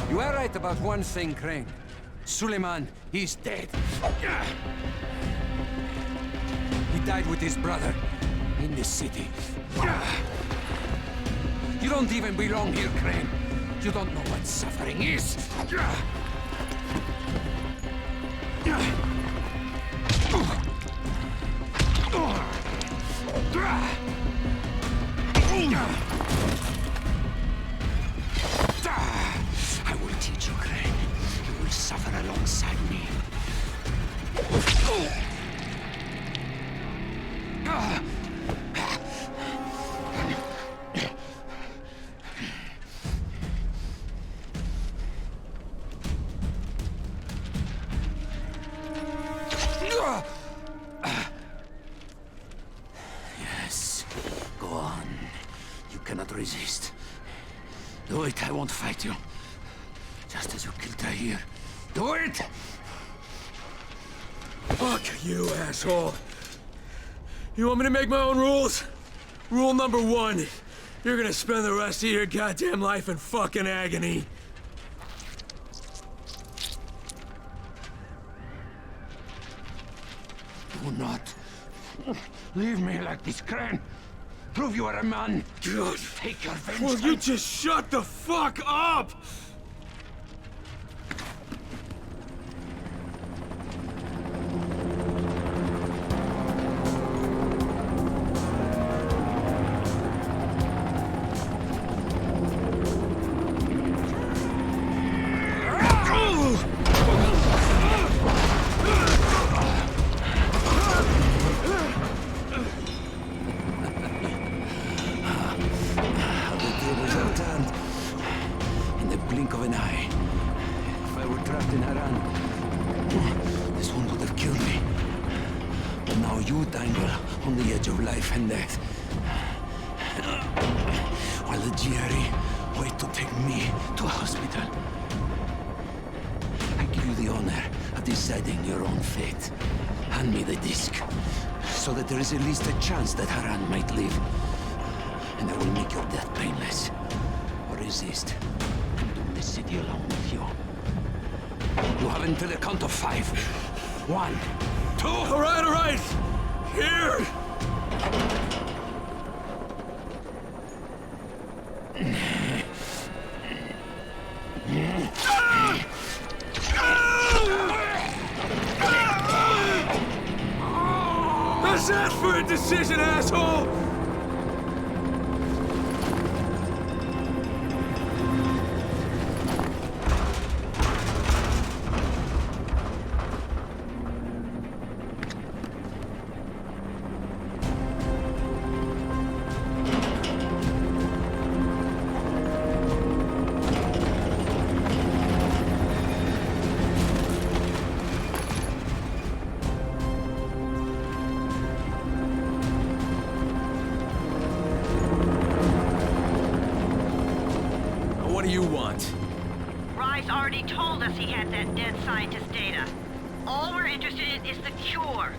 You are right about one thing, Crane. Suleiman, he's dead. He died with his brother in this city. You don't even belong here, Crane. You don't know what suffering is. I will teach you, Crane. You will suffer alongside me. Yes, go on. You cannot resist. Do it, I won't fight you. Just as you killed Tahir. Do it!
Fuck you, asshole. You want me to make my own rules? Rule number 1. You're gonna spend the rest of your goddamn life in fucking agony.
Do not leave me like this, Crane.
Prove you are a man.
God.
Take your vengeance.
Will you just shut the fuck up?
And death. While the GRE wait to take me to a hospital. I give you the honor of deciding your own fate. Hand me the disc, so that there is at least a chance that Haran might live. And I will make your death painless. Or resist, and doom the city along with you. You have until the count of 5. 1, 2...
All right! Here! Let's ask for a decision, asshole! What do you want?
Rise already told us he had that dead scientist data. All we're interested in is the cure.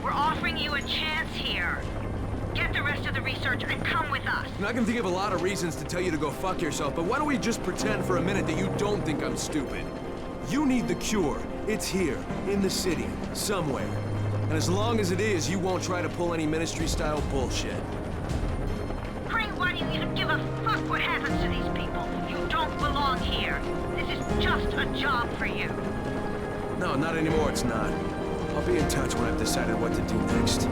We're offering you a chance here. Get the rest of the research and come with us.
And I can think of a lot of reasons to tell you to go fuck yourself, but why don't we just pretend for a minute that you don't think I'm stupid? You need the cure. It's here, in the city, somewhere. And as long as it is, you won't try to pull any ministry-style bullshit.
Crane, why do you even give a fuck what happens to these people? You don't belong here. This is just a job for you.
No, not anymore, it's not. I'll be in touch when I've decided what to do next.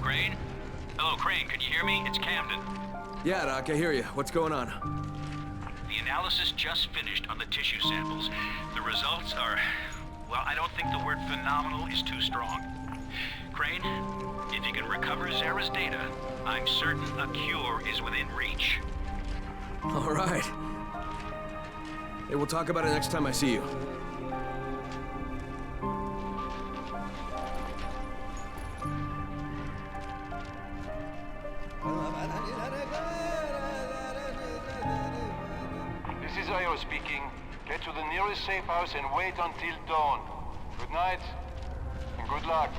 Crane? Hello, Crane, can you hear me? It's Camden.
Yeah, Doc, I hear you. What's going on?
The analysis just finished on the tissue samples. The results are... well, I don't think the word phenomenal is too strong. Crane, if you can recover Zara's data, I'm certain a cure is within reach.
All right. Hey, we'll talk about it next time I see you.
This is Io speaking. Get to the nearest safe house and wait until dawn. Good night, and good luck.